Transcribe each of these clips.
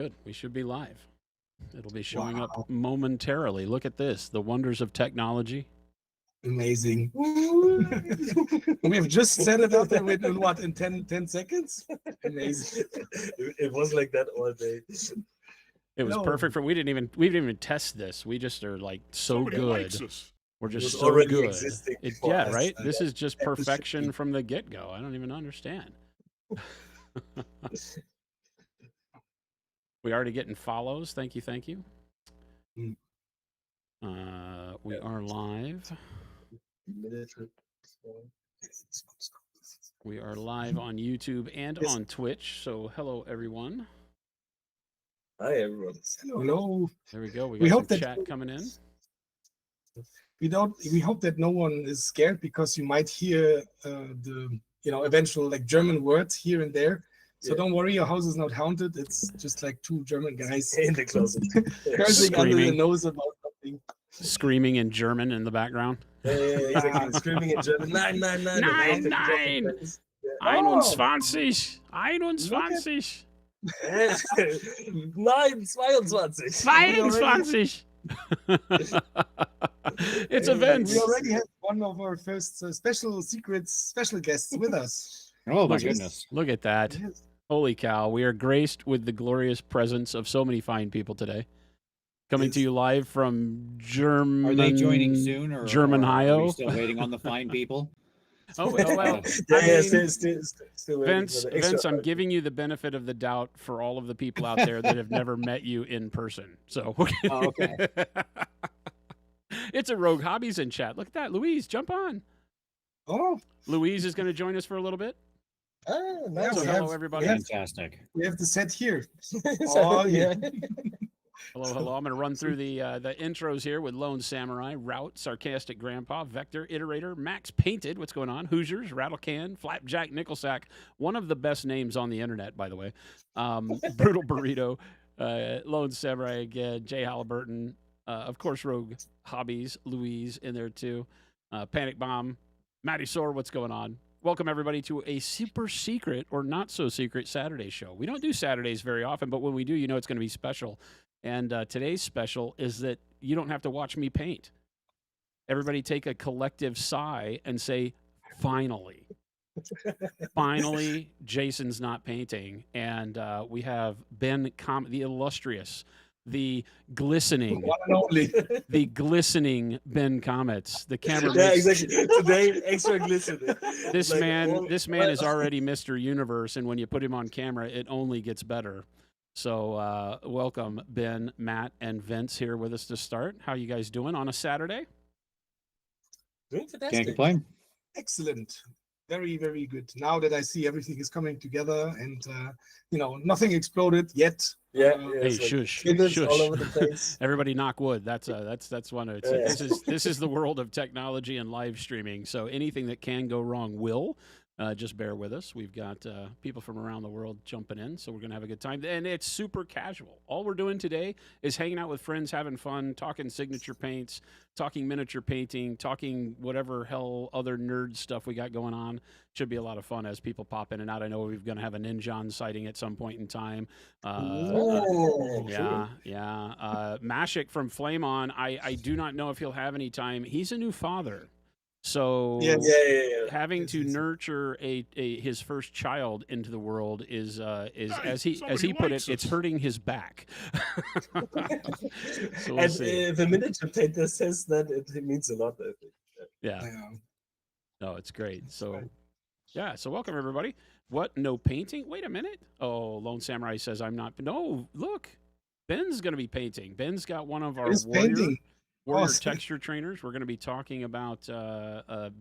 Good. We should be live. It'll be showing up momentarily. Look at this. The wonders of technology. Amazing. We have just set it up in what, in 10 seconds? Amazing. It was like that all day. It was perfect for we didn't even test this. We just are like so Somebody good. likes us. We're just was so already good. existing before Yeah, us. right? This is just That was perfection tricky. from the get-go. I don't even understand. We already getting follows. Thank you, thank you. Mm. We are live. We are live on YouTube and Yes. on Twitch. So hello, everyone. Hi, everyone. Hello. There we go. We We got hope some that- chat coming in. We hope that no one is scared because you might hear the eventual like German words here and there. So Yeah. don't worry, your house is not haunted. It's just like two German guys In the closet. cursing under the Screaming. nose about something. Screaming in German in the background. Exactly. Screaming in German. Nine, nine, nine. Nine, nine. 21. 21. 9, 22. 22. It's events. We already have one of our first special guests with us. Oh my Look at- goodness. Look at that. Yes. Holy cow. We are graced with the glorious presence of so many fine people today. Coming to Yes. you live from German. Are they joining soon, or German or are Ohio? we still waiting on the fine people? Oh, well, I Yeah, mean, still waiting Vince, for the extra Vince, I'm part. giving you the benefit of the doubt for all of the people out there that have never met you in person. So, Oh, okay. It's a Rogue Hobbies in chat. Look at that. Louise, jump on. Oh, Louise is going to join us for a little bit. Ah, nice. So we hello, have- everybody. we have- Fantastic. we have the set here. Oh, yeah. Hello, hello. I'm going to run through the intros here with Lone Samurai, Route, Sarcastic Grandpa, Vector, Iterator, Max Painted. What's going on? Hoosiers, Rattlecan, Flapjack, Nickelsack. One of the best names on the internet, by the way. Brutal Burrito, Lone Samurai again, Jay Halliburton, of course, Rogue Hobbies, Louise in there too. Panic Bomb, Matty Soar. What's going on? Welcome everybody to a super secret or not so secret Saturday show. We don't do Saturdays very often, but when we do, you know it's going to be special. And today's special is that you don't have to watch me paint. Everybody take a collective sigh and say, finally. Finally, Jason's not painting. And we have Ben, the illustrious, the glistening, One and only. the glistening Ben Comets. The camera Yeah, makes, exactly. Today, extra glistening. this Like, man all- this man is already Mr. Universe, and when you put him on camera, it only gets better. So welcome Ben, Matt, and Vince here with us to start. How you guys doing on a Saturday? Doing Can't fantastic. complain. Excellent. Very, very good. Now that I see everything is coming together and, nothing exploded yet. Yeah, Hey, it's like shush, splinters shush. all over the place. Everybody knock wood. That's one. It's, Yeah. This is the world of technology and live streaming. So anything that can go wrong will. Just bear with us. We've got people from around the world jumping in, so we're going to have a good time. And it's super casual. All we're doing today is hanging out with friends, having fun, talking signature paints, talking miniature painting, talking whatever hell other nerd stuff we got going on. Should be a lot of fun as people pop in and out. I know we're going to have a Ninjon sighting at some point in time. Oh, Yeah, yeah. Mashik from Flame On, I do not know if he'll have any time. He's a new father. So Yes. Yeah. having Yes, to yes. nurture his first child into the world is as he somebody put it, likes it's us. hurting his back. So we'll And see. the miniature painter says that it means a lot, I think. Yeah, Yeah. no, it's great. So right. yeah, so welcome everybody. What? No painting? Wait a minute. Oh, Lone Samurai says I'm not. No, look, Ben's going to be painting. Ben's got one of our It's warrior painting. Awesome. texture trainers. We're going to be talking about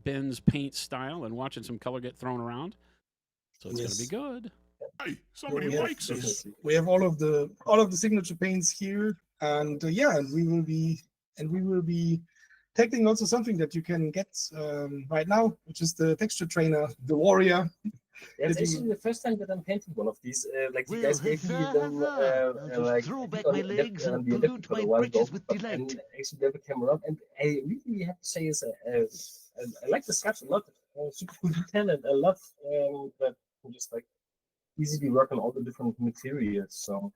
Ben's paint style and watching some color get thrown around. So it's Yes. going to be good. Hey, somebody Yeah, likes us. Definitely. We have all of the signature paints here, and and we will be tackling also something that you can get right now, which is the texture trainer, the warrior. Yeah, it's Did you- actually the first time that I'm painting one of these. Like you Well, guys gave me them, I'll just like throw back on my the- legs on and the pollute for a my while britches ago, with but delight. I actually never came around, and I really have to say is I like the sketch a lot. Super cool detail, and I love that you can just like easily work on all the different materials. So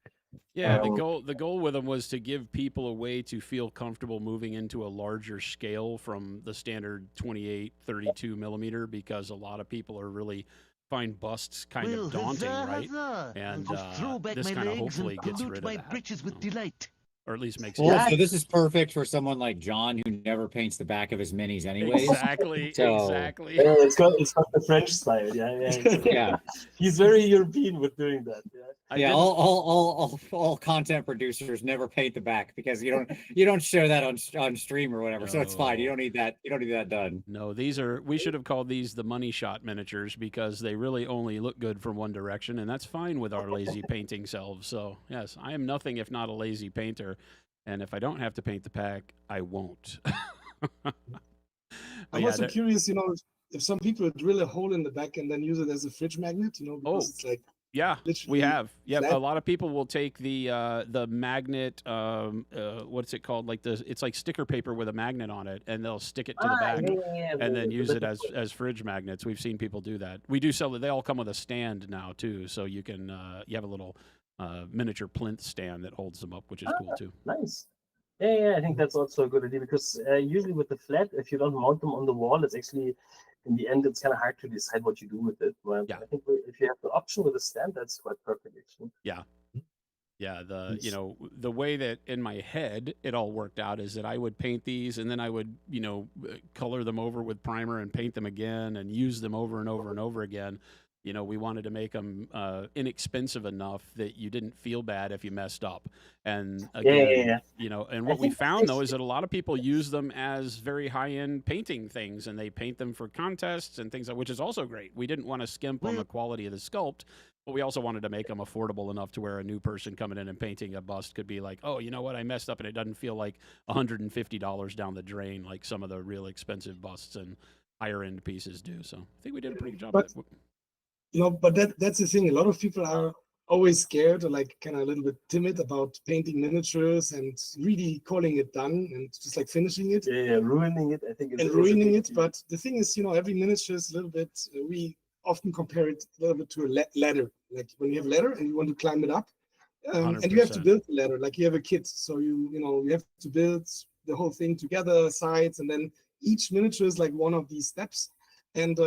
Yeah, the Um, goal with them was to give people a way to feel comfortable moving into a larger scale from the standard 28, 32 millimeter, because a lot of people are really find busts kind Well, of daunting, huzzah, right? huzzah. I'll And just throw back this my kind of legs and hopefully gets pollute rid of my that, britches with delight. or at least makes it Well, Yeah. so this is perfect for someone like John who never paints the back of his minis anyways. exactly, So- exactly. Yeah, it's got the French style. Yeah. Yeah. He's very European with doing that. Yeah. I Yeah, did- all content producers never paint the back because you don't show that on stream or whatever. So it's fine. You No. don't need that done. No, we should have called these the money shot miniatures, because they really only look good from one direction, and that's fine with our lazy painting selves. So, yes, I am nothing if not a lazy painter, and if I don't have to paint the pack, I won't. But I'm yeah, also there- curious, if some people drill a hole in the back and then use it as a fridge magnet, because Oh. it's like yeah, we literally have. Yeah, flat. a lot of people will take the magnet. What's it called? Like it's like sticker paper with a magnet on it, and they'll stick it to the back. And then use it as fridge magnets. We've seen people do that. We do sell it. They all come with a stand now too, so you can you have a little miniature plinth stand that holds them up, which is cool too. Nice. Yeah, I think that's also a good idea, because usually with the flat, if you don't mount them on the wall, it's actually, in the end, it's kind of hard to decide what you do with it. But Yeah. I think if you have the option with a stand, that's quite perfect, actually. Yeah, the Nice. the way that in my head it all worked out is that I would paint these, and then I would color them over with primer and paint them again and use them over and over and over again. We wanted to make them inexpensive enough that you didn't feel bad if you messed up. And again, and what we think found though it's- is that a lot of people use them as very high-end painting things, and they paint them for contests and things, which is also great. We didn't want to skimp on the quality of the sculpt, but we also wanted to make them affordable enough to where a new person coming in and painting a bust could be like, oh, you know what, I messed up, and it doesn't feel like $150 down the drain like some of the real expensive busts and higher-end pieces do. So I think we did a pretty good job But- of it. But that's the thing. A lot of people are always scared or like kind of a little bit timid about painting miniatures and really calling it done and just like finishing it Yeah, ruining it, I think. and ruining it. But the thing is, every miniature is a little bit, we often compare it a little bit to a ladder. Like when you have a ladder and you want to climb it up, and you have to 100%. build the ladder, like you have a kit. So you have to build the whole thing together, sides, and then each miniature is like one of these steps. And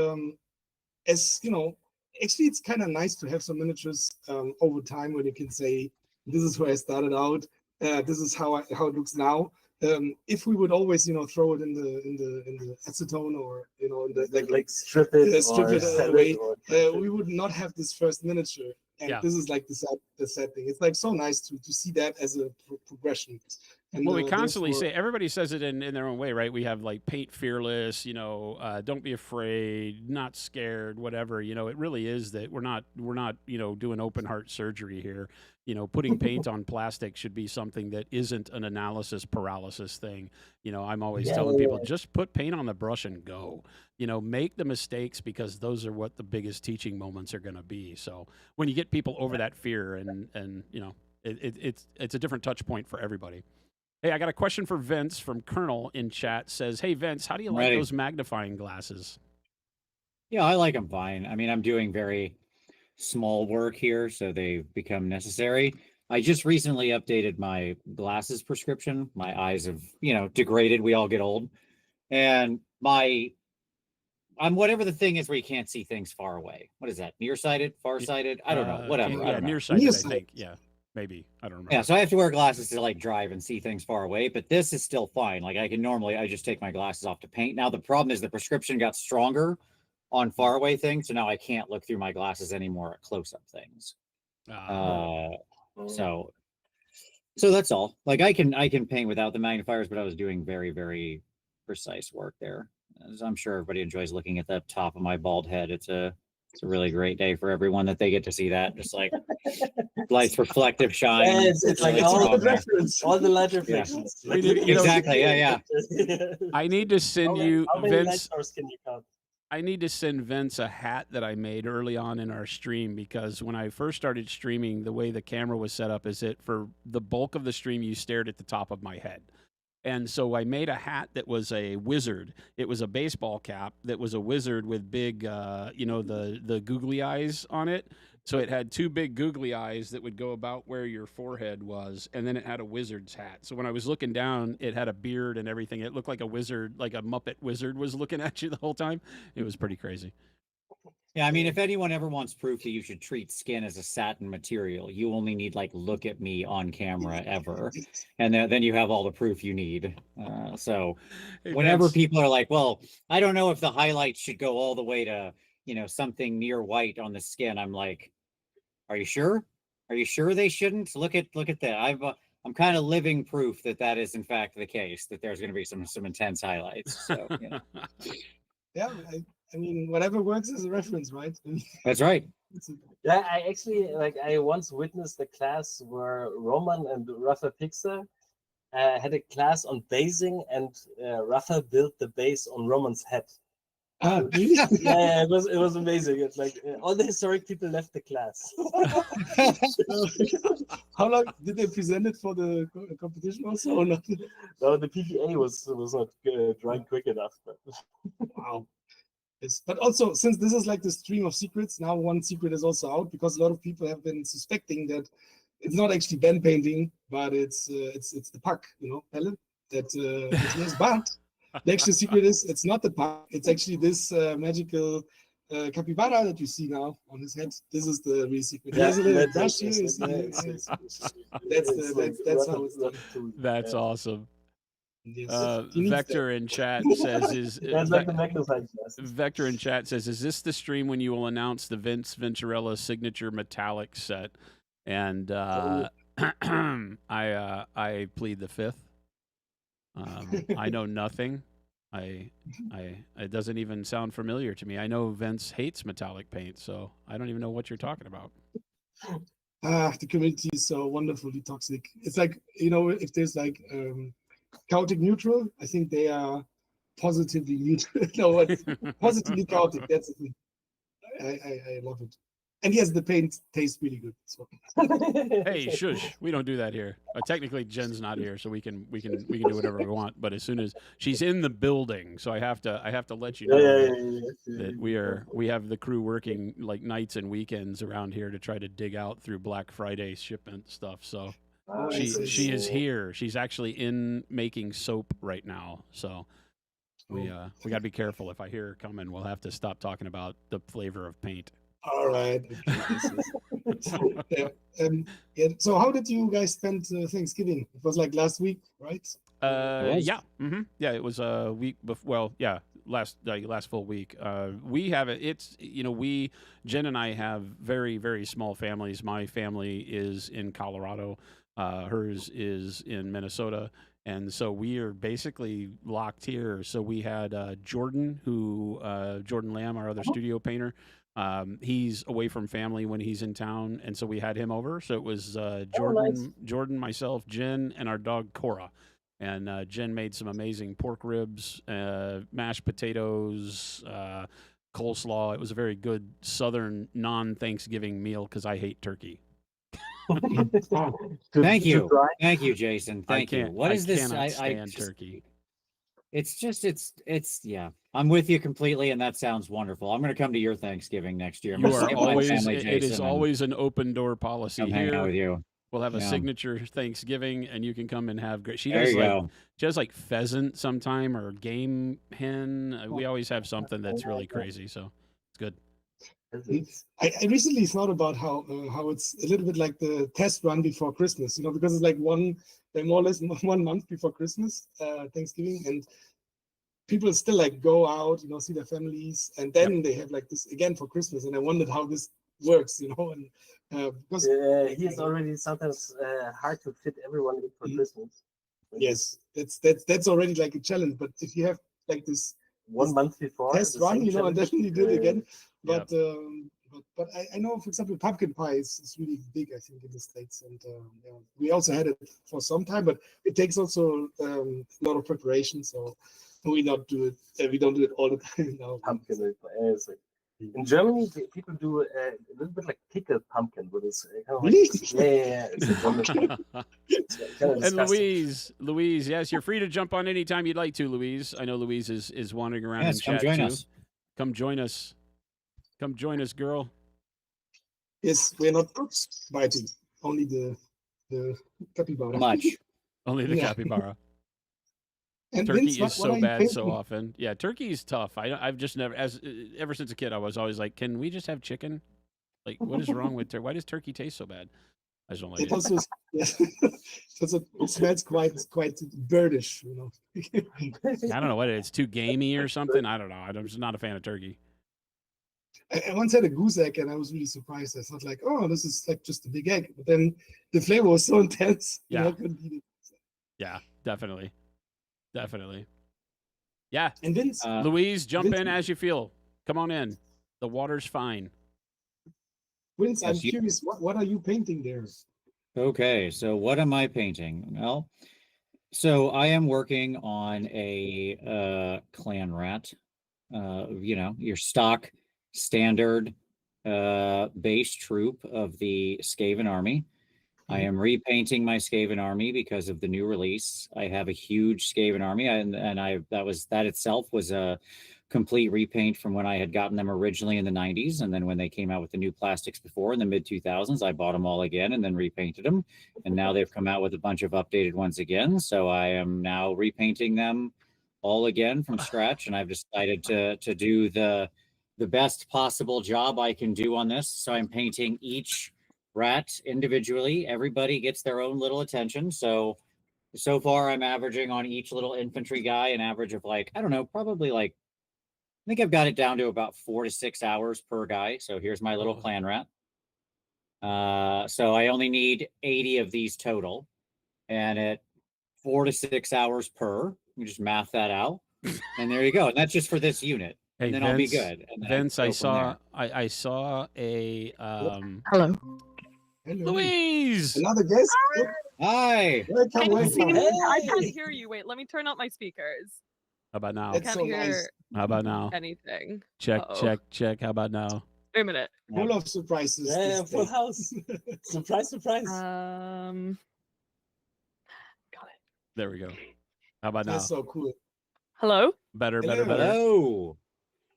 actually, it's kind of nice to have some miniatures over time when you can say, this is where I started out. This is how it looks now. If we would always, throw it in the acetone or in the like strip it, strip or it sell away, it, or we would not have this first miniature. And Yeah. this is like the sad thing. It's like so nice to see that as a progression. And, Well, we constantly therefore- say, everybody says it in their own way, right? We have like paint fearless, don't be afraid, not scared, whatever. It really is that we're not doing open heart surgery here. Putting paint on plastic should be something that isn't an analysis paralysis thing. I'm always telling people, just put paint on the brush and go. Make the mistakes, because those are what the biggest teaching moments are going to be. So when you get people over that fear, and it's a different touch point for everybody. Hey, I got a question for Vince from Colonel in chat. Says, hey, Vince, how do you like Ready. those magnifying glasses? Yeah, I like them fine. I mean, I'm doing very small work here, so they've become necessary. I just recently updated my glasses prescription. My eyes have, degraded. We all get old. And I'm whatever the thing is where you can't see things far away. What is that? Nearsighted? Farsighted? I don't know. Whatever. I don't know. Nearsighted, I Nearsighted. think. Yeah, maybe. I don't remember. Yeah, so I have to wear glasses to like drive and see things far away, but this is still fine. Like I just take my glasses off to paint. Now the problem is the prescription got stronger on far away things, so now I can't look through my glasses anymore at close-up things. So that's all. Like I can paint without the magnifiers, but I was doing very, very precise work there. As I'm sure everybody enjoys looking at the top of my bald head. It's a really great day for everyone that they get to see that. Just like lights reflective shine. Yeah, it's like Lights all are on the there. reference, all the light reflections. We did- Exactly, yeah. I need to send you, How many light Vince. stars can you count? I need to send Vince a hat that I made early on in our stream, because when I first started streaming, the way the camera was set up is that for the bulk of the stream, you stared at the top of my head. And so I made a hat that was a wizard. It was a baseball cap that was a wizard with big, the googly eyes on it. So it had two big googly eyes that would go about where your forehead was, and then it had a wizard's hat. So when I was looking down, it had a beard and everything. It looked like a wizard, like a Muppet wizard was looking at you the whole time. It was pretty crazy. Yeah, I mean, if anyone ever wants proof that you should treat skin as a satin material, you only need like look at me on camera ever, and then you have all the proof you need. So Hey, whenever Vince, people are like, "Well, I don't know if the highlights should go all the way to something near white on the skin," I'm like, "Are you sure? Are you sure they shouldn't? Look at that. I'm kind of living proof that that is in fact the case. That there's going to be some intense highlights." So Yeah, I mean, whatever works as a reference, right? that's right. Yeah, I actually I once witnessed a class where Roman and Rafa Pixar had a class on basing, and Rafa built the base on Roman's head. Really? Yeah, it was amazing. It's like all the historic people left the class. How long did they present it for the competition also or not? No, the PPA was not drawing quick enough. But Wow. Yes, but also since this is like the stream of secrets, now one secret is also out because a lot of people have been suspecting that it's not actually Ben painting, but it's the puck, Pelle, that yes, but the actual secret is it's not the puck, it's actually this magical capybara that you see now on his head. This is the real secret. Yeah, There's a little that's brush it, here. yes, That's it's how it's done. that's awesome. Yes. He needs Vector in chat says That's like the magnifying glass. Vector in chat says, "Is this the stream when you will announce the Vince Venturella signature metallic set?" And I plead the fifth. I know nothing. It doesn't even sound familiar to me. I know Vince hates metallic paint, so I don't even know what you're talking about. The community is so wonderfully toxic. It's like, if there's like chaotic neutral, I think they are positively neutral. No, what? Positively chaotic. That's the thing. I love it. And yes, the paint tastes really good. So. Hey, shush! We don't do that here. Technically, Jen's not here, so we can do whatever we want. But as soon as she's in the building, so I have to let you know that we have the crew working like nights and weekends around here to try to dig out through Black Friday shipment stuff. So she is here. She's actually in making soap right now. So we got to be careful. If I hear her coming, we'll have to stop talking about the flavor of paint. All right. Yeah. So how did you guys spend Thanksgiving? It was like last week, right? Yeah. Mm-hmm. Yeah, it was a week before. Well, yeah, last full week. We have it. It's Jen and I have very, very small families. My family is in Colorado. Hers is in Minnesota. And so we are basically locked here. So we had Jordan Lamb, our other studio painter. He's away from family when he's in town, and so we had him over. So it was Jordan, myself, Jen, and our dog Cora. And Jen made some amazing pork ribs, mashed potatoes, coleslaw. It was a very good Southern non-Thanksgiving meal because I hate turkey. Thank you, Jason. Thank you. What is this? I stand turkey. It's just, yeah. I'm with you completely, and that sounds wonderful. I'm going to come to your Thanksgiving next year. You are always. It is always an open door policy here. Hang out with you. We'll have a signature Thanksgiving, and you can come and have great. She does like pheasant sometime or game hen. We always have something that's really crazy, so it's good. I recently thought about how it's a little bit like the test run before Christmas, because it's like more or less 1 month before Christmas, Thanksgiving, and people still like go out, see their families, and then they have like this again for Christmas. And I wondered how this works, and because it's already sometimes hard to fit everyone in for Christmas. Yes, that's already like a challenge. But if you have like this 1 month before test run, and then you do it again. But I know, for example, pumpkin pie is really big, I think, in the States, and we also had it for some time, but it takes also a lot of preparation, so we don't do it all the time now. Pumpkin pie. In Germany, people do a little bit like pickled pumpkin, but it's kind of really? Yeah. And Louise, yes, you're free to jump on anytime you'd like to, Louise. I know Louise is wandering around in chat too. Come join us. Come join us, girl. Yes, we're not biting. Only the capybara. Much. Only the Yeah. capybara. And Turkey Vince, is what so are you bad so painting? often. Yeah, turkey is tough. I've just never, ever since a kid, I was always like, can we just have chicken? Like, what is wrong with turkey? Why does turkey taste so bad? I just don't like It it. also, yes, it smells quite birdish, you know. I don't know what it is. It's too gamey or something. I don't know. I'm just not a fan of turkey. I once had a goose egg and I was really surprised. I thought like, oh, this is like just a big egg. But then the flavor was so intense, you know, Yeah. I couldn't eat it. Yeah, definitely. Definitely. Yeah. And Vince, Louise, jump Vince- in as you feel. Come on in. The water's fine. I'm Yes, you- curious, what are you painting there? Okay, so what am I painting? Well, so I am working on a clan rat. Your stock standard base troop of the Scaven army. I am repainting my Scaven army because of the new release. I have a huge Scaven army, and that itself was a complete repaint from when I had gotten them originally in the 90s, and then when they came out with the new plastics before in the mid 2000s, I bought them all again and then repainted them, and now they've come out with a bunch of updated ones again. So I am now repainting them all again from scratch, and I've decided to do the best possible job I can do on this. So I'm painting each rat individually. Everybody gets their own little attention. So far I'm averaging on each little infantry guy an average of like, I don't know, probably like, I think I've got it down to about 4 to 6 hours per guy. So here's my little clan rat. So I only need 80 of these total, and at 4 to 6 hours per, you just math that out, and there you go. And that's just for this unit. Hey, And then Vince, I'll be good. And then Vince, go I from saw there. I saw a Hello. Hello. Louise. Another guest? Hi. Welcome, Can you see welcome. me? I Hey. can't hear you. Wait, let me turn up my speakers. How about now? I That's can't so hear nice. How about now? anything. Check, Uh-oh. check, check. How about now? Wait a minute. Full of surprises. Yeah, this full day. house. Surprise, surprise. Got it. There we go. How about now? That's so cool. Hello? Better, Hello. better, better. Hello.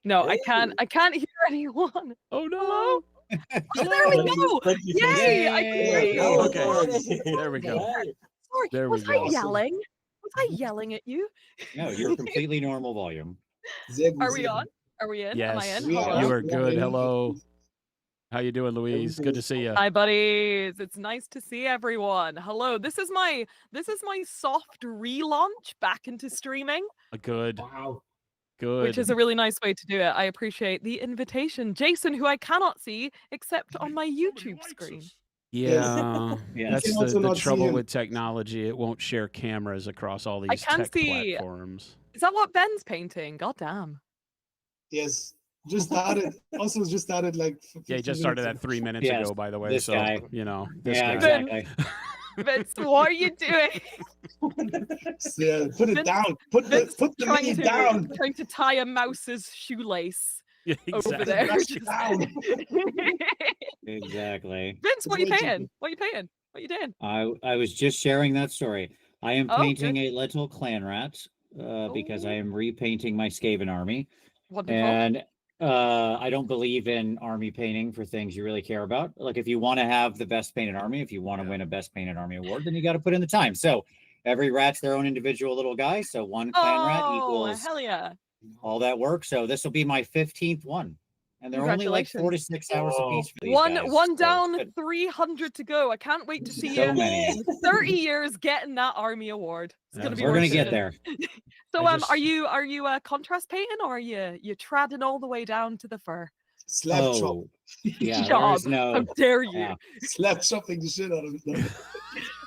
No, Hey. I can't hear anyone. Oh no. Hello? Oh, there we go. Thank you, thank you. Yay! I can hear Yay. you. Oh, Okay. There we go. Right. Sorry, There was we go. I yelling? Was I yelling at you? No, you're completely normal volume. Sehr gut, Are we sehr on? gut. Are we in? Yes. Am I in? We are. Hello? You are We are good. in. Hello. How you doing, Louise? Everything Good to is see you. Hi, buddies. It's nice to see everyone. Hello. This is my soft relaunch back into streaming, Good. Wow. Good. which is a really nice way to do it. I appreciate the invitation, Jason, who I cannot see except on my YouTube screen. Yeah, Yes. that's You can also the not see trouble him. with technology. It won't share cameras across all these can tech see- platforms. Is that what Ben's painting? God damn. Yes. Just started. Also just started like. Yeah, he 15 just started minutes that 3 minutes Yes, ago, by the way. this So, guy. you know, this Yeah, guy. exactly. Vince, what are you doing? ago. Yeah, put it Vince- down. Put Vince the mini down. trying to tie a mouse's shoelace Yeah, over exactly. there. Brush Just- down. Exactly. Vince, what are you Way too painting? good. What are you painting? What are you doing? I was just sharing that story. I am Oh, painting a little clan rat because I Oh. am repainting my Skaven army. Wonderful. And I don't believe in army painting for things you really care about. Like if you want to have the best painted army, if you want to win a best painted army award, then you got to put in the time. So every rat's their own individual little guy. So one clan rat equals hell yeah. all that work. So this will be my 15th one. And they're only like 4 to 6 hours a piece for these guys. One So down, good. 300 to go. I can't wait to see So you many. in 30 years getting that army award. It's gonna be We're gonna worth get it. there. So I just- are you contrast painting, or are you tradding all the way down to the fur? Slap chop. Oh, yeah. Job. There's How no. dare you, Yeah. Slap chopping the shit out of it.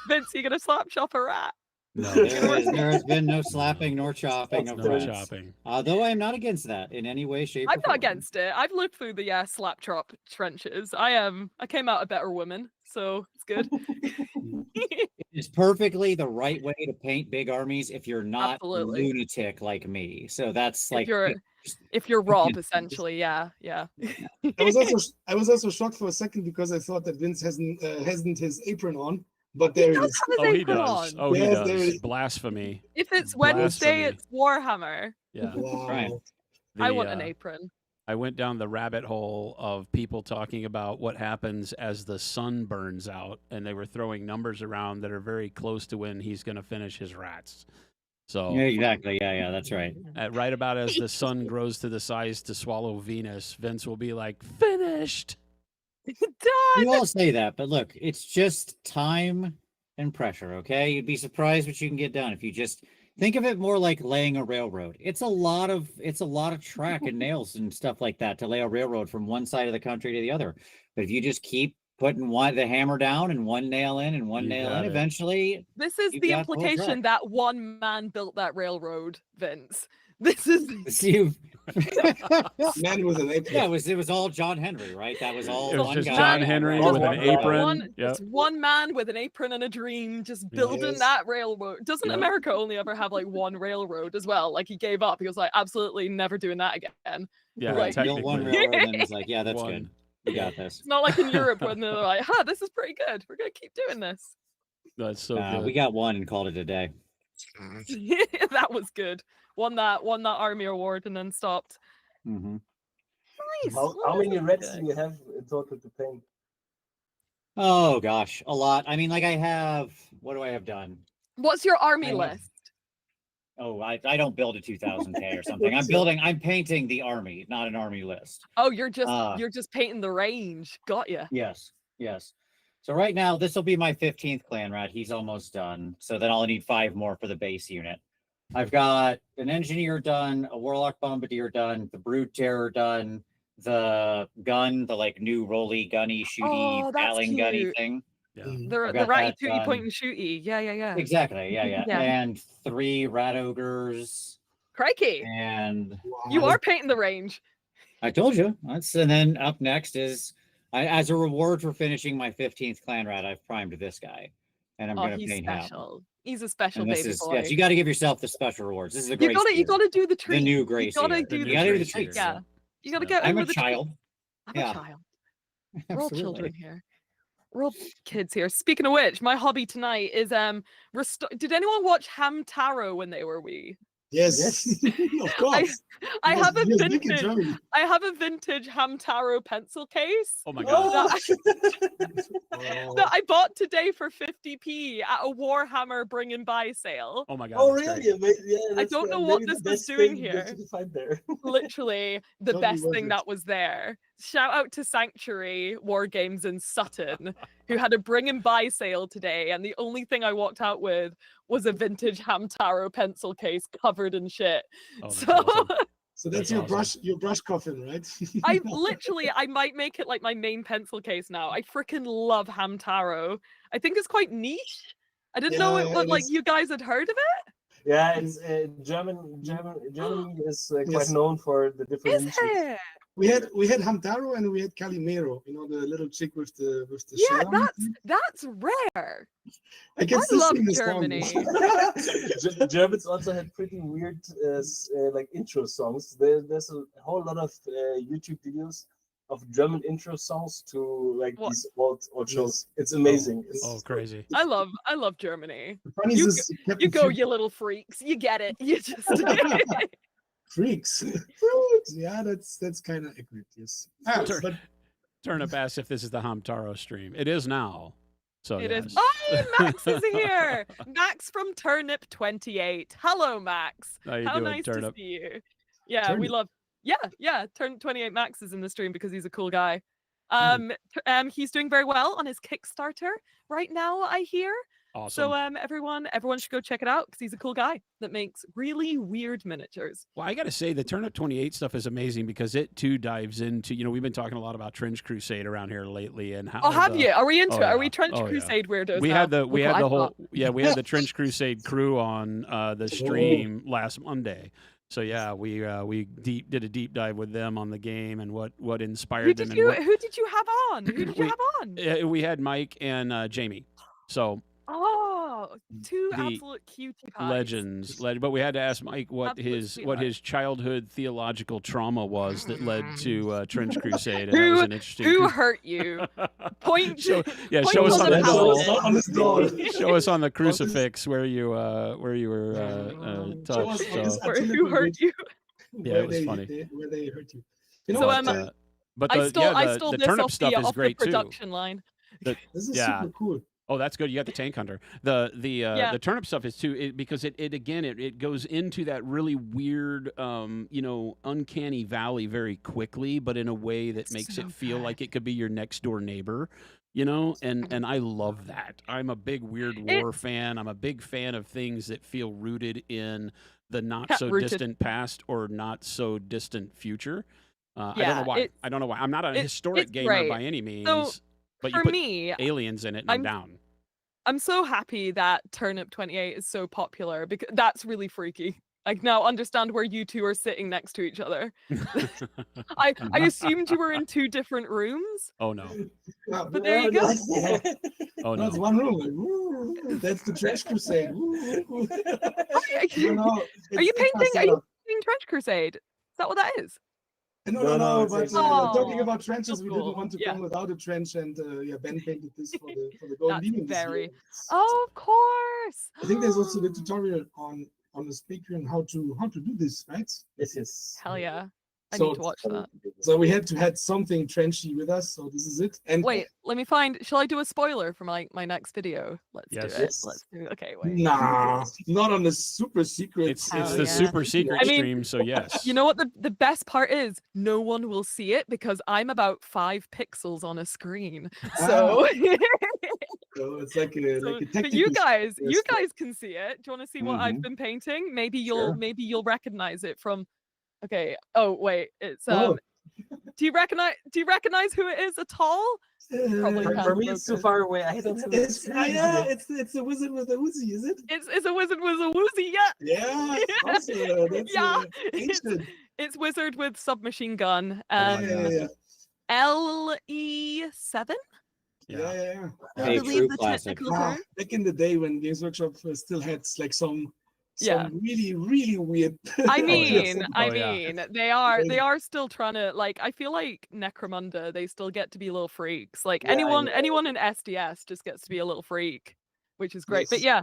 Vince? You gonna slap chop a rat? No, There has been no slapping nor chopping of no rats. chopping. Though I am not against that in any way, shape, or I'm not form. against it. I've lived through the slap chop trenches. I came out a better woman, so it's good. It's perfectly the right way to paint big armies if you're not Absolutely. lunatic like me. So that's like if you're Rob, essentially, yeah. I was also shocked for a second because I thought that Vince hasn't his apron on, but there it does is. have his Oh, he apron does. on. Oh, he Yes, there it does. is. Blasphemy. If it's Wednesday, Blasphemy. it's Warhammer. Yeah. Wow. Right. I The, want an apron. I went down the rabbit hole of people talking about what happens as the sun burns out, and they were throwing numbers around that are very close to when he's going to finish his rats. So Yeah, exactly. Yeah, that's right. right about as the sun grows to the size to swallow Venus, Vince will be like, finished. You Done. all say that, but look, it's just time and pressure, okay? You'd be surprised what you can get done if you just think of it more like laying a railroad. It's a lot of track and nails and stuff like that to lay a railroad from one side of the country to the other. But if you just keep putting the hammer down and one nail in and one You nail got in, it. eventually This is you've the got the whole implication track. that one man built that railroad, Vince. This is you Man with an apron. yeah, it was all John Henry, right? That was all It was one just guy. John Henry All with an one guy. apron. Yep. Just one man with an apron and a dream, just building Yes. that railroad. Doesn't Yep. America only ever have like one railroad as well? Like he gave up. He was like, absolutely never doing that again. Yeah, Right. Built one technically. railroad and then was like, yeah, that's One. good. We got this. It's not like in Europe when they're like, huh, this is pretty good. We're gonna keep doing this. That's so good. We got one and called it a day. That was good. Won that army award and then stopped. Mm-hmm. Nice. How many reds do you have in total to paint? Oh gosh, a lot. I mean, like I have. What do I have done? What's your army I have- list? Oh, I don't build a 2000K or something. I'm painting the army, not an army list. Oh, you're just Uh, painting the range. Got ya. Yes. So right now, this will be my 15th clan rat. He's almost done. So then I'll need 5 more for the base unit. I've got an engineer done, a warlock bombardier done, the brood terror done, the gun, the like new rolly gunny shooty Oh, that's battling gunny cute. thing. Yeah. The I've got ratty that tooty done. point and shooty. Yeah. Exactly. Yeah. Yeah. And 3 rat ogres. Crikey. And You are painting the range. I told you. And then up next is as a reward for finishing my 15th clan rat, I've primed this guy. And I'm Oh, gonna he's paint him. special. He's a special And this baby is boy. yes, you gotta give yourself the special rewards. This is a you great gotta do the treat. the new gray You gotta seer. do The the new gotta do the Gracie treats. here, Yeah. You gotta get I'm over a the treat. child. I'm Yeah. a child. We're all Absolutely. children here. We're all kids here. Speaking of which, my hobby tonight is did anyone watch Hamtaro when they were wee? Yes, of course. I have a Yes, big in vintage Germany. I have a vintage Hamtaro pencil case Oh my god. that I bought today for 50p at a Warhammer bring and buy sale. Oh my god. Oh, that's really? great. Yeah, I that's don't know maybe what the this was best doing thing here. that you can find there. Literally the Totally best worth thing it. that was there. Shout out to Sanctuary War Games in Sutton, who had a bring and buy sale today, and the only thing I walked out with was a vintage Hamtaro pencil case covered in shit. Oh, that's So awesome. So That's that's your awesome. brush coffin, right? I might make it like my main pencil case now. I freaking love Hamtaro. I think it's quite niche. I didn't know Yeah, what it like is. you guys had heard of it. Yeah, it's Germany is quite Yes. known for the different Is niches. it? we had Hamtaro and we had Calimero. You know, the little chick with the Yeah, shell. on it. that's rare. I can I still love sing the song. Germany. Germans also had pretty weird like intro songs. There's a whole lot of YouTube videos of German intro songs to like What? these old shows. It's amazing. Oh, crazy. I love Germany. The funniest You is You Captain go, Fury- you little freaks. You get it. You just freaks. Yeah, that's kind of accurate. Yes. Sure. But Turnip asks if this is the Hamtaro stream. It is now. So it is. yes. Oh, Max is here. Max from Turnip 28. Hello, Max. How you How doing, nice Turnip? to see you. Yeah, we Turnip. love. Yeah. Turn 28 Max is in the stream because he's a cool guy. He's doing very well on his Kickstarter right now, I hear. Awesome. So everyone should go check it out because he's a cool guy that makes really weird miniatures. Well, I got to say, the Turnip 28 stuff is amazing because it too dives into, we've been talking a lot about Trench Crusade around here lately and how. Oh, have you? Are we into it? Are we yeah. Trench Oh, yeah. Crusade weirdos? We now? had the Look what I whole thought. we had the Trench Crusade crew on the stream last Monday. So yeah, we did a deep dive with them on the game and what inspired Who them. did you have on? Who did you We- have on? We had Mike and Jamie. So Oh, two The absolute cutie pies. legends, but we had to ask Mike what Absolute his sweetheart. childhood theological trauma was that led to Trench Crusade, and that was an interesting. Who hurt you? Point. show point us to on the the paladin. doll. on this door. Show us on the crucifix where you were Show us touched. on this So Or who artillery hurt bridge you? Yeah, where it was they- funny. where they hurt you. You know So, what? But I the, stole yeah, I the, stole the this turnip off stuff the is off great the too. production line. This is yeah. super cool. Oh, that's good. You got the tank hunter. Yeah. The turnip stuff is too because it goes into that really weird uncanny valley very quickly, but in a way that makes So it feel good. like it could be your next door neighbor. And I love that. I'm a big Weird War fan. I'm a big fan of things that feel rooted in the not so Rooted. distant past or not so distant future. I don't know Yeah, why. I don't know why. I'm not a it's historic gamer great. by any means, So but you for put me, aliens in it, and I'm down. I'm so happy that Turnip 28 is so popular because that's really freaky. I now understand where you two are sitting next to each other. I assumed you were in two different rooms, Oh no. Yeah, but there you go. Oh no, it's no. one room. Like, woo, that's the Trench Crusade. Woo, woo. Are you It's painting Trench Crusade? Is that what that is? No, but talking Oh, about trenches, so we cool. didn't want to Yeah. come without a trench, and Ben painted this for the Golden That's Demon this year. very. Oh, of course. I think there's also the tutorial on the speaker on how to do this, right? Yes. Hell yeah. I So- need to watch that. So we had to had something trenchy with us, so this is it. And Wait, let me find. Shall I do a spoiler for my next video? Let's Yes. do it. Yes. Let's do it. Okay, wait. nah, not on the super secret. It's Hell the yeah. super secret I mean, stream, so yes. You know what the best part is? No one will see it because I'm about 5 pixels on a screen. So, So it's like a but you guys yes. can see it. Do you want to see what I've been painting? Maybe you'll recognize it from. Okay. Oh wait, it's Oh. Do you recognize who it is at all? Probably Uh, can't. For me, it's too far away. I don't have it's a wizard with a Uzi, is it? It's a wizard with a woozy. Yeah. Yeah, also, that's Yeah, ancient. It's wizard with submachine gun. Yeah. LE7. Yeah. I Hey, believe true the classic. technical term. Back in the day when Games Workshop still had like some Yeah. really, really weird. I ideas. mean, Oh, yeah. they are still trying to like. I feel like Necromunda, they still get to be little freaks. Like Yeah, I anyone know. in SDS just gets to be a little freak, which is great. But Yes. yeah,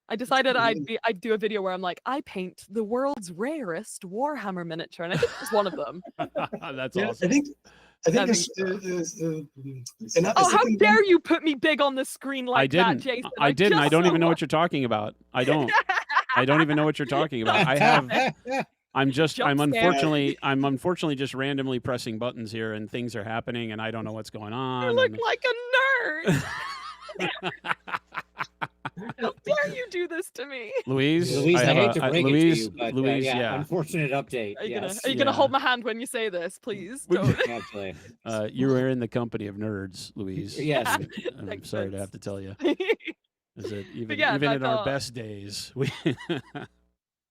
I decided brilliant. I'd do a video where I'm like, I paint the world's rarest Warhammer miniature, and I think it's one of them. That's Yeah, awesome. I think I it's, another Oh, how second dare one- you put me big on the screen like I didn't. that, Jason? I didn't. I just don't even know saw- what you're talking about. I don't. I don't even know what you're talking about. I'm Jump scare. unfortunately just randomly pressing buttons here and things are happening and I don't know what's going on. You look and- like a nerd. How dare you do this to me? Louise, Louise, I have hate a- to break Louise, it to you, but Louise, yeah, unfortunate update. Are you Yes. gonna Yeah. hold my hand when you say this, please? We- Don't. Actually, you are in the company of nerds, Louise. Yes. I'm Makes sorry to sense. have to tell you. Is it even yeah, even I in our thought- best days? We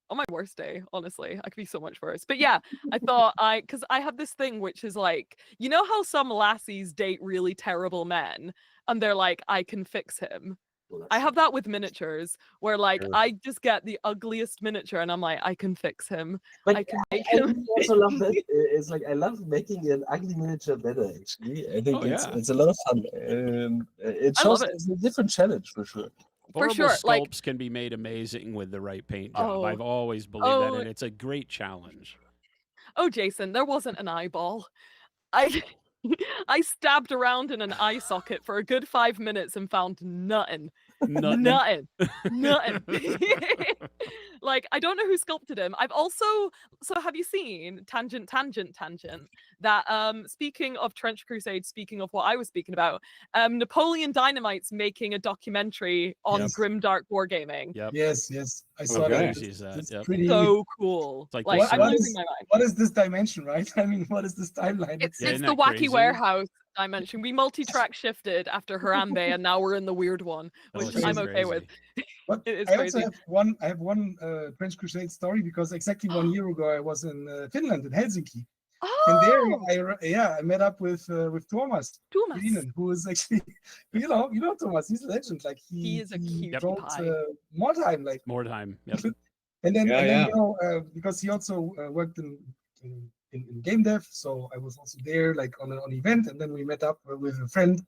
On my worst day, honestly, I could be so much worse. But yeah, I thought because I have this thing which is like, you know how some lassies date really terrible men, and they're like, I can fix him. I have that with miniatures, where like Sure. I just get the ugliest miniature, and I'm like, I can fix him. But I can make I him. really also love that. It's like I love making an ugly miniature better. Actually, I think Oh, yeah. it's a lot of fun. It I love shows it. it's a different challenge for sure. Horrible sure, sculpts like- can be made amazing with the right paint job. Oh. I've always believed that, Oh. and it's a great challenge. Oh, Jason, there wasn't an eyeball. I I stabbed around in an eye socket for a good 5 minutes and found nothing. Nothing. Nothing. Like, I don't know who sculpted him. I've also have you seen tangent that speaking of Trench Crusade, speaking of what I was speaking about, Napoleon Dynamite's making a documentary on Yep. grimdark wargaming. Yep. Yes, I saw Okay. that. She's that. It's Yep. pretty. So cool. It's like Like, the I'm What losing is- my mind. What is this dimension, right? I mean, what is this timeline? It's Isn't the that wacky crazy? warehouse dimension. We multi-track shifted after Harambe, and now we're in the weird one, Oh, which it's I'm crazy. okay with. But It is I also crazy. have one French Crusade story because exactly 1 year ago I was in Finland, in Helsinki, and there I met up with Thomas Thomas. Greenan, who is actually, you know Thomas, he's a legend. Like He is a cutie wrote pie. more time, like, More time. Yep. and then Yeah. because he also worked in game dev, so I was also there like on an event, and then we met up with a friend.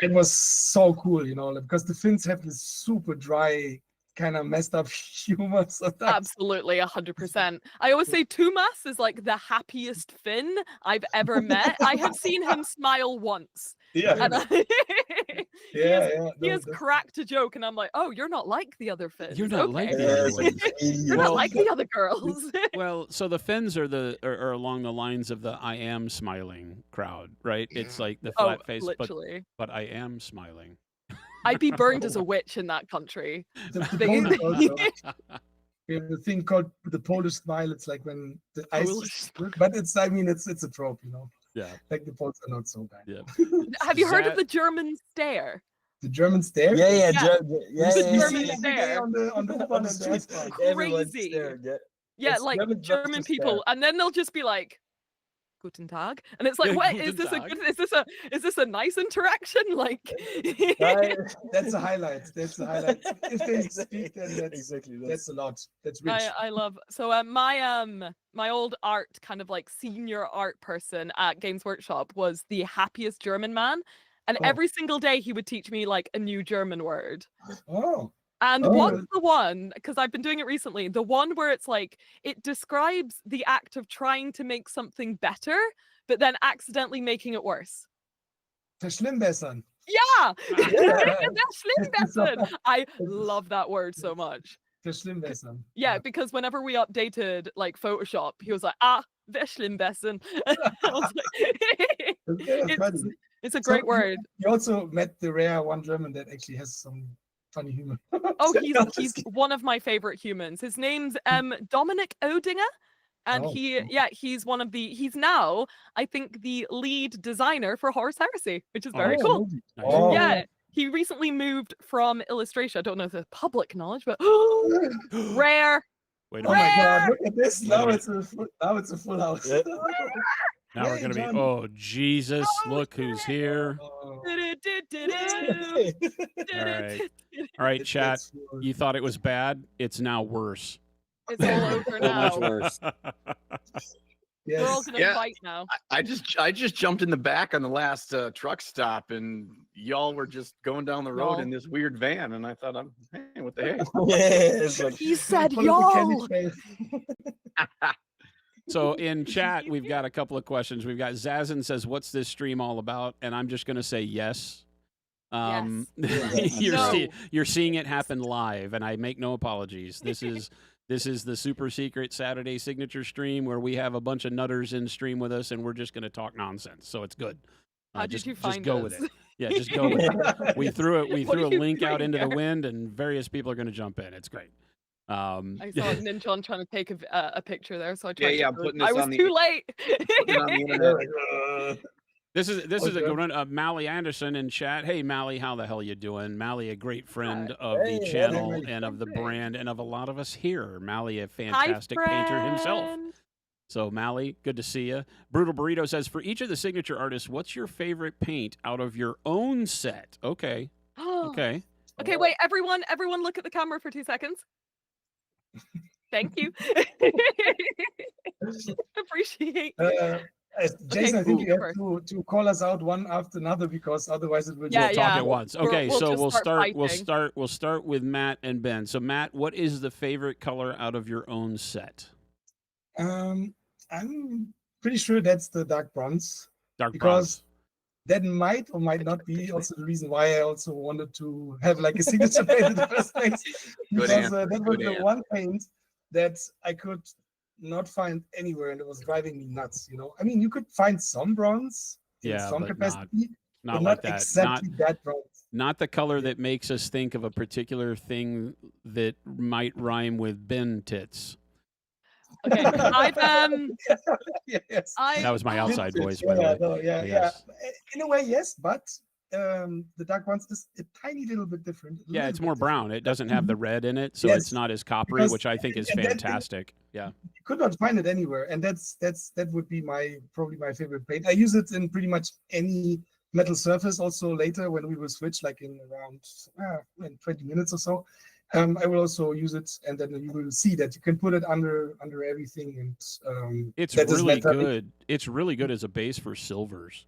It was so cool, like, because the Finns have this super dry kind of messed up humor sometimes. Absolutely, 100%. I always say Tumas is like the happiest Finn I've ever met. I have seen him smile once. Yeah, And yeah. he has cracked a joke, and I'm like, oh, you're not like the other Finns. You're not like Okay. the other ones. You're Well- not like the other girls. Well, so the Finns are along the lines of the I am smiling crowd, right? It's like the Oh, flat face, literally. but I am smiling. I'd be burned as a witch in that country. The They- Polish also. We have a thing called the Polish smile. It's like when the ice, Polish but it's it's a trope, you know. Yeah, Like the Poles are not so bad. yeah. Have you heard of Zat- the German stare? The Germans there. Yeah. You see German it every day stare. on the football and the streets. ice park. Everyone's Crazy. staring, yeah. Yeah, It's like German German versus people, and then they'll just be like, "Guten Tag," and it's like, Yeah, "What Guten is this? Tag. Is this a nice interaction?" Like, That's a highlight. That's a highlight. If they speak, then exactly. that's a lot. That's rich. I love so my old art kind of like senior art person at Games Workshop was the happiest German man, and Oh. every single day he would teach me like a new German word. Oh, And Oh. what's the one, because I've been doing it recently, the one where it's like it describes the act of trying to make something better, but then accidentally making it worse. verschlimmbessern. Yeah, Yeah. that's Schlimmbessen. I love that word so much. Verschlimmbessern. Yeah, because whenever we updated like Photoshop, he was like, Verschlimmbessern. I was like, Yeah, funny. it's a great So, word. You also met the rare one German that actually has some funny humor. Oh, No, he's just one of my favorite humans. His name's Dominic Odinger. And Oh, he's now, I think, the lead designer for Horus Heresy, which is very Oh, cool. movie. Nice. Oh. Yeah, he recently moved from illustration. I don't know if it's public knowledge, but rare. Wait a Oh minute. my God! Look at this. Wait a Now minute. it's a full house. Yeah. Now we're Hey, gonna be. John. Oh Jesus! Look who's here. Oh. All right, all right, chat. That's full. You thought it was bad. It's now worse. It's all over So much now. worse. We're all Yes. gonna Yeah. fight now. I just jumped in the back on the last truck stop, and y'all were just going down the road Y'all. in this weird van, and I thought, hey, what the heck? Yeah, it's like, He said Follow the candy y'all. trail. So in chat, we've got a couple of questions. We've got Zazin says, "What's this stream all about?" And I'm just going to say yes. Yes. You're seeing it happen live, and I make no apologies. This is the super secret Saturday signature stream where we have a bunch of nutters in stream with us, and we're just going to talk nonsense. So it's good. How did just, you just find go us? with it. Yeah, just go with it. We threw it. We What threw are a you link out doing into the here? wind, and various people are going to jump in. It's great. I saw Ninjon trying to take a picture there, so I Yeah, tried. yeah, to I'm do it. putting I this was on the- too late. Putting it on the internet. This is a Okay. good one. Mally Anderson in chat. Hey, Mally, how the hell you doing? Mally, a great friend of the Hey, channel hey, and of the hey. brand and of a lot of us here. Mally, a Hi, fantastic painter himself. friend. So, Mally, good to see you. Brutal Burrito says, for each of the signature artists, what's your favorite paint out of your own set? Okay. Okay. Okay, wait, everyone, look at the camera for 2 seconds. Thank you. Appreciate. Jason, I think ooh, you have first. to call us out one after another because otherwise it will Yeah, We'll talk yeah. at once. We'll- Okay, we'll so just we'll start start fighting. with Matt and Ben. So Matt, what is the favorite color out of your own set? I'm pretty sure that's the dark bronze Dark because bronze. that might or might not be also the reason why I also wanted to have like a signature paint in the first place. Good Because answer, that was good the answer. one paint that I could not find anywhere and it was driving me nuts, you know. I mean, you could find some bronze in Yeah, some but capacity, Not but like not that. exactly that bronze. Not the color that makes us think of a particular thing that might rhyme with Ben tits. Okay, I've Yes. That was my outside Vintage, voice, by the way. no, yeah. Yes. In a way, yes, but the dark bronze is a tiny little bit different. Yeah, it's more brown. It doesn't have the red in it, so Yes, it's not as coppery, because- which I think is and then- fantastic. Yeah. You could not find it anywhere, and that would be probably my favorite paint. I use it in pretty much any metal surface. Also later when we will switch, like in around in 20 minutes or so, I will also use it, and then you will see that you can put it under everything, and It's that is really metallic. good. It's really good as a base for silvers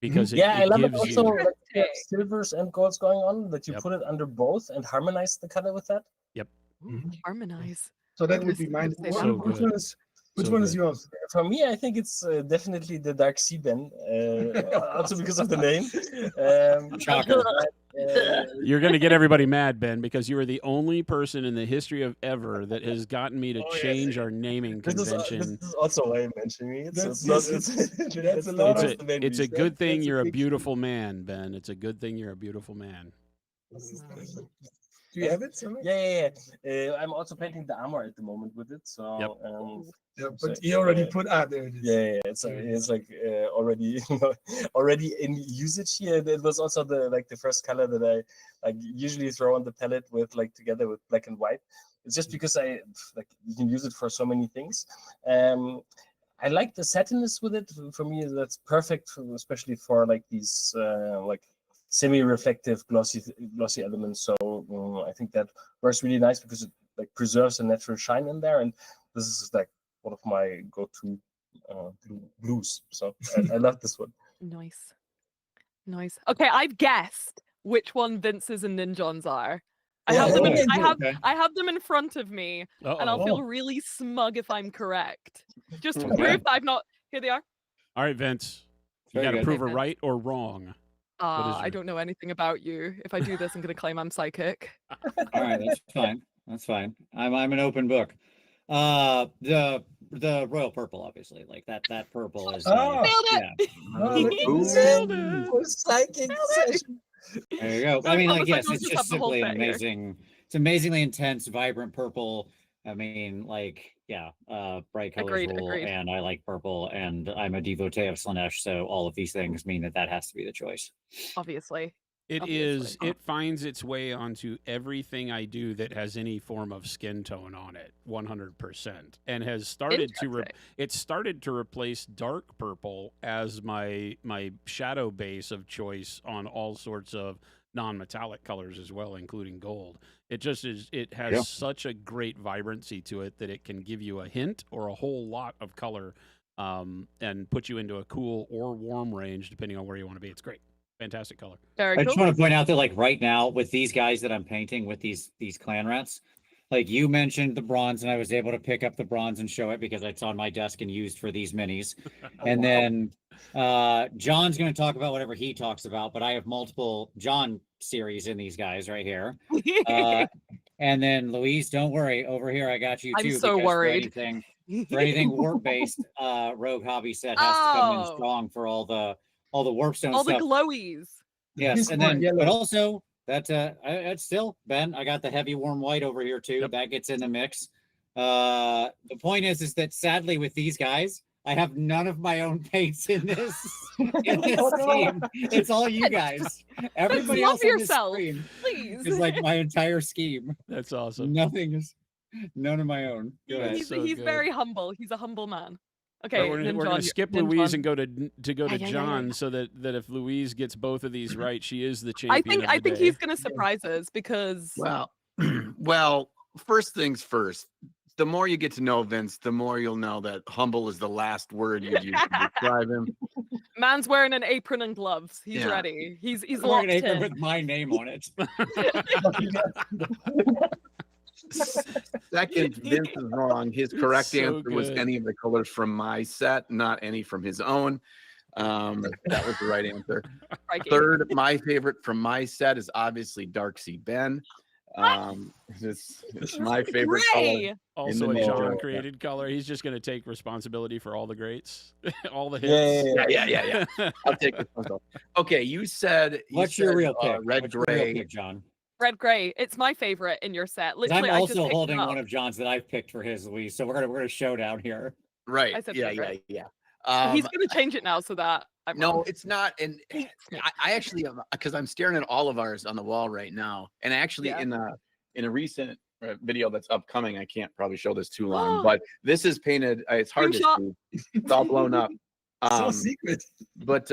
because yeah, I it love it gives also you. like, you have silvers and golds going on that you Yep. put it under both and harmonize the color with that. Harmonize. So that would be mine. Say So that. Which good. one is which So one is good. yours? For me, I think it's definitely the Dark Sea Ben, also because of the name. Shocker. You're going to get everybody mad, Ben, because you are the only person in the history of ever that has gotten me to Oh, yeah. change our naming This convention. is also why I'm mentioning it. So That's- it's not, that's- it's, that's a lot It's of- a, the main it's a reason. good thing That's a you're a big- beautiful man, Ben. It's a good thing you're a beautiful man. Do you have it? Somewhere? Yeah. I'm also painting the armor at the moment with it. So Yep. Yeah, So, but you already put there it is. yeah. It's like already already in usage here. It was also the first color that I like usually throw on the palette with together with black and white. It's just because you can use it for so many things. I like the satinness with it. For me, that's perfect, especially for these semi-reflective glossy elements. So I think that works really nice because it preserves a natural shine in there, and this is one of my go-to blues. So I love this one. Nice. Okay, I've guessed which one Vince's and Ninjon's are. I Yeah, have them. okay, I have them in front of me, and I'll Uh-oh. feel really smug if I'm correct. Just to Okay. prove that I'm not. Here they are. All right, Vince. You Very got to good. prove her Okay. right or wrong. is I your- don't know anything about you. If I do this, I'm going to claim I'm psychic. All right, that's fine. That's fine. I'm an open book. The royal purple, obviously, that purple is. Oh. Nailed it! Yeah, Ooh. Psychic session. there you go. So I mean, promise I yes, don't it's just just have the whole simply an set here. amazing. It's amazingly intense, vibrant purple. I mean, bright colors Agreed, rule, agreed. and I like purple, and I'm a devotee of Slanesh, so all of these things mean that has to be the choice. Obviously. It Obviously. is. It finds its way onto everything I do that has any form of skin tone on it, 100%, and has started to. Interesting. It started to replace dark purple as my shadow base of choice on all sorts of non-metallic colors as well, including gold. It just is. It has Yeah. such a great vibrancy to it that it can give you a hint or a whole lot of color, and put you into a cool or warm range depending on where you want to be. It's great. Fantastic color. Very I cool. just want to point out that right now with these guys that I'm painting with these clan rats, you mentioned the bronze, and I was able to pick up the bronze and show it because it's on my desk and used for these minis. And then John's going to talk about whatever he talks about, but I have multiple John series in these guys right here. And then Louise, don't worry, over here I got you I'm too. so because worried. For anything warp based, Rogue Hobby set has to come in Oh. strong for all the warpstone All the stuff. glowies. Yes, He's and smart, then yellow. but also it's still Ben. I got the heavy warm white over here too. Yep. That gets in the mix. The point is that sadly with these guys, I have none of my own paints in this scheme. It's all you guys. Everybody love else on this yourself. screen Please. is my entire scheme. That's awesome. Nothing is none of my own. Go Yeah, ahead. He's, so he's good. very humble. He's a humble man. All Okay, right, we're Ninjon, gonna skip Ninjon. Louise and go to Yeah. John, so that if Louise gets both of these right, she is the I champion. think he's gonna surprise us because Well, first things first. The more you get to know Vince, the more you'll know that humble is the last word you'd use to describe him. man's wearing an apron and gloves. He's Yeah. ready. He's I'm locked wearing an apron in. with my name on it. Second, Vince is wrong. His correct So answer was good. any of the colors from my set, not any from his own. That was the right answer. Crikey. Third, my favorite from my set is obviously Dark Sea Ben. It's my favorite color. Gray. Also a the John middle. created color. He's just gonna take responsibility for all the greats, all the hits. Yeah. I'll take this myself. Okay, you said What's your real pick? red What's your real gray. pick, John? Red gray. It's my favorite in your set. 'Cause Literally, I'm I just also picked holding it up. one of John's that I've picked for his Louise. So we're gonna showdown here. Right. I said Yeah. favorite. Yeah. He's gonna change it now so that I'm No, wrong. it's not. And I actually, because I'm staring at all of ours on the wall right now, and actually Yeah. in a recent video that's upcoming, I can't probably show this too long, but this is painted. It's hard to Screenshot. see. It's all blown up. So secret. But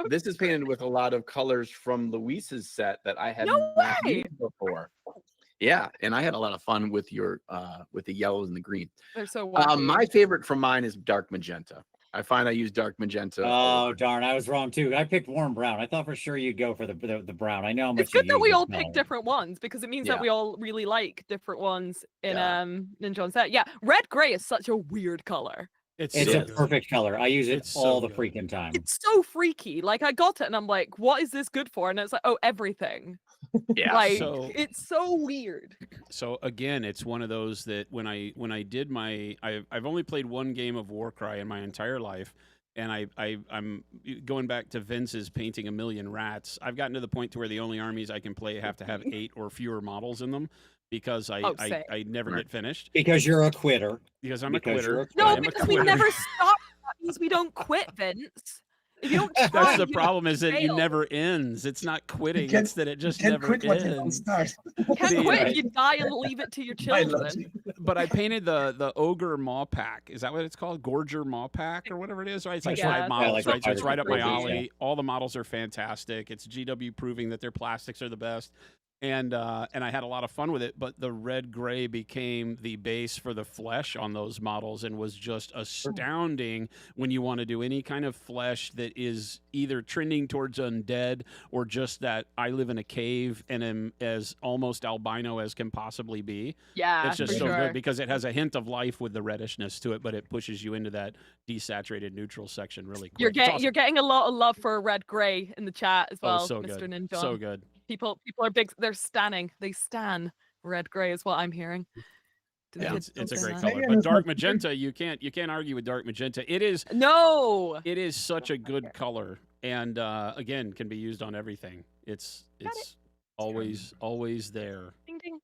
this is painted with a lot of colors from Luis's set that I had No not way! used before. Yeah, and I had a lot of fun with your with the yellows and the green. They're so wacky. My favorite from mine is dark magenta. I find I use dark magenta. Oh darn, I was wrong too. I picked warm brown. I thought for sure you'd go for the brown. I know how much It's good you that use we this all color. pick different ones because it means Yeah. that we all really like different ones in Yeah. in John's set. Yeah, red gray is such a weird color. It's so a good. perfect color. I use it It's so all the good. freaking time. It's so freaky. Like I got it and I'm like, what is this good for? And it's like, oh, everything. Yeah. Like So- it's so weird. So again, it's one of those that when I did my I've only played one game of Warcry in my entire life, and I'm going back to Vince's painting a million rats. I've gotten to the point to where the only armies I can play have to have 8 or fewer models in them because I same. I never Right. get finished Because you're a quitter. because I'm Because a you're quitter. a I No, am a because we quitter. never stop. That means we don't quit, Vince. If you don't try, That's the you problem is that it fail. never ends. It's not quitting. can't- It's that it just Can't never quit what you don't ends. start. You can't The, quit right. if you die and leave it to your My children. logic. But I painted the ogre maw pack. Is that what it's called? Gorger maw pack or whatever it is, right? It's like Yeah. 5 models, like right? So 5 it's right up my different alley. versions, All the models are fantastic. It's GW proving that their plastics are the best. And I had a lot of fun with it, but the red gray became the base for the flesh on those models and was just astounding when you want to do any kind of flesh that is either trending towards undead or just that I live in a cave and am as almost albino as can possibly be. Yeah, It's just for so sure. good because it has a hint of life with the reddishness to it, but it pushes you into that desaturated neutral section really quick. You're It's getting awesome. you're getting a lot of love for red gray in the chat as well, so Mr. good. Ninja. So good. People are big. They're stanning. They stan red gray is what I'm hearing. Do the Yeah, kids it's a still great stan color. Again, But it's dark my magenta, you can't argue with dark magenta. It is that? No. such a good color, and again can be used on everything. It's always there. Ding ding.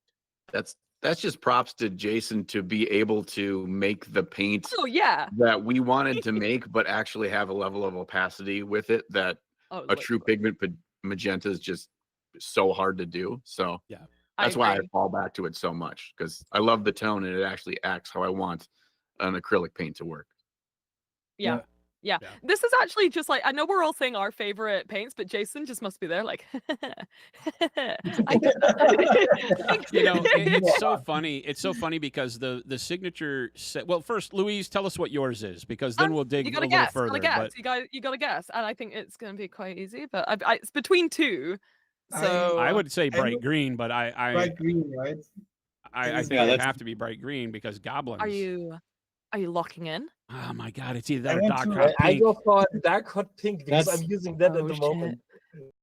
That's just props to Jason to be able to make the paint Oh yeah. that we wanted to make, but actually have a level of opacity with it that Oh, a true pigment magenta is just so hard to do. So that's why I agree. fall back to it so much because I love the tone and it actually acts how I want an acrylic paint to work. Yeah. Yeah. This is actually just like I know we're all saying our favorite paints, but Jason just must be there like I get that. You know, it's so funny. It's so funny because the signature set. Well, first, Louise, tell us what yours is because then we'll dig you a gotta little guess. further. Gotta guess. But You gotta guess, and I think it's gonna be quite easy. But it's between two. I- So I would say I bright look- green, but I Bright green, right? I think Yeah, it would that's- have to be bright green because goblins. Are you locking in? Oh my God! It's either I that or want dark to- hot I pink. go for dark hot pink because That's- I'm using that Oh, at the shit. moment.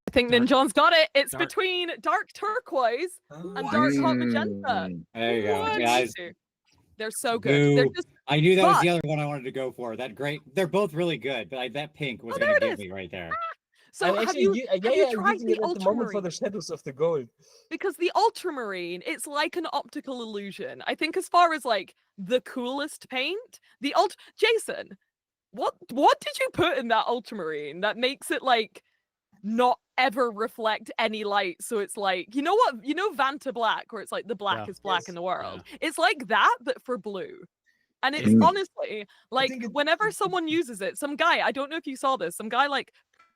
I think Dark- Ninjon's got it. It's dark- between dark turquoise and What? dark hot magenta. Mm. There you go. What? Yeah, They're so good. They're Boo. just I knew that was the But- other one I wanted to go for. That great. They're both really good, but that pink was Oh, going there to it get is. me right there. so. I'm Have actually, you yeah, have you I'm tried using the it at the moment for the ultramarine? shadows of the gold. Because the ultramarine, it's like an optical illusion. I think as far as like the coolest paint, Jason, what did you put in that ultramarine that makes it like not ever reflect any light? So it's like, you know what, Vanta black, where it's like the blackest black Yes. in the world. It's like that, but for blue. And it's Mm. honestly like think it- whenever someone uses it, some guy, I don't know if you saw this, some guy like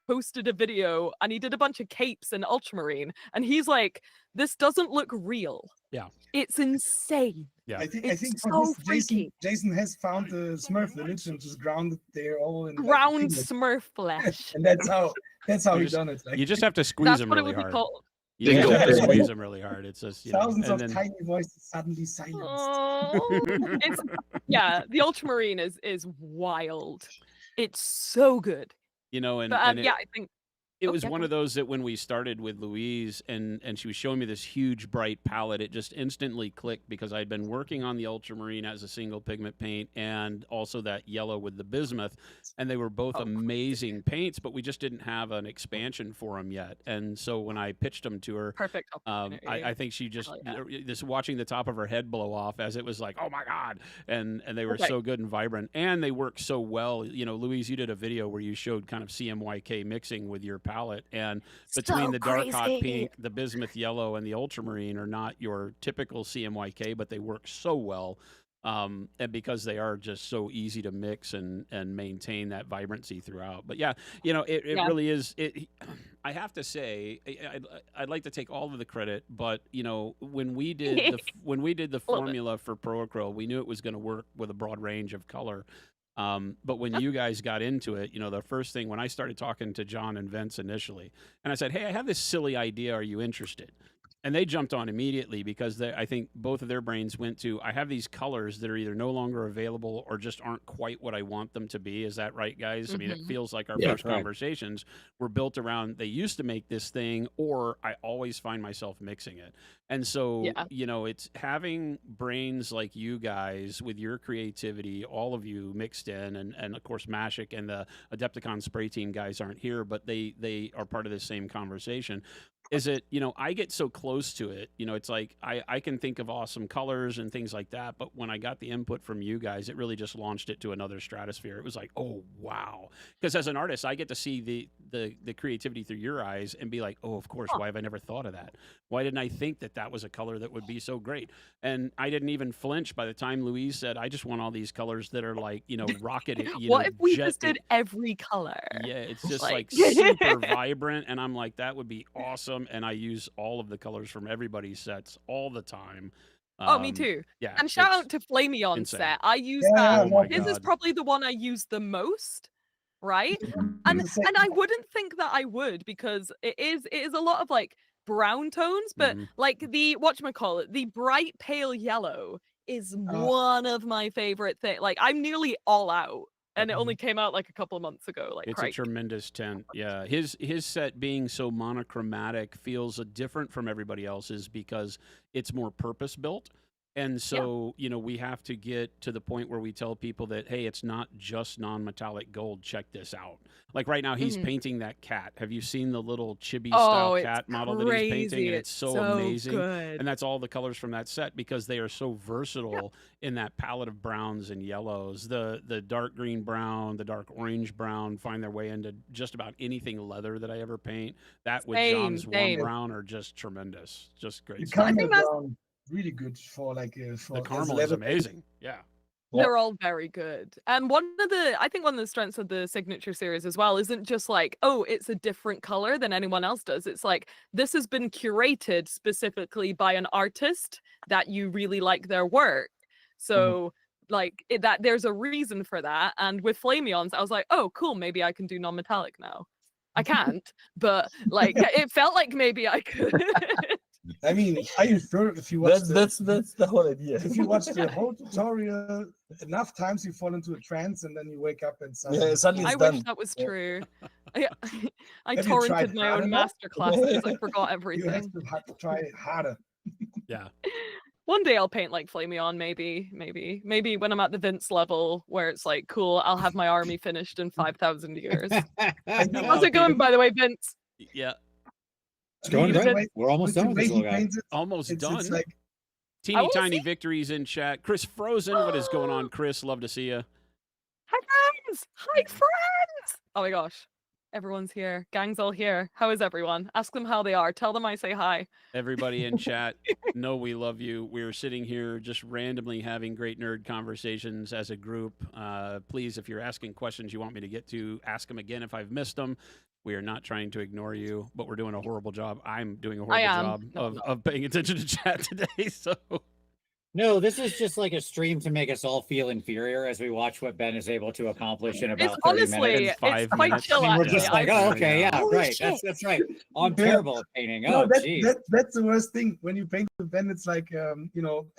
posted a video and he did a bunch of capes in ultramarine and he's like, this doesn't look real. Yeah. It's insane. Yeah. I think It's for so this, freaky. Jason has found the Smurf village and just grounded there all in like, Round pigment. Smurf flesh. and that's how You he just- done it. Like You just have to squeeze That's them what it really would be hard. called. You just have to Yeah. squeeze them really hard. It's just thousands and of then, tiny voices suddenly silenced. Oh, it's the ultramarine is wild. It's so good. and But and yeah, I think it Oh, was yeah, one go of those that when we started with Louise and she was showing me this huge bright palette, it just instantly clicked because I'd been working on the ultramarine as a single pigment paint and also that yellow with the bismuth, and they were both Oh, amazing paints, but we just didn't have an expansion for them yet. And so when I pitched them to her, perfect opportunity. I think she just Hell this watching the top of her head blow off as it was like, oh my God, and they were Okay. so good and vibrant, and they work so well. Louise, you did a video where you showed kind of CMYK mixing with your palette, and between So the dark hot crazy. pink, the bismuth yellow, and the ultramarine are not your typical CMYK, but they work so well. And because they are just so easy to mix and maintain that vibrancy throughout. But yeah, it Yeah. really is. I have to say, I'd like to take all of the credit, but when we did the Love it. formula for Pro Acryl, we knew it was going to work with a broad range of color. But when you guys got into it, the first thing when I started talking to John and Vince initially, and I said, "Hey, I have this silly idea. Are you interested?" And they jumped on immediately because I think both of their brains went to, I have these colors that are either no longer available or just aren't quite what I want them to be. Is that right, guys? I mean, it feels like our Yeah, first correct. conversations were built around, they used to make this thing, or I always find myself mixing it. And so, Yeah. it's having brains like you guys with your creativity, all of you mixed in, and of course, Mashik and the Adepticon spray team guys aren't here, but they are part of the same conversation. Is it, I get so close to it, it's like I can think of awesome colors and things like that, but when I got the input from you guys, it really just launched it to another stratosphere. It was like, oh wow. Because as an artist, I get to see the creativity through your eyes and be like, oh, of course, why have I never thought of that? Why didn't I think that was a color that would be so great? And I didn't even flinch by the time Louise said, I just want all these colors that are like, rocket, What if we jet- just did every color? Yeah, it's just Like- like super vibrant, and I'm like, that would be awesome. And I use all of the colors from everybody's sets all the time. Oh, me too. Yeah, And shout it's out to Flameon insane. set. I use Yeah, that. Oh my His is God. probably the one I use the most, right? I'm And the same. and I wouldn't think that I would, because it is a lot of like brown tones, but Mhm. like the whatchamacallit, the bright pale yellow is one of my favorite things. Like I'm nearly all out. And it only came out like a couple of months ago. Like, It's a tremendous tint. Yeah, his set being so monochromatic feels different from everybody else's because it's more purpose built. And so, we have to get to the point where we tell people that, hey, it's not just non-metallic gold. Check this out. Like right now, he's painting that cat. Have you seen the little chibi style cat model that he's painting? And it's so amazing. Good. And that's all the colors from that set because they are so versatile in that palette of browns and yellows. The dark green brown, the dark orange brown find their way into just about anything leather that I ever paint. That with John's warm Same. brown are just tremendous. Just great The stuff. caramel think that's- brown, really good for like for The as caramel is leather paint. amazing. Yeah. Yeah. They're all very good. And I think one of the strengths of the signature series as well isn't just like, oh, it's a different color than anyone else does. It's like, this has been curated specifically by an artist that you really like their work. So like that there's a reason for that. And with Flameons, I was like, oh, cool, maybe I can do non-metallic now. I can't, but like it felt like maybe I could. I mean, I sure if you watch That's the whole idea. if you watch the whole tutorial enough times, you fall into a trance and then you wake up and suddenly. Yeah, suddenly I it's wish done. that was Yeah. true. I Have you tried torrented my hard own enough? master classes. I forgot You everything. have to try harder. Yeah. One day I'll paint like Flameon, maybe when I'm at the Vince level where it's like, cool, I'll have my army finished in 5,000 years. How's it going, by the way, Vince? Yeah. It's going The great. way- We're almost with done the with way this he little guy. paints it, Almost it's done. like Teeny wanna tiny see- victories in chat. Chris Frozen, what is going on, Chris? Love to see you. Hi, friends! Hi, friends! Oh my gosh. Everyone's here. Gang's all here. How is everyone? Ask them how they are. Tell them I say hi. Everybody in chat, know we love you. We're sitting here just randomly having great nerd conversations as a group. Please, if you're asking questions you want me to get to, ask them again if I've missed them. We are not trying to ignore you, but we're doing a horrible job. I'm doing a horrible am. job No, I'm of paying attention to chat today. So No, this is just like a stream to make us all feel inferior as we watch what Ben is able to accomplish in about It's 30 honestly, minutes. it's 5 quite minutes. chill I mean, we're actually. just like, I- oh, okay, yeah, Holy right. shit. That's right. I'm Yeah. terrible at painting. no, Oh, geez. that's the worst thing when you paint with Ben. It's like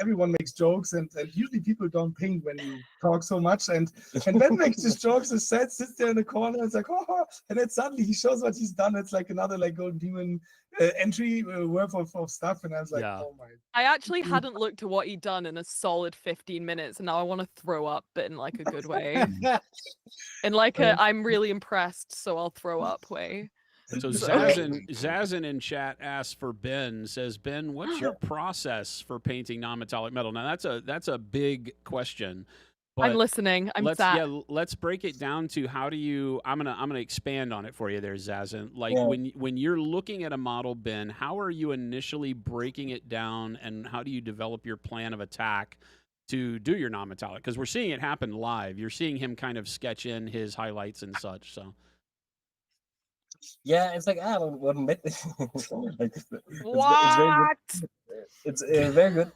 everyone makes jokes and usually people don't paint when you talk so much and Ben makes his jokes and sits there in the corner. It's like and then suddenly he shows what he's done. It's like another like Golden Demon entry worth of stuff, and I was like, Yeah. oh my. I actually hadn't looked at what he'd done in a solid 15 minutes, and now I want to throw up, but in like a good way. In like a I'm really impressed, so I'll throw up way. So So- Zazin in chat asks for Ben, says, Ben, what's your process for painting non-metallic metal? Now that's a big question. I'm But listening. I'm let's sat. let's break it down to how do you I'm gonna expand on it for you there, Zazin. Like Yeah. when you're looking at a model, Ben, how are you initially breaking it down and how do you develop your plan of attack to do your non-metallic? Because we're seeing it happen live. You're seeing him kind of sketch in his highlights and such. So Yeah, it's like what met like, it's very good. What? It's very good.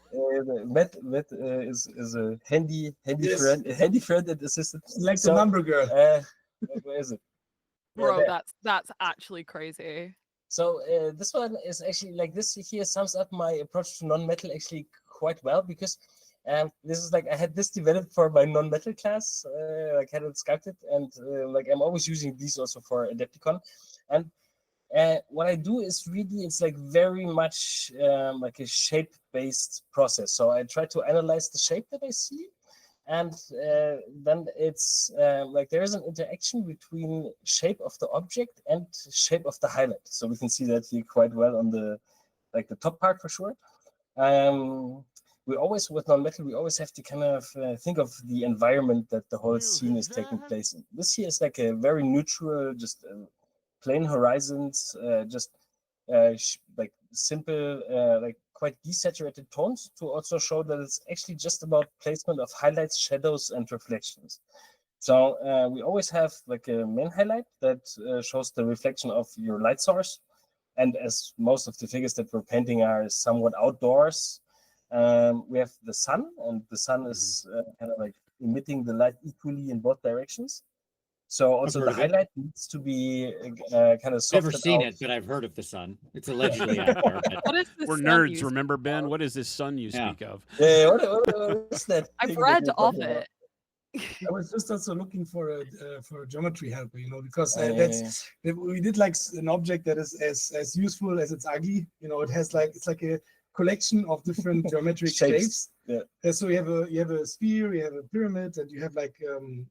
Matt is a handy Yes. friend and assistant. Like So, the number girl. Where is it? Bro, there. that's actually crazy. So this one is actually like this here sums up my approach to non-metal actually quite well, because this is like I had this developed for my non-metal class, like had it sculpted, and like I'm always using these also for Adepticon. And what I do is really it's like very much like a shape-based process. So I try to analyze the shape that I see, and then it's like there is an interaction between shape of the object and shape of the highlight. So we can see that here quite well on the like the top part for sure. We always with non-metal we always have to kind of think of the environment that the whole scene is taking place in. This here is like a very neutral, just plain horizons, just like simple, like quite desaturated tones to also show that it's actually just about placement of highlights, shadows, and reflections. So we always have like a main highlight that shows the reflection of your light source. And as most of the figures that we're painting are somewhat outdoors, we have the sun, and the sun is kind of like emitting the light equally in both directions. So also heard the of it. highlight needs to be kind of Never softened seen out. it, but I've heard of the sun. It's allegedly out there. But What is this? We're sun nerds, used remember, for? Ben? What is this sun you Yeah. speak of? Yeah, what is that? I've thing that read you're of talking about? it. I was just also looking for a geometry helper, you know, because Yeah. that's we did like an object that is as useful as it's ugly. You know, it has like it's like a collection of different geometric shapes. Yeah. So you have a sphere, you have a pyramid, and you have like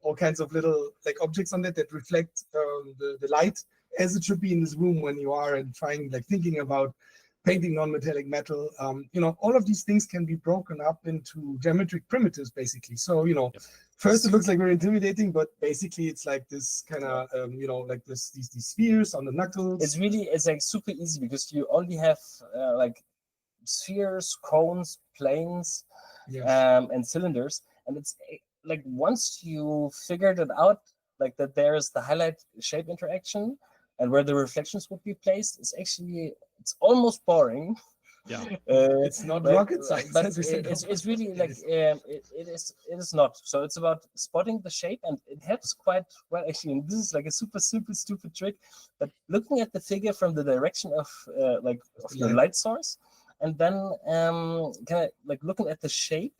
all kinds of little like objects on it that reflect the light as it should be in this room when you are and trying like thinking about painting non-metallic metal. You know, all of these things can be broken up into geometric primitives, basically. So, you know, first it looks like very intimidating, but basically it's like this kind of, you know, like these spheres on the knuckles. It's like super easy because you only have like spheres, cones, planes, and cylinders. And it's like once you figured it out, like that there's the highlight shape interaction and where the reflections would be placed, it's almost boring. Yeah. It's not rocket science. But as we said. it's really like it is not. So it's about spotting the shape, and it helps quite well actually. And this is like a super simple, stupid trick. But looking at the figure from the direction of like of your light source, and then kind of like looking at the shape,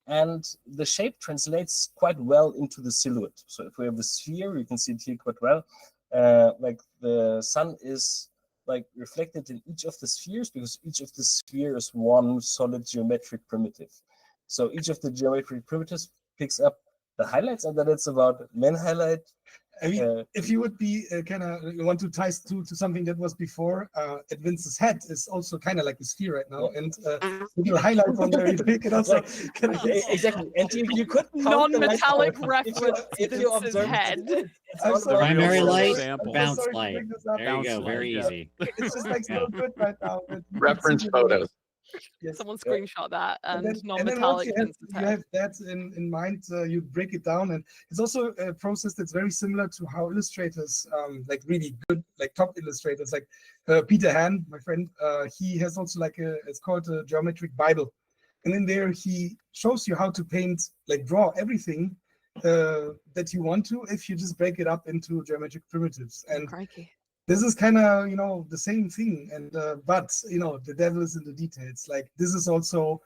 and the shape translates quite well into the silhouette. So if we have a sphere, you can see it here quite well. Like the sun is like reflected in each of the spheres because each of the spheres is one solid geometric primitive. So each of the geometric primitives picks up the highlights, and then it's about main highlight. I mean, if you would be kind of you want to tie to something that was before, Vince's head is also kind of like a sphere right now, and little highlight on there, you can also exactly. And you could count the light Non-metallic source. reference if to you Vince's observe head. it's I'm all sorry. about primary Real light, sample. bounce sorry to light. bring this up. There you Bounce go. light, Very yeah. easy. It's just like Yeah. so good right now. but you can Reference see it. photos. Yes. Someone screenshot that and then once non-metallic you have, Vince's you head. have that in mind, you break it down, and it's also a process that's very similar to how illustrators, like really good, like top illustrators, like Peter Han, my friend, he has also like it's called a geometric Bible, and in there he shows you how to paint, like draw everything that you want to if you just break it up into geometric primitives. And Crikey. this is kind of, you know, the same thing, and but you know, the devil is in the details. Like this is also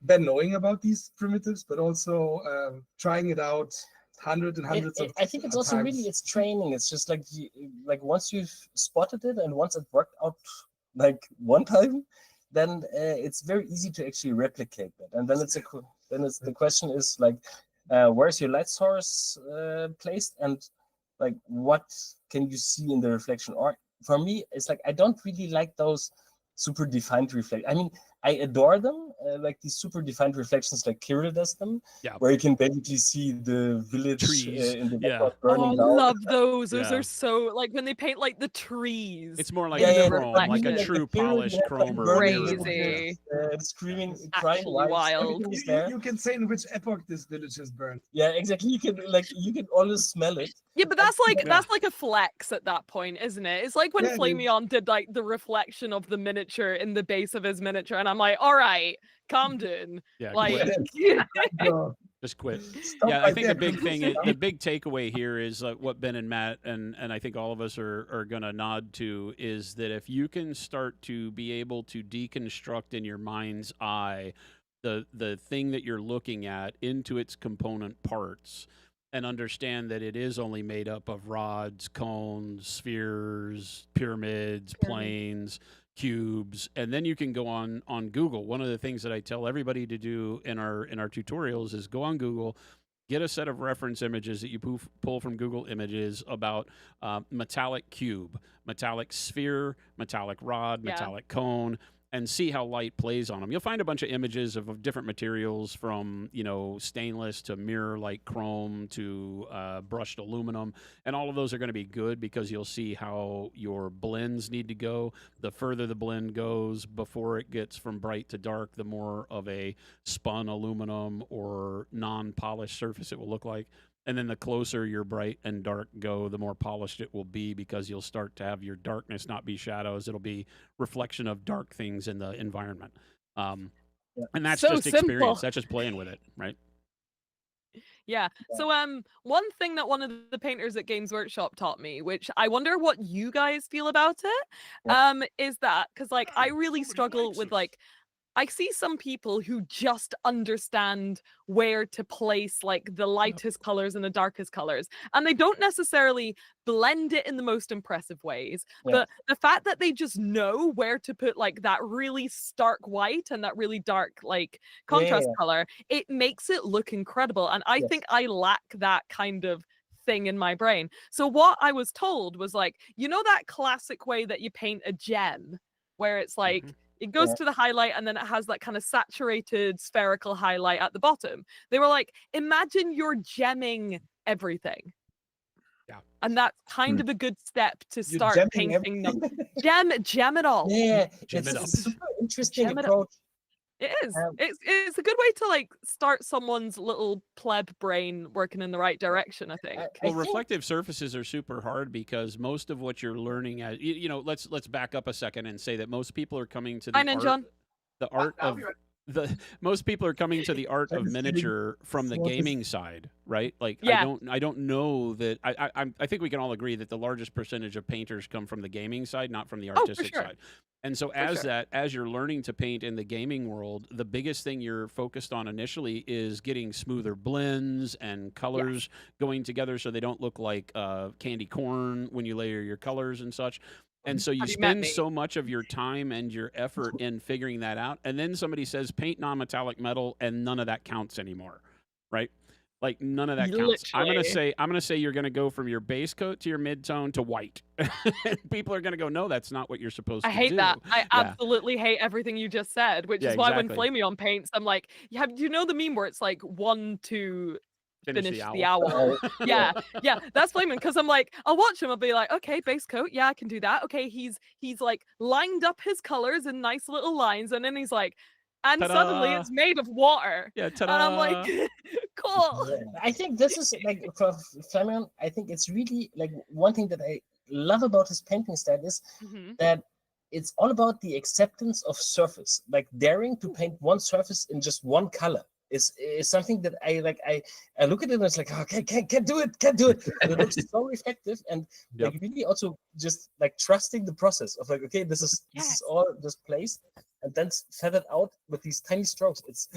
Ben knowing about these primitives, but also trying it out hundreds and hundreds of I think it's also times. really it's training. It's just like like once you've spotted it and once it worked out like one time, then it's very easy to actually replicate that. And then the question is like where's your light source placed, and like what can you see in the reflection? Or for me, it's like I don't really like those super defined reflect. I mean, I adore them, like these super defined reflections, like Kirill does them, Yeah. where you can basically see the village Trees, in the yeah. background Oh, burning down. love those. Those Yeah. are so like when they paint like the trees. It's more like Yeah, yeah, chrome, but like really, a like, true the Kirill, polished you have, like, chrome or burning mirror. Crazy. screaming, crying Actually wives, wild. everything is there. You can say in which epoch this village is burned. Yeah, exactly. You can always smell it. Yeah, but that's like Yeah. that's like a flex at that point, isn't it? It's like when Yeah, it is. Flameon did like the reflection of the miniature in the base of his miniature, and I'm like, all right, calm down. Yeah, Like, quit. Uh, Just quit. stop Yeah, I right think there, the big please. thing, the big takeaway here is what Ben and Matt and I think all of us are going to nod to is that if you can start to be able to deconstruct in your mind's eye the thing that you're looking at into its component parts and understand that it is only made up of rods, cones, spheres, pyramids, planes, cubes, and then you can go on Google. One of the things that I tell everybody to do in our tutorials is go on Google, get a set of reference images that you pull from Google Images about metallic cube, metallic sphere, metallic rod, Yeah. metallic cone, and see how light plays on them. You'll find a bunch of images of different materials from, stainless to mirror-like chrome to brushed aluminum. And all of those are going to be good because you'll see how your blends need to go. The further the blend goes before it gets from bright to dark, the more of a spun aluminum or non-polished surface it will look like. And then the closer your bright and dark go, the more polished it will be because you'll start to have your darkness not be shadows. It'll be reflection of dark things in the environment. And that's So just simple. experience. That's just playing with it, right? Yeah. So one thing that one of the painters at Games Workshop taught me, which I wonder what you guys feel about it, is that because like I really struggle with like I see some people who just understand where to place like the lightest colors and the darkest colors, and they don't necessarily blend it in the most impressive ways. Yeah. But the fact that they just know where to put like that really stark white and that really dark like contrast color, it makes it look incredible. And I think I lack that kind of thing in my brain. So what I was told was like, that classic way that you paint a gem, where it's like it goes to the highlight and then it has that kind of saturated spherical highlight at the bottom. They were like, imagine you're gemming everything. Yeah. And that's kind of a good step to You're start gemming painting them. Gem it all. Yeah, Gem it's it a up. super interesting Gem it up. approach. It is. It's a good way to like start someone's little pleb brain working in the right direction, I think. I Well, think- reflective surfaces are super hard because most of what you're learning at let's back up a second and say that most people are coming to the Hi, Ninjon. art of most people are coming to the art of Just kidding. miniature from the What is- gaming side, right? Like Yeah. I don't know that I think we can all agree that the largest percentage of painters come from the gaming side, not from the for artistic sure. side. And so as you're learning to paint in the gaming world, the biggest thing you're focused on initially is getting smoother blends and colors going together so they don't look like candy corn when you layer your colors and such. And so you Have you met spend me? so much of your time and your effort in figuring that out. And then somebody says paint non-metallic metal and none of that counts anymore, right? Like none of that counts. I'm gonna say you're gonna go from your base coat to your mid-tone to white. And people are gonna go, no, that's not what you're supposed I to hate do. that. I Yeah. absolutely hate everything you just said, which Yeah, is why when exactly. Flameon paints, I'm like, do you know the meme where it's like 1 to finish the owl. owl? yeah, that's Flameon because I'm like, I'll watch him. I'll be like, okay, base coat, yeah, I can do that. Okay, he's like lined up his colors in nice little lines, and then he's like, and Ta-da! suddenly it's made of water, Yeah, and ta-da! I'm like, cool. Yeah, I think this is like for Flamion, I think it's really like one thing that I love about his painting style is Mhm. that it's all about the acceptance of surface, like daring to paint one surface in just one color is something that I like. I look at it and it's like, okay, can't do it. And it looks so effective and like really also just like trusting the process of like, okay, this is all just placed and then feathered out with these tiny strokes. It's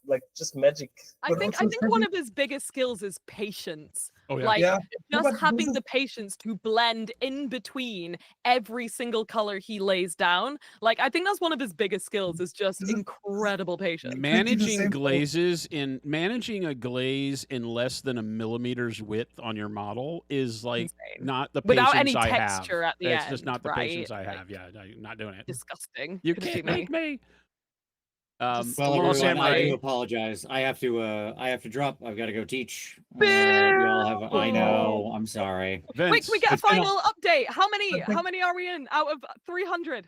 like just magic. I think one of his biggest skills is patience. Oh, yeah. Like Yeah. just But having this is- the patience to blend in between every single color he lays down. Like I think that's one of his biggest skills is just This is- incredible patience. Managing same glazes managing a glaze in less than a millimeter's width on your model is like Insane. not the Without patience any I texture have. at the It's end, just not the right? patience I Like, have. Yeah, no, not doing it. disgusting. You Couldn't can't be me. make me. Well, Lone everyone, Samurai, I do apologize. I have to drop. I've got to go teach. Y'all have. I know. I'm sorry. Vince, Wait, can we get a It's been a- final update? How many think- are we in out of 300?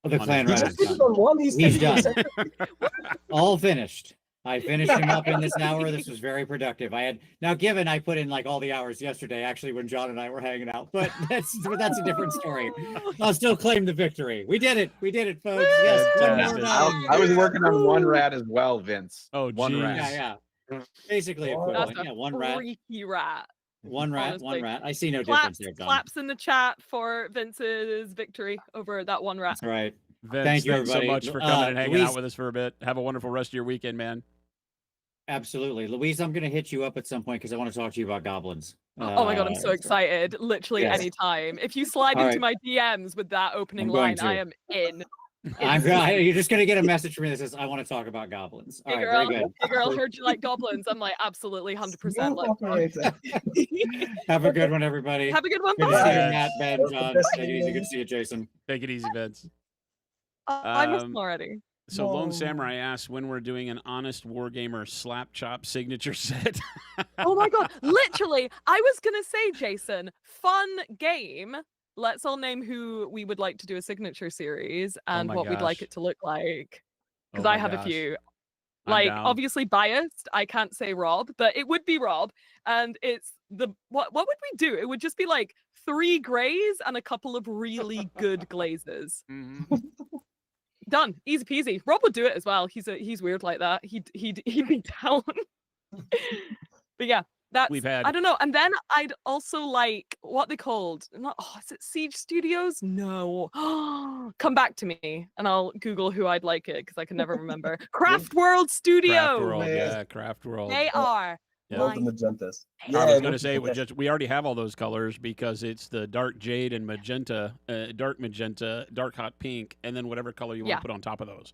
The clan He's ride Just is put it done. on one, he's He's taking done. a second. All finished. I finished him up in this hour. This was very productive. Given I put in like all the hours yesterday, actually, when John and I were hanging out, but that's a different story. I'll still claim the victory. We did it, folks. Yes, one more Fantastic. done. I was working on one rat as well, Vince. Oh, one geez. rat. Yeah. Basically Oh, equivalent. That's a Yeah, one rat. freaky rat. One rat. honestly. I see no difference Claps, there, John. claps in the chat for Vince's victory over that one rat. That's right. Vince, Thank you, thanks so everybody. much for coming and hanging Luis- out with us for a bit. Have a wonderful rest of your weekend, man. Absolutely. Louise, I'm going to hit you up at some point because I want to talk to you about goblins. Oh my god, I'm so excited. Literally yes. anytime. If you slide All into right. my DMs with that opening I'm going line, I to. am in. You're just going to get a message from me that says, I want to talk about goblins. All Hey right, girl, very good. hey girl, heard you like goblins. I'm like, absolutely 100%. Smooth Let's go. operator. Have a good one, everybody. Have a good one. Good to see you, Bye. Matt, Ben, That's the John. best Take it easy. Good to see you, Jason. Take it easy, Vince. I missed Um, him already. So Lone Whoa. Samurai asks when we're doing an Honest Wargamer slap chop signature set. Oh my god, literally, I was gonna say, Jason, fun game. Let's all name who we would like to do a signature series and my what we'd like gosh. it to look like. Because Oh I my have gosh. a few. I'm Like, down. obviously biased. I can't say Rob, but it would be Rob. And it's what would we do? It would just be like 3 grays and a couple of really good glazes. Mhm. Done. Easy peasy. Rob would do it as well. He's weird like that. He'd be down. But yeah, that's We've had- I don't know. And then I'd also like what they called. Not is it Siege Studios? No. Come back to me and I'll Google who I'd like it because I can never remember. Craft World Studio. Craft World, man. yeah, Craft World. They are. Yeah. All my the magentas. I was it going to looks say fantastic. we already have all those colors because it's the dark jade and magenta, dark magenta, dark hot pink, and then whatever color you want Yeah. to put on top of those.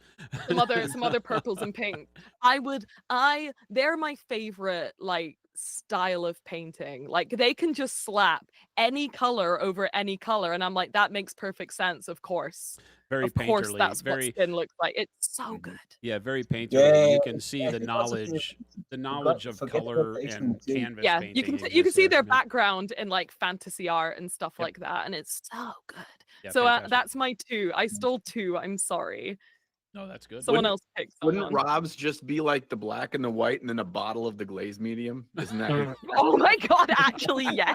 some other purples and pink. They're my favorite like style of painting. Like they can just slap any color over any color and I'm like that makes perfect sense, of course. Very Of course painterly, that's what very skin looks like. It's so good. yeah, very painterly. Yeah, You can see the it's also knowledge, of forget about color the and action too. canvas Yeah, painting. you can exists see there, their yeah. background in like fantasy art and stuff Yep. like that and it's so good. Yeah, So fantastic. that's my 2. I stole 2. I'm sorry. No, that's good. Someone Wouldn't- else picked Wouldn't someone. Rob's just be like the black and the white and then a bottle of the glaze medium? Isn't that Oh my god, actually yes.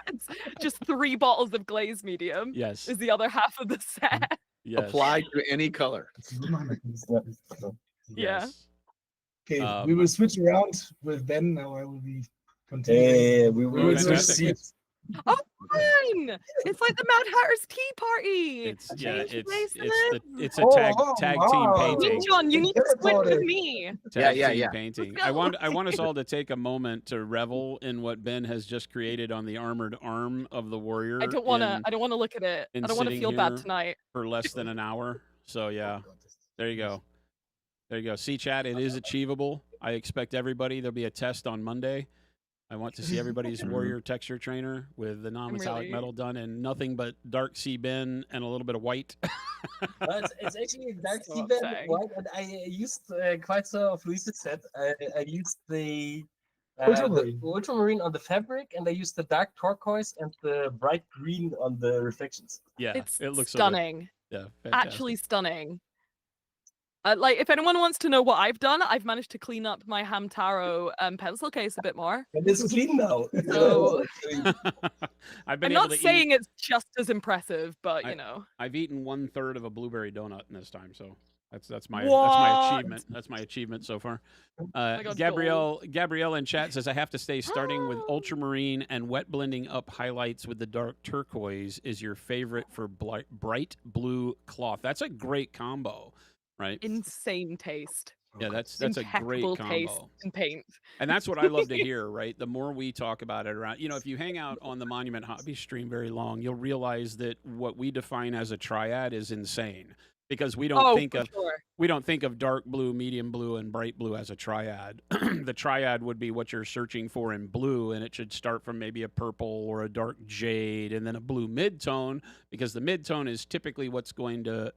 Just 3 bottles of glaze medium Yes, is the other half of the set. yes. apply to any color? Yeah. Yes. Okay, we will switch around with Ben. Now I will be continuing. Yeah, we We will will fantastic. switch seats. Oh, fine! It's like the Mad Hatter's Tea Party. It's yeah, Change it's a Oh, tag oh, team wow. painting. Wait, John, you need to squint with Territory. me. Tag yeah, team yeah. painting. Let's go. I want us all to take a moment to revel in what Ben has just created on the armored arm of the warrior. I don't wanna look at it. I in don't wanna sitting feel bad here. tonight. for less than an hour. So yeah, there you go. There you go. See, chat, it is achievable. I expect everybody. There'll be a test on Monday. I want to see everybody's warrior texture trainer with the non-metallic really- metal done and nothing but dark sea bin and a little bit of white. It's actually dark So sea upsetting. white, and I used quite some of Luis's set. I used the Ultramarine. ultramarine on the fabric, and I used the dark turquoise and the bright green on the reflections. Yeah, It's it looks so good. stunning. Yeah, Actually stunning. Like, if anyone wants to know what I've done, I've managed to clean up my Hamtaro pencil case a bit more. And it's clean now. So- fantastic. I've been I'm able not to saying eat. it's just as impressive, but I- you know. I've eaten 1/3 of a blueberry donut in this time, so that's my What? achievement. That's my achievement so far. my God, Gabrielle in chat says I have to say starting with ultramarine and wet blending up highlights with the dark turquoise is your favorite for bright blue cloth. That's a great combo, right? Insane taste. Yeah, that's a great Impeccable taste combo. and paint. And that's what I love to hear, right? The more we talk about it around, if you hang out on the Monument Hobby stream very long, you'll realize that what we define as a triad is insane because we don't think for of sure. we don't think of dark blue, medium blue, and bright blue as a triad. The triad would be what you're searching for in blue, and it should start from maybe a purple or a dark jade, and then a blue midtone, because the midtone is typically what's going to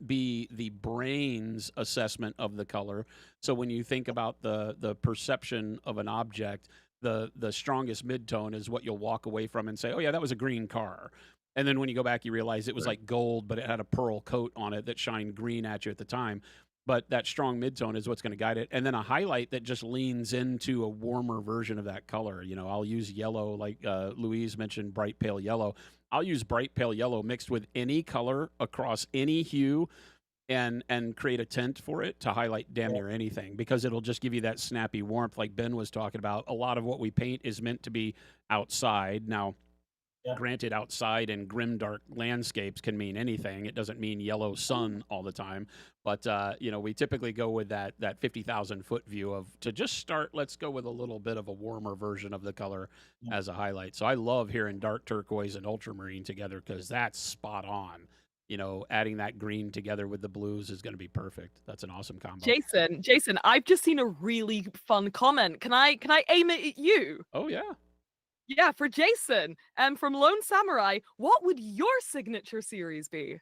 be the brain's assessment of the color. So when you think about the perception of an object, the strongest midtone is what you'll walk away from and say, oh yeah, that was a green car. And then when you go back, you realize it was like gold, but it had a pearl coat on it that shined green at you at the time. but that strong midtone is what's going to guide it. And then a highlight that just leans into a warmer version of that color. You know, I'll use yellow, like Louise mentioned, bright pale yellow. I'll use bright pale yellow mixed with any color across any hue and create a tint for it to highlight damn near anything, because it'll just give you that snappy warmth like Ben was talking about. A lot of what we paint is meant to be outside. Now, granted, outside and grimdark landscapes can mean anything. It doesn't mean yellow sun all the time. But, you know, we typically go with that 50,000 foot view of, to just start, let's go with a little bit of a warmer version of the color as a highlight. So I love hearing dark turquoise and ultramarine together, because that's spot on. You know, adding that green together with the blues is going to be perfect. That's an awesome combo. Jason, I've just seen a really fun comment. Can I aim it at you? Oh, yeah. Yeah, for Jason. From Lone Samurai, what would your signature series be?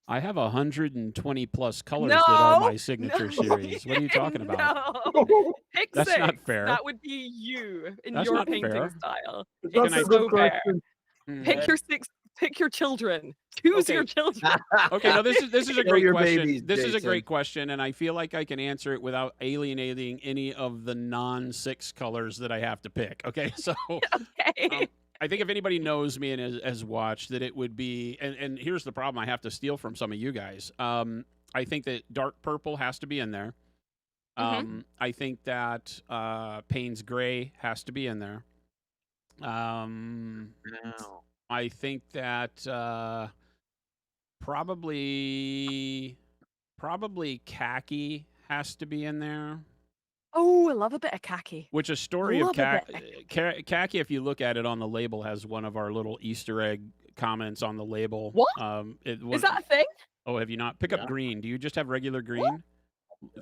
I have 120 plus colors that are my signature series. What are you talking about? No. Pick That's 6. not fair. That would be you in That's your not painting fair. style. That's It's a good so fair. question. Pick your 6. Pick your children. Choose your children. Okay, no, this is a Know great your question. babies, This is a Jason. great question, and I feel like I can answer it without alienating any of the non-6 colors that I have to pick. Okay, so Okay. I think if anybody knows me and has watched, that it would be, and here's the problem I have to steal from some of you guys. I think that dark purple has to be in there. I think that Payne's gray has to be in there. I think that probably khaki has to be in there. Oh, I love a bit of khaki. Which a story of Love a bit khaki, if you look at it on the label, has one of our little Easter egg comments on the label. What? Is that a thing? Oh, have you not? Pick up green. Do you just have regular green?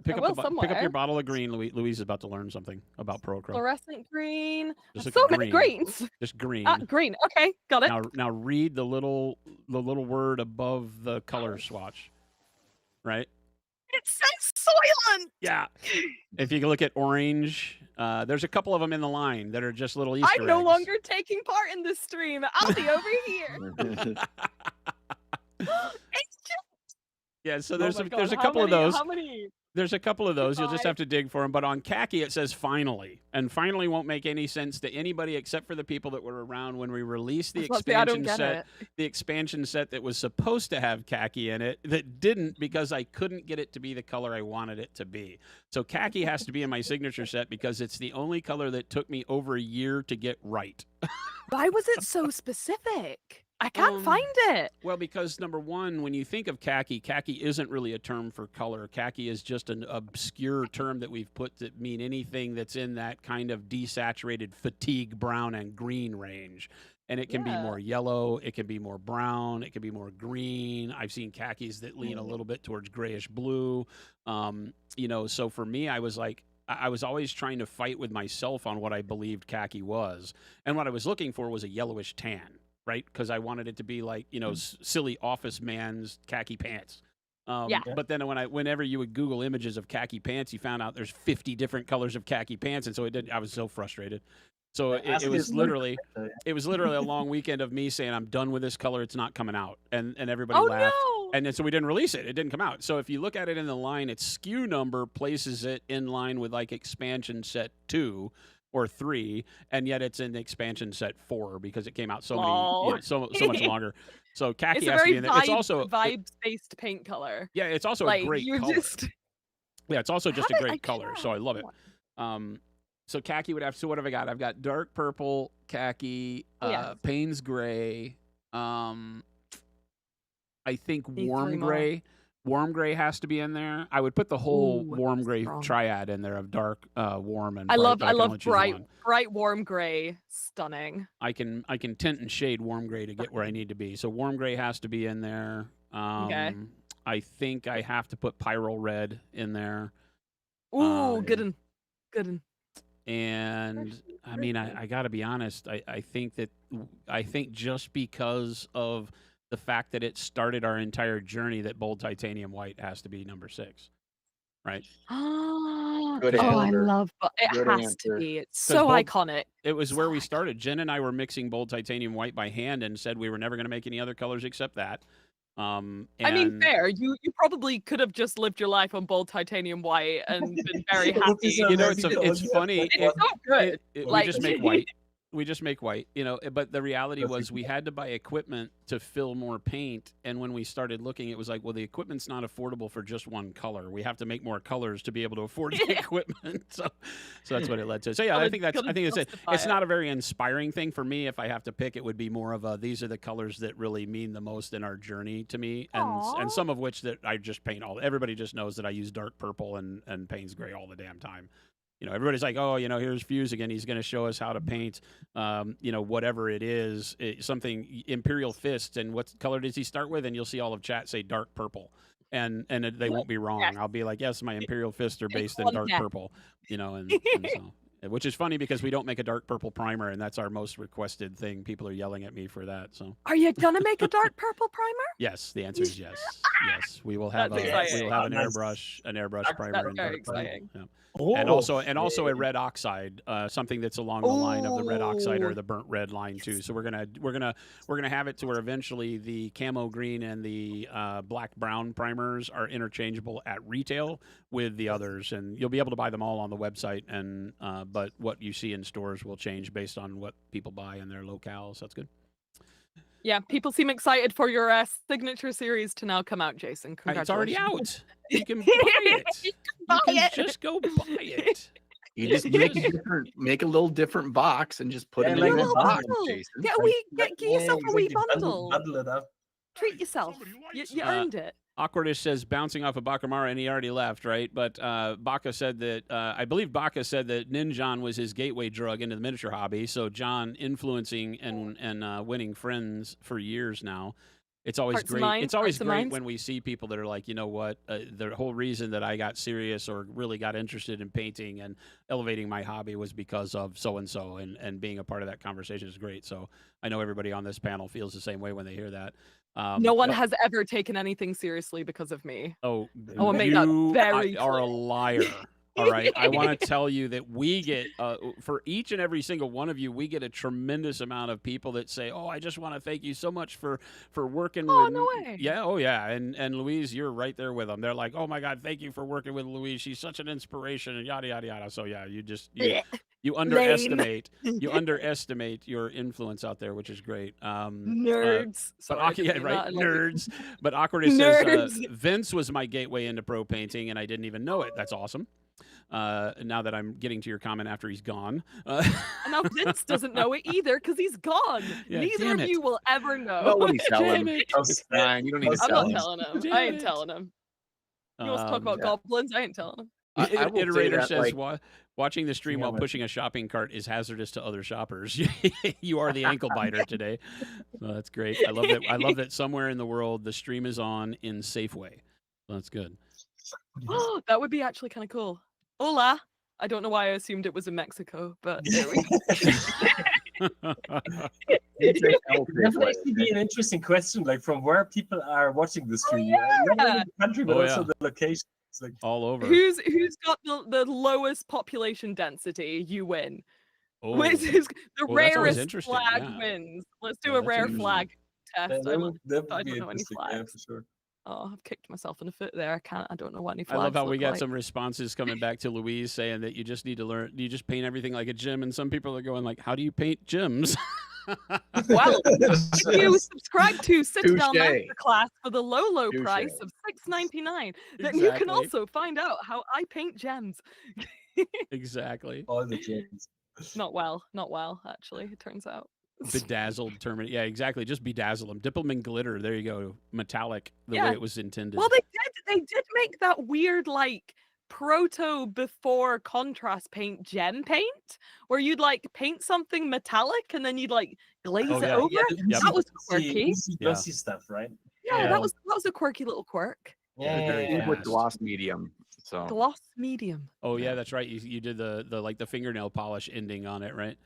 Pick up your somewhere. bottle of green. Louise is about to learn something about Prochrome. Fluorescent green. Just look So at many greens. Just green. Green. Okay, got it. Now read the little word above the color swatch. Right? It says Soylent. Yeah. If you can look at orange, there's a couple of them in the line that are just little Easter I'm no eggs. longer taking part in this stream. I'll be over here. It's just Yeah, so oh there's my a, God, there's a how couple of many- those. How many? There's a couple of those. You'll just Goodbye. have to dig for them. But on khaki, it says finally. And finally won't make any sense to anybody except for the people that were around when we released the I was about to say, I don't expansion get set. it. The expansion set that was supposed to have khaki in it that didn't, because I couldn't get it to be the color I wanted it to be. So khaki has to be in my signature set because it's the only color that took me over a year to get right. Why was it so specific? I can't find it. Well, because number one, when you think of khaki, khaki isn't really a term for color. Khaki is just an obscure term that we've put to mean anything that's in that kind of desaturated fatigue brown and green range. And it can be more yellow, it can be more brown, it can be more green. I've seen khakis that lean a little bit towards grayish blue. You know, so for me, I was like, I was always trying to fight with myself on what I believed khaki was. And what I was looking for was a yellowish tan. Right, because I wanted it to be like, you know, silly office man's khaki pants. But then whenever you would Google images of khaki pants, you found out there's 50 different colors of khaki pants, and so it didn't. I was so frustrated. So it was literally a long weekend of me saying I'm done with this color. It's not coming out, and everybody laughed. No. And then so we didn't release it. It didn't come out. So if you look at it in the line, its SKU number places it in line with like expansion set 2. Or 3, and yet it's in the expansion set 4 because it came out so much longer. So khaki It's a has to very be in there. It's also vibes-based paint color. yeah, it's also Like a great you color. just Yeah, it's also just a I great color, so I love it. So khaki would have. So what have I got? I've got dark purple, khaki, Payne's gray. I think warm gray. Warm gray has to be in there. I would put the whole warm gray triad in there of dark, warm, and bright. I love bright, bright warm gray. Stunning. I can tint and shade warm gray to get where I need to be. So warm gray has to be in there. Okay. I think I have to put pyro red in there. Ooh, good one. And I mean, I got to be honest. I think just because of the fact that it started our entire journey, that bold titanium white has to be number 6, right? Good I answer. love, but it Good has answer. to be. It's so bold- iconic. It was where we started. Jen and I were mixing bold titanium white by hand and said we were never going to make any other colors except that. I mean, fair. You probably could have just lived your life on bold titanium white and been very happy. You know, it's funny. It's so good. We just make white. We just make white, you know, but the reality was we had to buy equipment to fill more paint. And when we started looking, it was like, well, the equipment's not affordable for just one color. We have to make more colors to be able to afford the equipment. So that's what it led to. So yeah, I think it's not a very inspiring thing for me. If I have to pick, it would be more of a, these are the colors that really mean the most in our journey to me. And some of which that I just paint everybody just knows that I use dark purple and Payne's gray all the damn time. You know, everybody's like, oh, you know, here's Fuse again. He's going to show us how to paint, you know, whatever it is, something Imperial Fist. And what color does he start with? And you'll see all of chat say dark purple. And they won't be wrong. Yes. I'll be like, yes, my Imperial Fists are based in dark purple, you know, and so. Which is funny because we don't make a dark purple primer, and that's our most requested thing. People are yelling at me for that. So, are you gonna make a dark purple primer? Yes, the answer is yes. Yes, we will have an airbrush primer in dark purple. Yeah. Oh, And also a red oxide, something that's along the line of the red oxide or the burnt red line too. So we're gonna have it to where eventually the camo green and the black brown primers are interchangeable at retail with the others, and you'll be able to buy them all on the website. And but what you see in stores will change based on what people buy in their locales. That's good. Yeah, people seem excited for your signature series to now come out, Jason. It's already Congratulations. out. You can buy it. You You can it. just go buy it. You just make a little different box and just put Yeah, it like in a the box, bundle. Jason. Get yourself a wee bundle. Bundle it up. Treat yourself. You earned it. Awkwardish says bouncing off of Bakamara, and he already left, right? But Baka said that I believe Baka said that Ninjan was his gateway drug into the miniature hobby. So John influencing and winning friends for years now. It's always Hearts and great. minds, It's always hearts and great minds. when we see people that are like, you know what, the whole reason that I got serious or really got interested in painting and elevating my hobby was because of so and so, and being a part of that conversation is great. So I know everybody on this panel feels the same way when they hear that. No one has ever taken anything seriously because of me. Oh, I wanna make that you very are a clear. liar. All right. I want to tell you that we get, for each and every single one of you, we get a tremendous amount of people that say, oh, I just want to thank you so much for working Oh, with. no way. Yeah. Oh, yeah. And Louise, you're right there with them. They're like, oh, my God, thank you for working with Louise. She's such an inspiration and yada, yada, yada. So, yeah, you underestimate your influence out there, which is great. Nerds. But Sorry, I didn't yeah, mean right, that. I love you. nerds. But Awkwardness says Nerds. Vince was my gateway into pro painting, and I didn't even know it. That's awesome. Now that I'm getting to your comment after he's gone. And now Vince doesn't know it either because he's gone. Yeah, Neither damn of it. you will ever know. Nobody's telling Damn him. it. It's fine. You don't need to I'm tell not him. telling him. Damn I ain't it. telling him. You want to talk about yeah. goblins? I ain't telling him. I will say Iterator that, says like- watching the stream Yeah, while but- pushing a shopping cart is hazardous to other shoppers. You are the ankle biter today. So that's great. I love that somewhere in the world the stream is on in Safeway. So that's good. That would be actually kind of cool. Hola. I don't know why I assumed it was in Mexico, but there we go. It would actually be an interesting question, like from where people are watching the stream. Not only the country, but Oh, also yeah. the location. It's like, All over. Who's got the lowest population density? You win. Oh. Which is the Well, that's always rarest interesting, flag yeah. wins. Let's do Yeah, a that's rare interesting. flag test. that I would I be don't know any interesting, yeah, flags. for sure. Oh, I've kicked myself in the foot there. I don't know what any I flags love how we look got like. some responses coming back to Louise saying that you just need to learn, you just paint everything like a gym, and some people are going like, how do you paint gyms? Well, if you subscribe to Citadel Touche. Masterclass for the low Touche. price of $6.99, then you can Exactly. also find out how I paint gems. Exactly. All the gyms. Not well, actually, it turns out. Bedazzled terminate. Yeah, exactly. Just bedazzle them. Dip them in glitter. There you go. Metallic, the Yeah. way it was intended. Well, they did make that weird like proto before contrast paint gem paint where you'd like paint something metallic and then you'd like glaze Oh, it yeah. over. Yep. That was Easy- quirky. easy glossy stuff, right? Yeah, Yeah. that was a quirky little quirk. very Ink with fast. gloss medium. So Gloss medium. Oh yeah, that's right. You did the like the fingernail polish ending on it, right?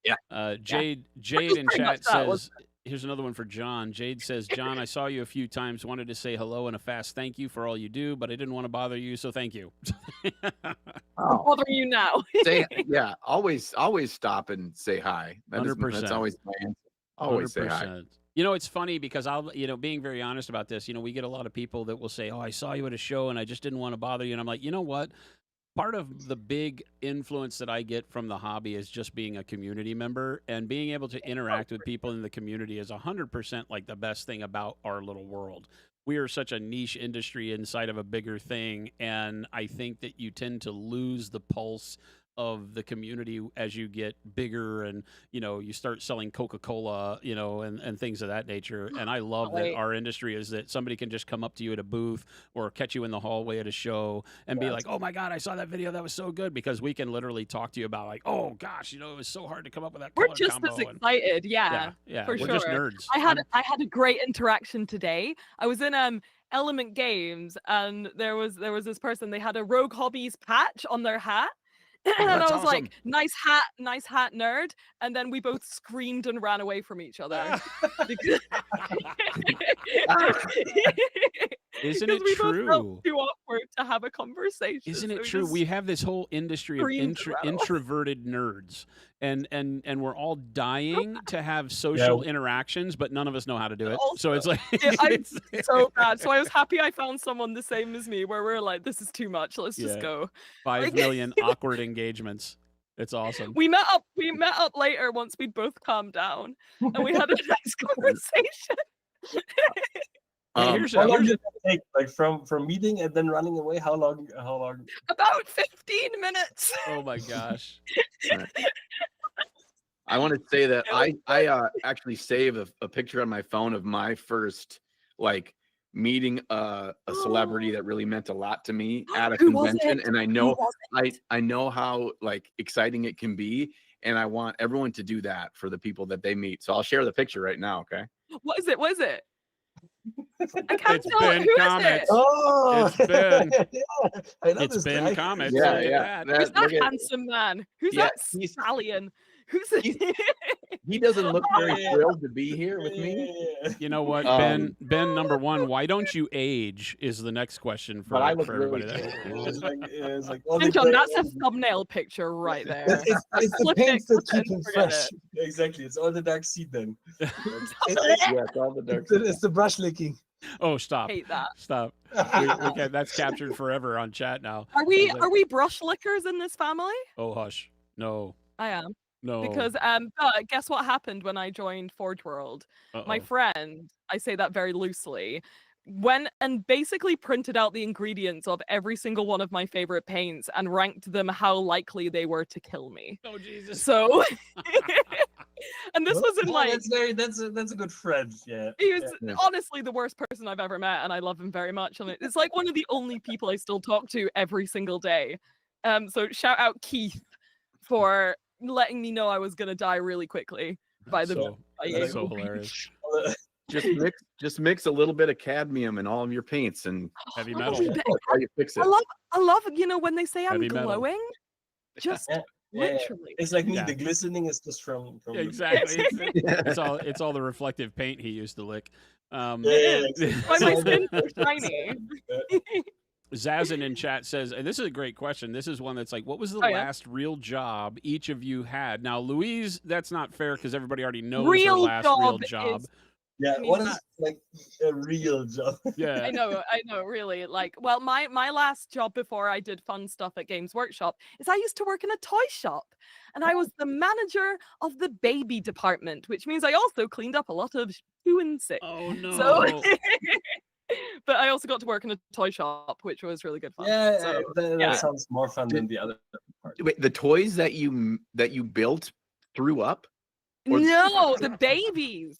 Yeah. Jade pretty in much chat that, says, wasn't here's another one for John. Jade says, John, I saw you a few times, wanted to say hello and a fast thank you for all you do, but I didn't want to bother you, so thank you. oh, Bothering you now. always stop and say hi. That's 100%. always my answer. Always say hi. 100%. You know, it's funny because being very honest about this, we get a lot of people that will say, "Oh, I saw you at a show and I just didn't want to bother you." And I'm like, you know what? Part of the big influence that I get from the hobby is just being a community member, and being able to interact with people in the community is 100% like the best thing about our little world. We are such a niche industry inside of a bigger thing, and I think that you tend to lose the pulse of the community as you get bigger, and you start selling Coca-Cola, and things of that nature. And I love that Right. our industry is that somebody can just come up to you at a booth or catch you in the hallway at a show and be like, "Oh my God, I saw that video. That was so good," because we can literally talk to you about like, "Oh gosh, it was so hard to come up with that We're color just combo." as And excited, yeah, yeah, for we're just sure. nerds. I had a great interaction today. I was in Element Games, and there was this person. They had a Rogue Hobbies patch on their hat. And I that's was like, awesome. nice hat, nerd. And then we both screamed and ran away from each other. Because Isn't because it we both true? felt too awkward to have a conversation. Isn't so it we true? just We have this whole industry of screamed and ran away. introverted nerds, and we're all dying to have social interactions, but none of us know how to do it. So it's like, Yeah, I'm it's- so bad. So I was happy I found someone the same as me, where we're like, this is too much. Let's just Yeah. go. 5 Like- million awkward engagements. It's awesome. We met up later once we'd both calmed down, and we had a nice conversation. Hey, here's How a, long here's did it take? Like from meeting and then running away? How long? About 15 minutes. oh my gosh. I want to say that Yeah. I actually saved a picture on my phone of my first like meeting a celebrity that really meant a lot to me at a Who was convention, it? and I Who know was I know how like exciting it can be, and I want everyone to do that for the people that they meet. So I'll share the picture right now, okay? What is it? What is it? I can't It's tell. Ben Who is Comets. it? Oh, It's Ben. yeah, I know It's this Ben guy. Comets. Yeah, Look at yeah. that. Who's that look at- handsome man? Who's Yeah, that he's- stallion? Who's it? he doesn't look very Yeah. thrilled to be here with me. Yeah. You know what, Ben, number one, why don't you age is the next question for, But I look everybody really there. cool. It's like all the And John, guys- that's a thumbnail picture right there. It's the Flip paints it, that flip keep it, him forget fresh. Exactly, it's all the dark seed then. Yeah, it's all the dark. It's the brush licking. Oh, stop. Hate that. Stop. We can, that's captured forever on chat now. Are we It's like, are we brush lickers in this family? oh, hush. No. I am. No. Because but guess what happened when I joined Forge World? My Uh-oh. friend, I say that very loosely, went and basically printed out the ingredients of every single one of my favorite paints and ranked them how likely they were to kill me. Oh, Jesus. So and this was in Oh, like that's a good friend. Yeah. he was Yeah. honestly the worst person I've ever met, and I love him very much. And it's like one of the only people I still talk to every single day. So shout out Keith for letting me know I was gonna die really quickly by the so, by that's Jaeger. so hilarious. Just mix a little bit of cadmium in all of your paints, and Heavy Oh, metal. but that's how you fix it. I love when they say I'm Heavy metal. glowing. Just Yeah. literally. It's like me. Yeah. The glistening is just from Yeah, exactly. It's all the reflective paint he used to lick. Yeah, Why my skin so shiny? Zazin in chat says, and this is a great question. This is one that's like, what was the Oh, yeah? last real job each of you had? Now, Louise, that's not fair because everybody already knows her Real last real job job. is- Yeah, I mean, what is like a real job? Yeah. I know, really. Like, well, my last job before I did fun stuff at Games Workshop is I used to work in a toy shop, and I was the manager of the baby department, which means I also cleaned up a lot of poo and sick. Oh no. So, but I also got to work in a toy shop, which was really good fun. Yeah, So, that yeah. sounds more fun than the other part. Wait, the toys that you built threw up? Or- no, the babies.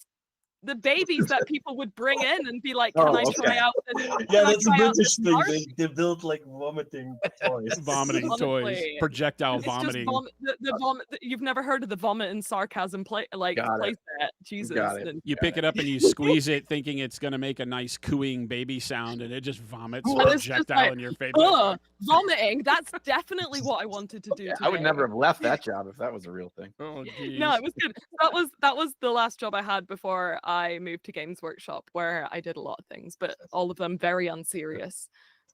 The babies that people would bring in and be like, "Can Oh, I try okay. out?" Yeah, can I that's a try out British this thing. art?" They build like vomiting toys. Vomiting toys, Honestly, projectile It's just vomiting. the vomit. You've never heard of the vomit and sarcasm play Got it. set. Jesus. Got it. And- You pick it up and you squeeze it, thinking it's going to make a nice cooing baby sound, and it just vomits And it's just projectile like, in your face. Ugh, vomiting. That's definitely what I wanted to do. I would today. never have left that job if that was a real thing. Oh, geez. No, it was good. That was the last job I had before I moved to Games Workshop, where I did a lot of things, but all of them very unserious.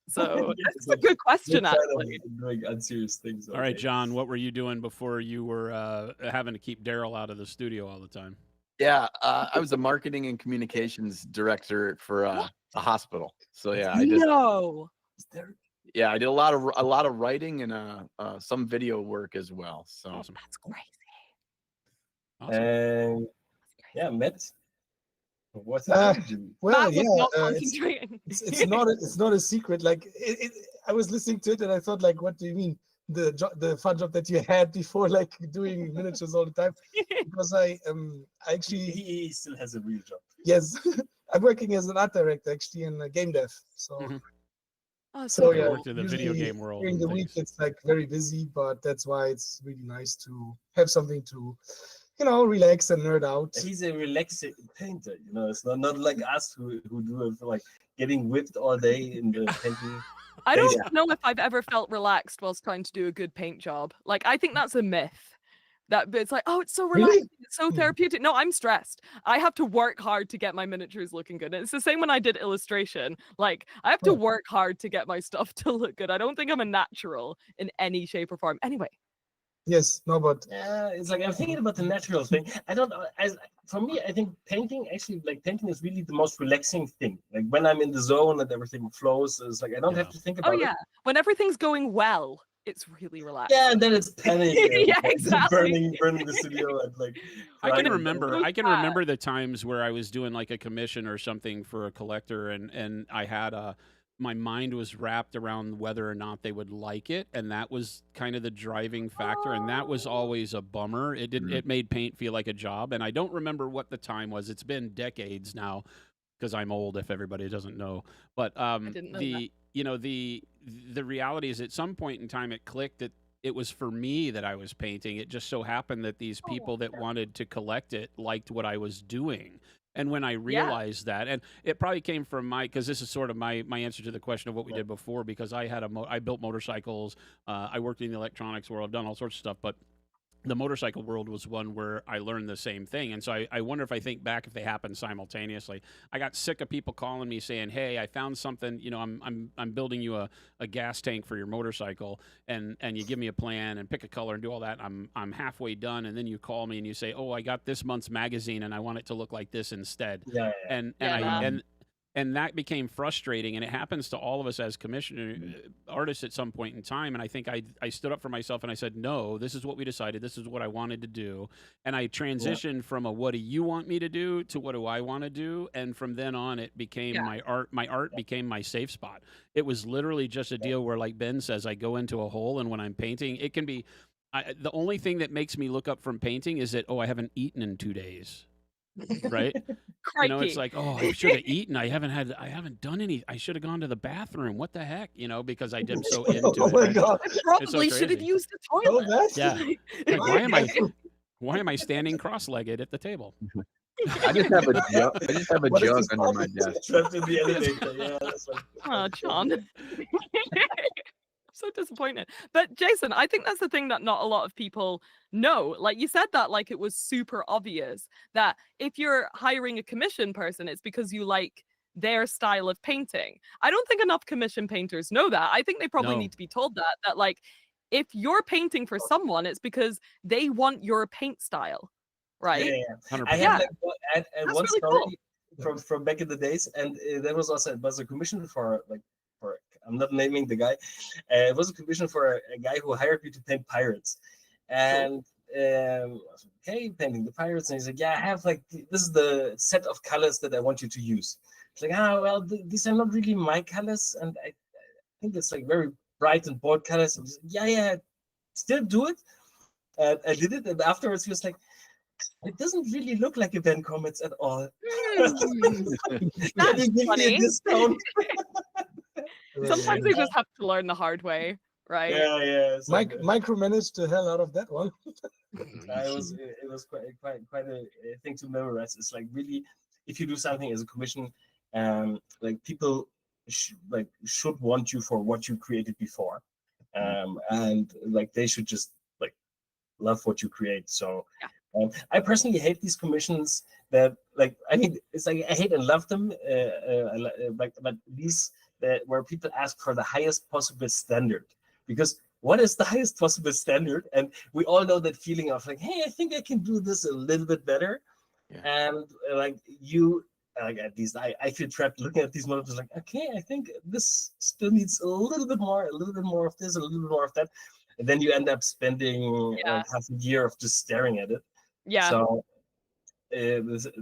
So that's a good question, actually. Doing unserious things. All right, okay. John, what were you doing before you were having to keep Daryl out of the studio all the time? Yeah, I was a marketing and communications director for a hospital. So yeah, I did. No. Yeah, I did a lot of writing and some video work as well. So Awesome. That's crazy. Awesome. And yeah, Matt. What's Uh, that? Well, Matt was yeah, not it's, concentrating. it's not a secret. Like I was listening to it and I thought, like, what do you mean the fun job that you had before, like doing miniatures all the time? Because I actually He still has a real job. yes, I'm working as an art director actually in game dev. So Mhm. Oh, so I yeah, worked in the video usually game world during and the week things. it's like very busy, but that's why it's really nice to have something to, you know, relax and nerd out. He's a relaxing painter, you know. It's not like us who do it for like getting whipped all day in the painting. I don't Yeah. know if I've ever felt relaxed whilst trying to do a good paint job. Like, I think that's a myth. That it's like, oh, it's so Really? relaxing, it's so Hmm. therapeutic. No, I'm stressed. I have to work hard to get my miniatures looking good. And it's the same when I did illustration. Like, I have to Oh. work hard to get my stuff to look good. I don't think I'm a natural in any shape or form. Anyway, Yes, no, but Yeah, it's like I'm thinking about the natural thing. I don't know. For me, I think painting is really the most relaxing thing. Like when I'm in the zone and everything flows, it's like I don't have Yeah. to think oh about yeah, it. when everything's going well, it's really relaxing. Yeah, and then it's panic. and Yeah, exactly. burning the studio and like. I crying can and- remember. Those I can bad. remember the times where I was doing like a commission or something for a collector, and I had my mind was wrapped around whether or not they would like it, and that was kind of the driving factor, and that was always a bummer. It did. Mm. It made paint feel like a job, and I don't remember what the time was. It's been decades now, because I'm old. If everybody doesn't know, but didn't know the you know the reality is at some point in time it clicked that it was for me that I was painting. It just so happened that these people that wanted to collect it liked what I was doing. And when I realized that, and it probably came from because this is sort of my answer to the question of what we did before, because I had I built motorcycles, I worked in the electronics world, I've done all sorts of stuff, but the motorcycle world was one where I learned the same thing. And so I wonder if I think back if they happened simultaneously. I got sick of people calling me saying, "Hey, I found something, you know, I'm building you a gas tank for your motorcycle, and you give me a plan and pick a color and do all that. I'm halfway done, and then you call me and you say, "Oh, I got this month's magazine and I want it to look like this instead." Yeah, yeah. And that became frustrating, and it happens to all of us as commissioner artists at some point in time. And I think I stood up for myself and I said, no, this is what we decided, this is what I wanted to do. And I transitioned from a what do you want me to do to what do I want to do, and from then on it became my art became my safe spot. It was literally just a deal where, like Ben says, I go into a hole, and when I'm painting, it can be the only thing that makes me look up from painting is that, oh, I haven't eaten in 2 days. Right? You know, it's like, oh, I should have eaten. I haven't done any. I should have gone to the bathroom. What the heck? You know, because I did so into oh it. my Right? god, I probably should have crazy. used the oh toilet. that Yeah. Like, why am I standing cross-legged at the table? I just have a jug. I just have a What is jug this under my topic? desk. Trapped in the elevator. Yeah, that's like. Oh, John. So disappointed. But Jason, I think that's the thing that not a lot of people know. Like you said that like it was super obvious that if you're hiring a commission person, it's because you like their style of painting. I don't think enough commission painters know that. I think they probably No. need to be told that like if you're painting for someone, it's because they want your paint style, right? Yeah, yeah. 100%. I Yeah. had like That's one really story cool. from back in the days, and there was also a commission for I'm not naming the guy. It was a commission for a guy who hired me to paint pirates, and I was like, okay, painting the pirates, and he's like, yeah, I have like this is the set of colors that I want you to use. It's like, well, these are not really my colors, and I think it's like very bright and bold colors. I was like, yeah, still do it. And I did it, and afterwards he was like, it doesn't really look like event comments at all. Can you That's give me a funny. discount? Sometimes they just have to learn the hard way, right? Yeah. So micromanaged the hell out of that one. it was quite a thing to memorize. It's like really, if you do something as a commission, like people should want you for what you created before, and like they should just like love what you create. So. I personally hate these commissions that, like, I mean, it's like I hate and love them, but these where people ask for the highest possible standard, because what is the highest possible standard? And we all know that feeling of like, hey, I think I can do this a little bit better. and like you. Like at least I feel trapped looking at these models like, okay, I think this still needs a little bit more of this, a little bit more of that. And then you end up spending like half a year of just staring at it. Yeah. So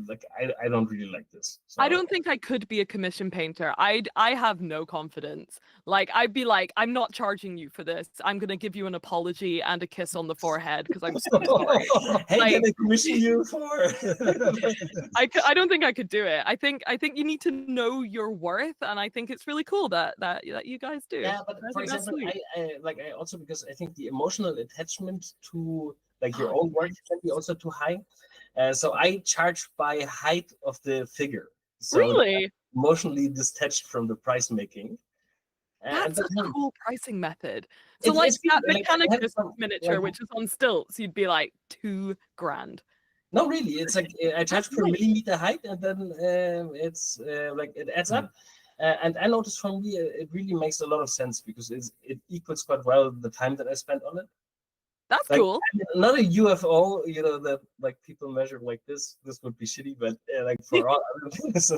like I don't really like this. So. I don't think I could be a commission painter. I have no confidence. Like I'd be like, I'm not charging you for this. I'm gonna give you an apology and a kiss on the forehead because I'm so sorry. Hey, like, can I commission you for? I don't think I could do it. I think you need to know your worth, and I think it's really cool that you guys do. Yeah, but for example, I also, because I think the emotional attachment to like your own work can be also too high. So I charge by height of the figure. So really? Emotionally detached from the price making. That's a cool pricing method. So like that Mechanicus miniature, which is on stilts, you'd be like $2,000. No, really, it's like I charge per millimeter height, and then it's like it adds up. And I noticed for me, it really makes a lot of sense because it equals quite well the time that I spent on it. That's cool. Not a UFO, that like people measure like this. This would be shitty, but like for all other things.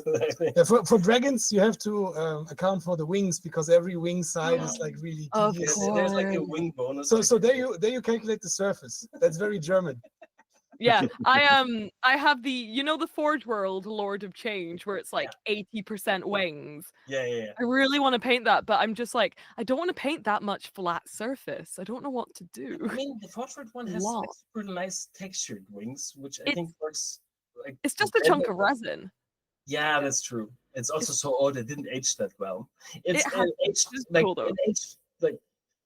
For dragons, you have to account for the wings because every wing side is like really tedious. There's like a wing bonus. So there you calculate the surface. That's very German. Yeah, I have the Forge World Lord of Change where it's like 80% wings. Yeah. I really want to paint that, but I'm just like, I don't want to paint that much flat surface. I don't know what to do. I mean, the Forge World one has like super nice textured wings, which I think works. Like it's just a chunk of resin. Yeah, that's true. It's also so old; it didn't age that well. It's aged like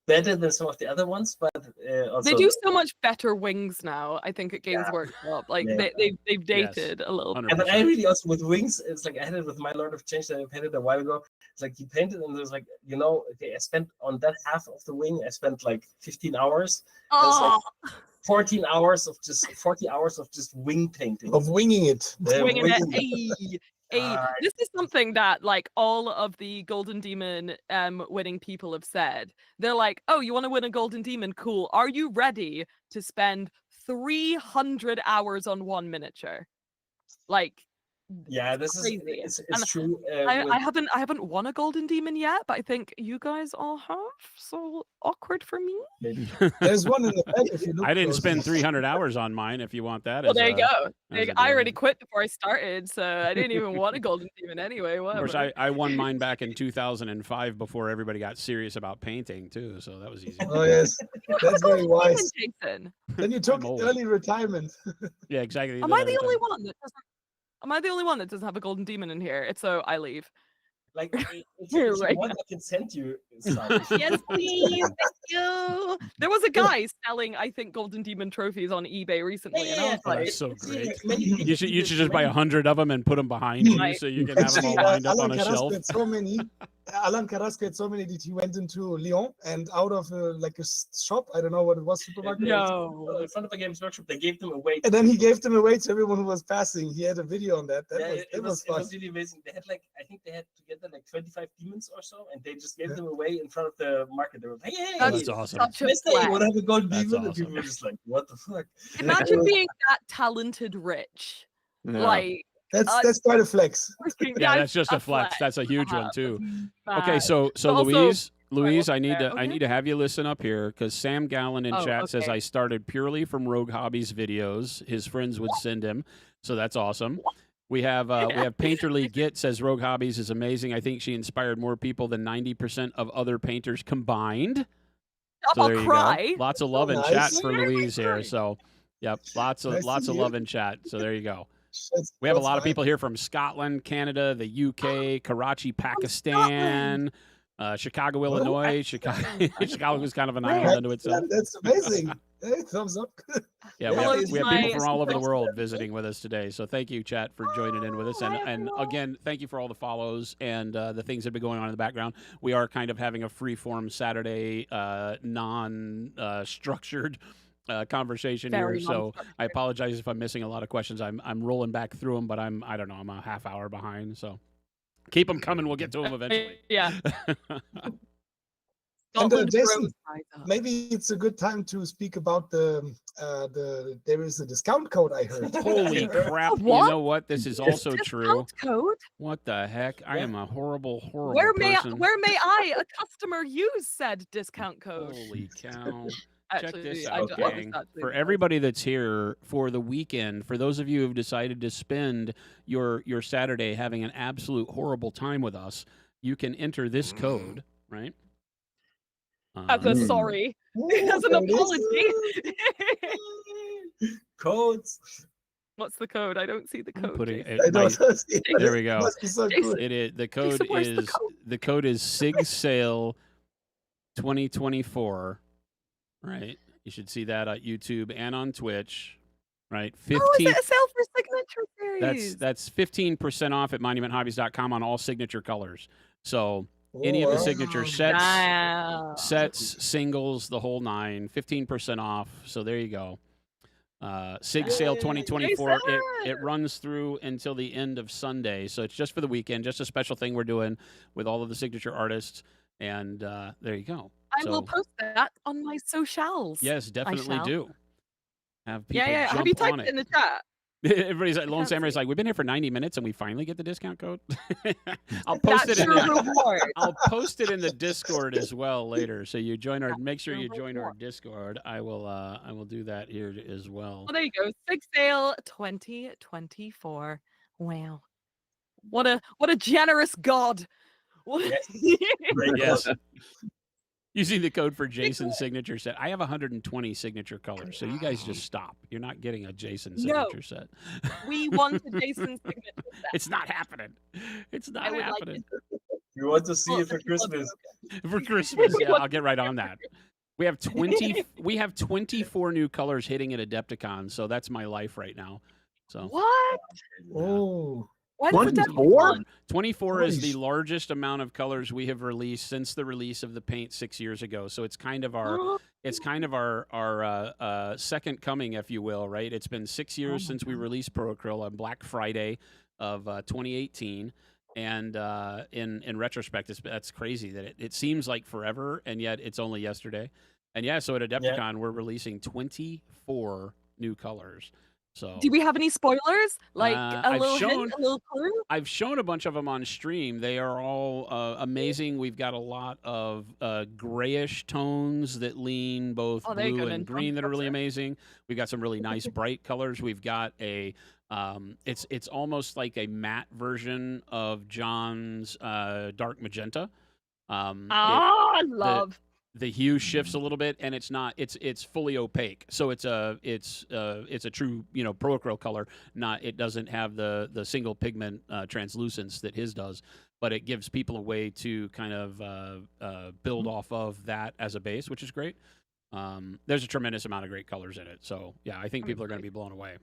better than some of the other ones, but also they do so much better wings now. I think at Games Workshop, like they've dated a little bit. But I really also with wings, it's like I had it with my Lord of Change that I painted a while ago. It's like you painted and there's like okay, I spent on that half of the wing, I spent like 15 hours. Oh. Like 40 hours of just wing painting. Of winging it. Winging it. This is something that like all of the Golden Demon winning people have said. They're like, oh, you want to win a Golden Demon? Cool. Are you ready to spend 300 hours on one miniature? Like, yeah, this crazy. It's true. I haven't won a Golden Demon yet, but I think you guys all have. So awkward for me. Maybe. There's one in the back if you look. I didn't spend 300 hours on mine. If you want that, well, there you go. I already quit before I started, so I didn't even want a Golden Demon anyway. Whatever. Of course, I won mine back in 2005 before everybody got serious about painting too. So that was easy. Oh yes, that's very wise. Jason. Then you took early retirement. Yeah, exactly. Am I the only one that doesn't? Am I the only one that doesn't have a Golden Demon in here? If so, I leave. Like, if you want, I can send you some. Yes, please. Thank you. There was a guy selling, I think, Golden Demon trophies on eBay recently, and I was like, "That's so great." You should just buy 100 of them and put them behind you, so you can have them all lined up on a shelf. Alan Carrasco had so many that he went into Lyon and out of like a shop, I don't know what it was, supermarket. No, in front of a Games Workshop, they gave them away. And then he gave them away to everyone who was passing. He had a video on that. It was fun. It was really amazing. They had I think they had together like 25 demons or so, and they just gave them away in front of the market. They were like, "Hey, that's awesome." You want to have a Golden Demon?" Awesome. And people were just like, "What the fuck?" Imagine being that talented rich. Yeah. Like that's quite a flex. Yeah, that's just a flex. That's a huge one too. Okay, Mad. so also- Louise, I need Okay. to have you listen up here because Sam Gallen in chat says I started purely from Rogue Hobbies videos. His friends would send him, so that's awesome. We have Painterly Git says Rogue Hobbies is amazing. I think she inspired more people than 90% of other painters combined. So I'll there you cry. go. Lots of love in Nice. chat for Louise here. So, yep, lots of love in chat. So there you go. We have a lot of people here from Scotland, Canada, the UK, Karachi, Pakistan, Chicago, Illinois. Chicago is kind of an island unto itself. That's amazing. Hey, thumbs up. Yeah, we have people from all over the world visiting with us today. So thank you, chat, for joining in with us. And again, thank you for all the follows and the things that have been going on in the background. We are kind of having a free-form Saturday, non-structured conversation here. So I apologize if I'm missing a lot of questions. I'm rolling back through them, but I'm a half hour behind. So keep them coming. We'll get to them eventually. Yeah. Scotland Jason, Bros rise up. maybe it's a good time to speak about the there is a discount code I heard. Holy crap! You What? know what? This is also true. Discount code? What the heck? I Yeah. am a horrible Where may person. I, a customer, use said discount code? Holy cow! Actually, Check this I out, don't- I was gang. actually For surprised. everybody that's here for the weekend, for those of you who've decided to spend your Saturday having an absolute horrible time with us, you can enter this code, right? As a sorry, as an There it is. apology. Codes. What's the code? I don't see the I'm code. putting Jason. it- I know. my- there we go. Must be so Jason. good. It is the code where's the is code? the code is SIG Sale 2024, right? You should see that on YouTube and on Twitch, right? Oh, is 15 it a sale for signature series? that's 15% off at monumenthobbies.com on all signature colors. So any of the Wow. signature Wow. sets, singles, the whole nine, 15% off. So there you go. SIG Sale Yay. 2024. It Jason! runs through until the end of Sunday. So it's just for the weekend, just a special thing we're doing with all of the signature artists. And there you go. I will So, post that on my socials. yes, definitely shall. do. Have people Yeah. jump Have you on typed it. it in the chat? Everybody's like, Lone can't Samurai's see. like, we've been here for 90 minutes and we finally get the discount code. I'll post That's it in your the reward. I'll post it in the Discord as well later. So you join our make sure your you join our reward. Discord. I will do that here as well. Well, there you go. SIG Sale 2024. Wow. What a generous god. What- Yes. Using the code for Jason's signature set. I have 120 signature colors, so you guys just stop. You're not getting a Jason No. signature set. we want a Jason signature set. It's not happening. It's not I would like happening. You want to see Well, it for if you love Christmas? For Christmas, yeah, I'll get right on that. We have 24 new colors hitting at Adepticon, so that's my life right now. So What? Oh, Why does it 24? 24 is the Holy largest amount of colors we have released since the release of the paint 6 years ago. So it's kind of our second coming, if you will, right? It's been 6 years my since we released Procryl on Black Friday of 2018. And in retrospect, that's crazy that it seems like forever, and yet it's only yesterday. And yeah, so at Adepticon, we're releasing 24 new colors. So Do we have any spoilers? Like I've a little shown- hint, a little clue? I've shown a bunch of them on stream. They are all amazing. We've got a lot of grayish tones that lean both Oh, there you blue go, and then. green that are really amazing. We've got some really nice bright colors. We've got a it's almost like a matte version of John's dark magenta. I love. The hue shifts a little bit, and it's fully opaque, so it's a true Procryl color. It doesn't have the single pigment translucence that his does, but it gives people a way to kind of build off of that as a base, which is great. There's a tremendous amount of great colors in it, so yeah, I think people are going to be blown away.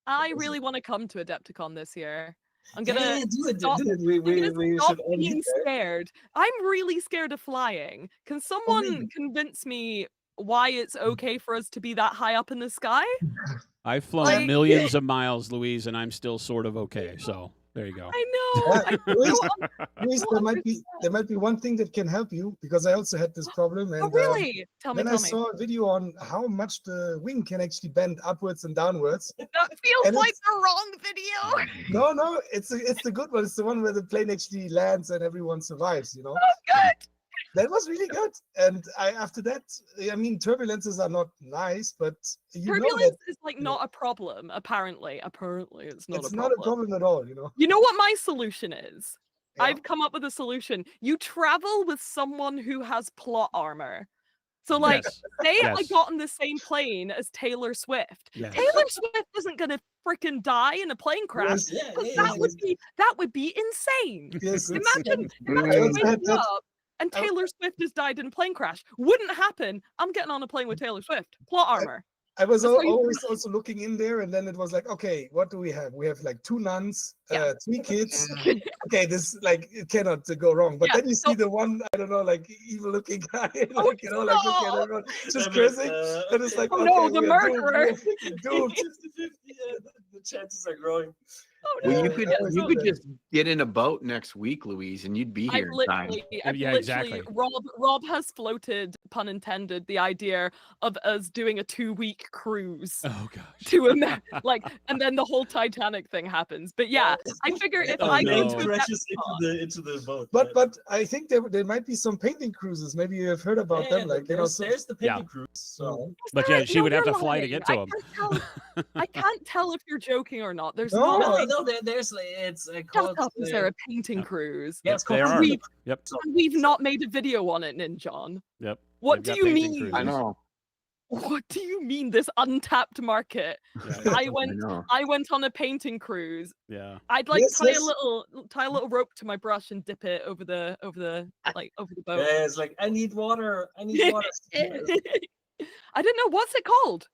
I really want to come to Adepticon this year. I'm gonna Yeah, do it. stop- Do it. We stop should all being meet there. scared. I'm really scared of flying. Can someone maybe. convince me why it's okay for us to be that high up in the sky? I've flown Like- millions of miles, Louise, and I'm still sort of okay. So there you go. I know. I Luis, know. Luis, there might be one thing that can help you, because I also had this problem, and Oh, really? Tell me, then I tell me. saw a video on how much the wing can actually bend upwards and downwards. That feels and like it's- the wrong video. No, it's the good one. It's the one where the plane actually lands and everyone survives. Oh, good. That was really good. And after that, I mean, turbulences are not nice, but you know Turbulence that is like not a problem. Apparently, it's not it's a not a problem at all. You know what my solution is? Yeah. I've come up with a solution. You travel with someone who has plot armor. So, like, Yes. say I Yes. got on the same plane as Taylor Swift. Yes. Taylor Swift isn't gonna freaking die in a plane crash. Yes, But that would be insane. yes, Imagine I also had waking that. up and I- Taylor Swift has died in a plane crash. Wouldn't happen. I'm getting on a plane with Taylor Swift. Plot armor. I was That's how you- always also looking in there, and then it was like, okay, what do we have? We have like 2 nuns, Yeah. 3 kids. Okay, this like it cannot go wrong. But Yeah, then you see the one, I don't know, like evil looking guy, like Oh, like looking at no. everyone, just cursing, and it's like, Oh, okay, no, the we are doomed, murderer. we are freaking doomed. 50-50, the chances are growing. Oh, Well, no. you could Yeah, I you saw could that. just get in a boat next week, Louise, and you'd be here in time. I've Yeah, literally, exactly. Rob has floated, pun intended, the idea of us doing a 2-week cruise Oh gosh. to and then the whole Titanic thing happens. But yeah, I figure if Oh, I no. go to crashes Epcot- into the boat. But I think there might be some painting cruises. Maybe you have heard about them. Like there's the Yeah. painting cruise. So But Sorry, yeah, she would have to you're fly to lying. get to I him. can't tell- I can't tell if you're joking or not. There's No, not. no, there's it's Shut called. up! Is there a painting cruise? Yeah, it's They called. are. We've, Yep. we've not made a video on it, Ninjon. Yep. What They've do got you painting mean? cruises. I know. What do you mean? This untapped market? Yeah. I went. know. I went on a painting cruise. Yeah. I'd like Yes, tie yes. a little rope to my brush and dip it over the boat. Yeah, it's like I need water. I need water. I don't know what's it called.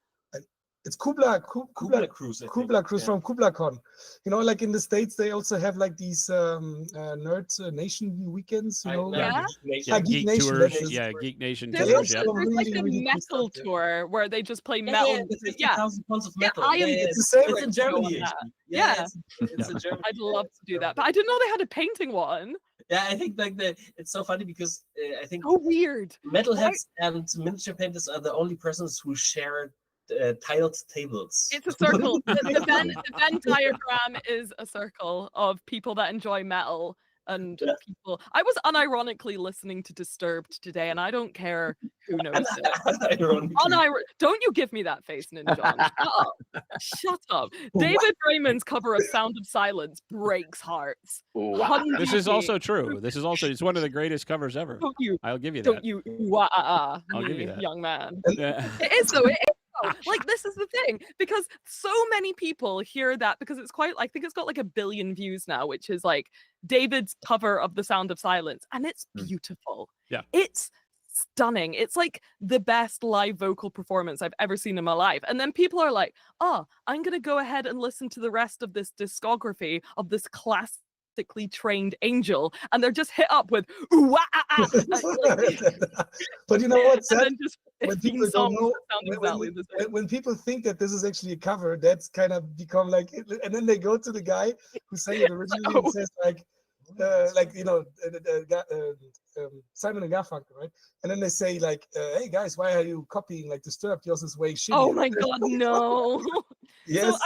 it's Kubla Kubla cruise. I think. Kubla cruise Yeah. from Kubla Con. You know, like in the States, they also have like these nerd nation weekends. You I know, know, Yeah? Yeah, Geek Geek Nation, tours. that's- Yeah, Geek Nation There's, Yeah, tours. yeah, Yeah. so- there's really, like a really cool metal stuff, yeah. tour where they just play Yeah, metal. the 50 Yeah, pounds of Yeah, metal. I am- It's the same. It's in Germany. on that. Actually. Yeah. It's in Germany. I'd love to do that, but I didn't know they had a painting one. Yeah, I think like it's so funny because I think Oh, weird. metalheads and miniature painters are the only persons who share tiled tables. It's a circle. The Venn diagram is a circle of people that enjoy metal and Yeah. people. I was unironically listening to Disturbed today, and I don't care who knows it. Ironically. Don't you give me that face, Ninja. Shut up. Shut up. David Raymond's cover of Sound of Silence breaks hearts. Wow. This is also true. It's one of the greatest covers ever. Don't you? I'll give you Don't that. you? I'll give you me, that. young man. Yeah. It is though. It is though. Like this is the thing because so many people hear that because it's quite. I think it's got like 1 billion views now, which is like David's cover of The Sound of Silence, and it's beautiful. Yeah. It's stunning. It's like the best live vocal performance I've ever seen in my life. And then people are like, "Oh, I'm gonna go ahead and listen to the rest of this discography of this classically trained angel," and they're just hit up with "ooh wah ah ah," But you know what's and sad? then just When 15 people don't songs know, that sound exactly the same. when people think that this is actually a cover, that's kind of become like, and then they go to the guy who sang it originally and says like you know, Simon and Garfunkel, right? And then they say like, "Hey guys, why are you copying like Disturbed? Yours is way shittier." Oh my god, no. Yes. So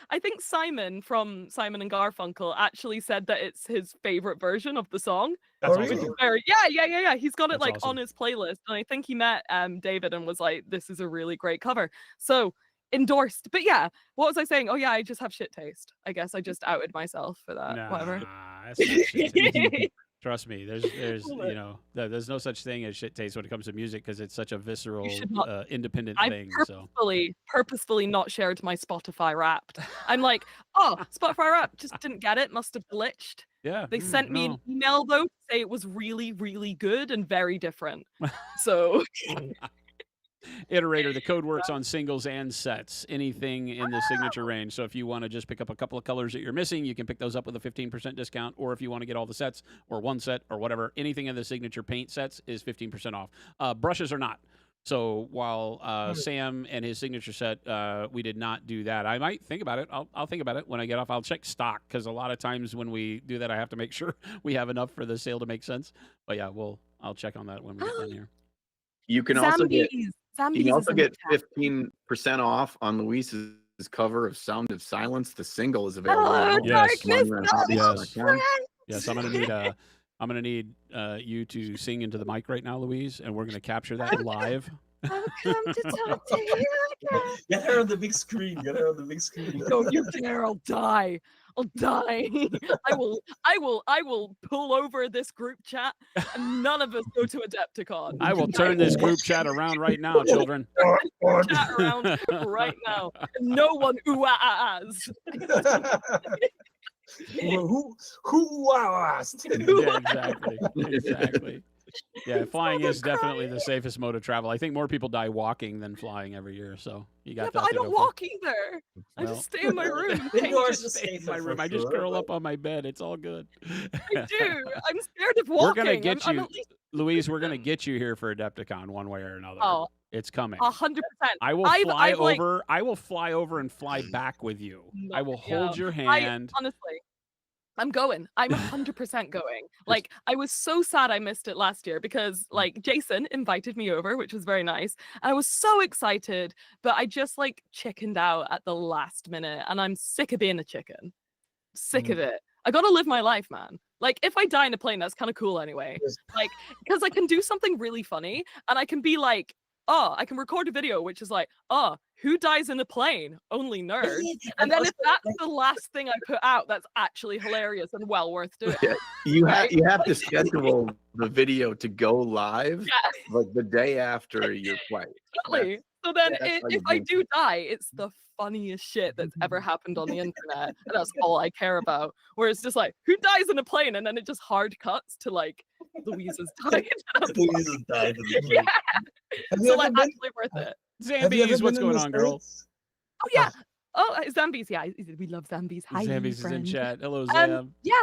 I think Simon from Simon and Garfunkel actually said that it's his favorite version of the song. That's Oh, awesome. really? Yeah. He's got it That's like awesome. on his playlist, and I think he met David and was like, "This is a really great cover." So endorsed. But yeah, what was I saying? Oh yeah, I just have shit taste. I guess I just outed myself for that. Whatever. Nah, that's not shit taste. Trust me, there's you know there's no such thing as shit taste when it comes to music because it's such a visceral, should not- independent I thing. So purposefully not shared my Spotify Wrapped. I'm like, oh, Spotify Wrapped just didn't get it. Must have glitched. yeah, They sent me no. an email though to say it was really, really good and very different. So Iterator, the code works on singles and sets, anything in the signature range. So if you want to just pick up a couple of colors that you're missing, you can pick those up with a 15% discount. Or if you want to get all the sets or one set or whatever, anything in the signature paint sets is 15% off. Brushes are not. So while Sam and his signature set, we did not do that. I might think about it. I'll think about it when I get off. I'll check stock because a lot of times when we do that, I have to make sure we have enough for the sale to make sense. But yeah, I'll check on that when we get done here. You can also get Zambies you can also is in the get chat. 15% off on Luis's cover of Sound of Silence. The single is available. Hello, now. Yes. darkness, Yes. Hobbies.com. Yes, I'm gonna need you to sing into the mic right now, Louise, and we're gonna capture that live. I've come to talk to you again. Get her on the big screen. Get her on the big screen. Don't you dare! I'll die. I'll die. I will pull over this group chat, and none of us go to Adepticon. I will turn this group chat around right now, children. Chat around right now. No one ooh-ah-ahs. who asked? Yeah, exactly. Yeah, flying is definitely the safest mode of travel. I think more people die walking than flying every year. So you got Yeah, that. but I to don't go for. walk either. I Well. just stay in my room. Indoors is Stay in safer my room. for I just sure, curl but- up on my bed. It's all good. I do. I'm scared of walking. We're gonna get I'm you, at least- Louise. We're gonna get you here for Adepticon one way or another. Oh, It's coming. 100%. I will I've- fly I've, like- over. I will fly over and fly back with you. I will hold your I hand. honestly, I'm going. I'm 100% going. Like, I was so sad I missed it last year because, like, Jason invited me over, which was very nice. I was so excited, but I just, like, chickened out at the last minute, and I'm sick of being a chicken. Sick of it. I gotta live my life, man. Like, if I die in a plane, that's kind of cool anyway. Yes. Like, because I can do something really funny, and I can be like, oh, I can record a video which is like, oh, who dies in a plane? Only nerds. And then if that's the last thing I put out, that's actually hilarious and well worth doing. Yeah, you have Right? you have to schedule the video to go live Yeah, like the day after your flight. totally. So then that's how you if I do do die, it's the funniest shit that's ever happened on the internet. And that's all I care about. Where it's just like, who dies in a plane? And then it just hard cuts to like Louisa's died. Louisa's died in the Yeah. Have you So ever like been- actually worth it. have you ever Zambies, what's been in going the on, girl? States? Oh yeah. Oh, Zambies. Yeah, we love Zambies. Hi, Zambies is friend. in chat. Hello, Zam. Yeah,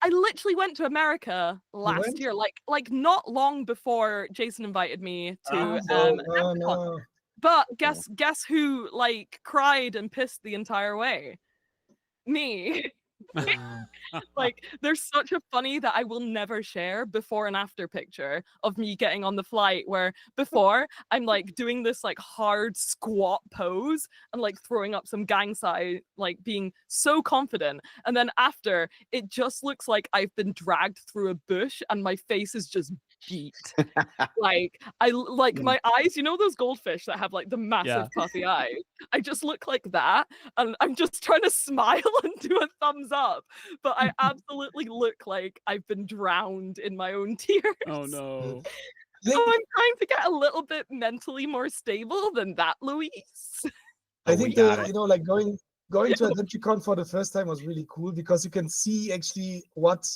I literally went to America last went? year, like not long before Jason invited me to Oh, Epcot. no. But guess who like cried and pissed the entire way? Me. Like, there's such a funny that I will never share before and after picture of me getting on the flight where before I'm like doing this like hard squat pose and like throwing up some gang sign, like being so confident. And then after it just looks like I've been dragged through a bush and my face is just beat. Like my eyes, you know those goldfish that have like the massive puffy eyes? I just look like that and I'm just trying to smile and do a thumbs up, but I absolutely look like I've been drowned in my own tears. Oh no. So I'm trying to get a little bit mentally more stable than that, Louise. I Oh, we think got the, it. you know, like going to AdventureCon for the first time was really cool because you can see actually what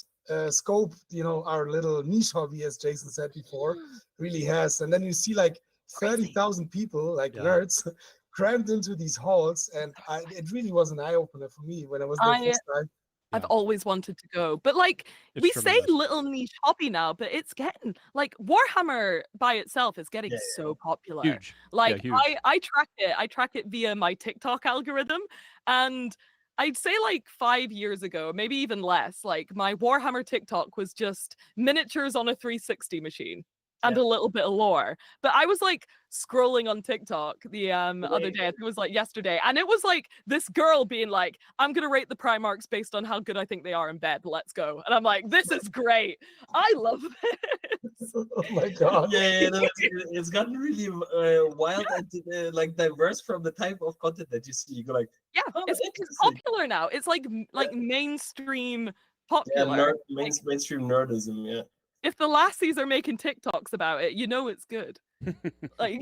scope, you know, our little niche hobby, as Jason said before, really has. And then you see like 30,000 people, like nerds, crammed into these halls, and it really was an eye opener for me when I was there first time. I've always wanted to go, but like It's we tremendous. say little niche hobby now, but it's getting like Warhammer by itself is getting so popular. Huge. Like huge. I track it via my TikTok algorithm, and I'd say like 5 years ago, maybe even less, like my Warhammer TikTok was just miniatures on a 360 machine and a little bit of lore. But I was like scrolling on TikTok the other day, I think it was like yesterday, and it was like this girl being like, I'm gonna rate the Primarchs based on how good I think they are in bed. Let's go. And I'm like, this is great. I love this. Oh my god. Yeah, no, it's gotten really wild and like diverse from the type of content that you see. You go like, Yeah, oh, it's interesting. popular now. It's like mainstream Yeah, popular. mainstream nerdism. Yeah. If the lassies are making TikToks about it, you know it's good. Like,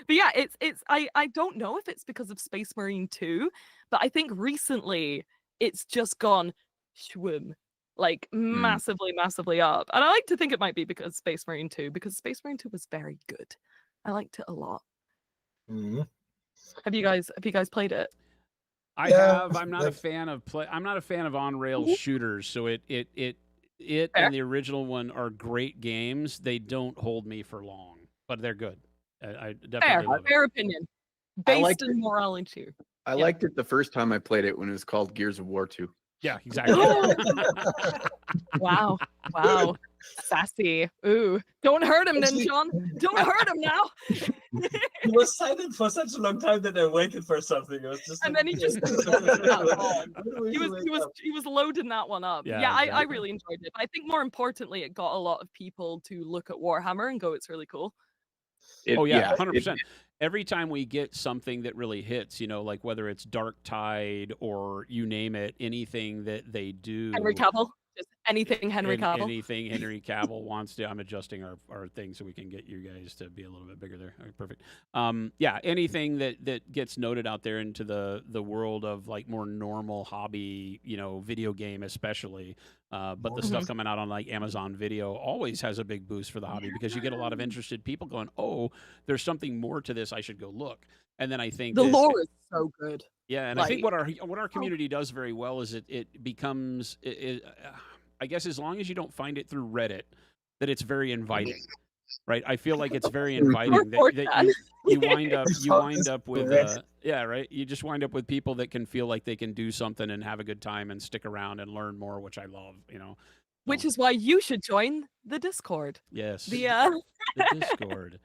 but yeah, it's I don't know if it's because of Space Marine 2, but I think recently it's just gone swim like massively up. And I like to think it might be because Space Marine 2, because Space Marine 2 was very good. I liked it a lot. Mhm. Have you guys played it? I Yeah, have. I'm not a like- fan of I'm not a fan of on-rail shooters. So it Fair. and the original one are great games. They don't hold me for long, but they're good. I definitely love it. Fair opinion. I Based liked in morality. I liked it the first time I played it when it was called Gears of War 2. Yeah, exactly. Wow. Sassy. Ooh. Don't hurt him, Actually- Ninjon. Don't hurt him now. He was silent for such a long time that I waited for something. It was just And then he just he was loading that one up. Yeah, Yeah, I exactly. really enjoyed it. I think more importantly, it got a lot of people to look at Warhammer and go, it's really cool. Oh yeah, it- 100%. Every time we get something that really hits, you know, like whether it's Dark Tide or you name it, anything that they do. Henry Cavill. Just anything Henry Cavill. Anything Henry Cavill wants to. I'm adjusting our thing so we can get you guys to be a little bit bigger there. All right, perfect. Yeah, anything that gets noted out there into the world of like more normal hobby, you know, video game especially. But the stuff coming out on like Amazon Video always has a big boost for the hobby because you get a lot of interested people going, oh, there's something more to this. I should go look. And then I think The that- lore is so good. yeah, and I think Like- what our community does very well is it becomes I guess as long as you don't find it through Reddit, that it's very inviting. right? I feel like it's very inviting Or that you wind up with Correct. yeah, right. You just wind up with people that can feel like they can do something and have a good time and stick around and learn more, which I love. which is why you should join the Discord. Yes, The the Discord.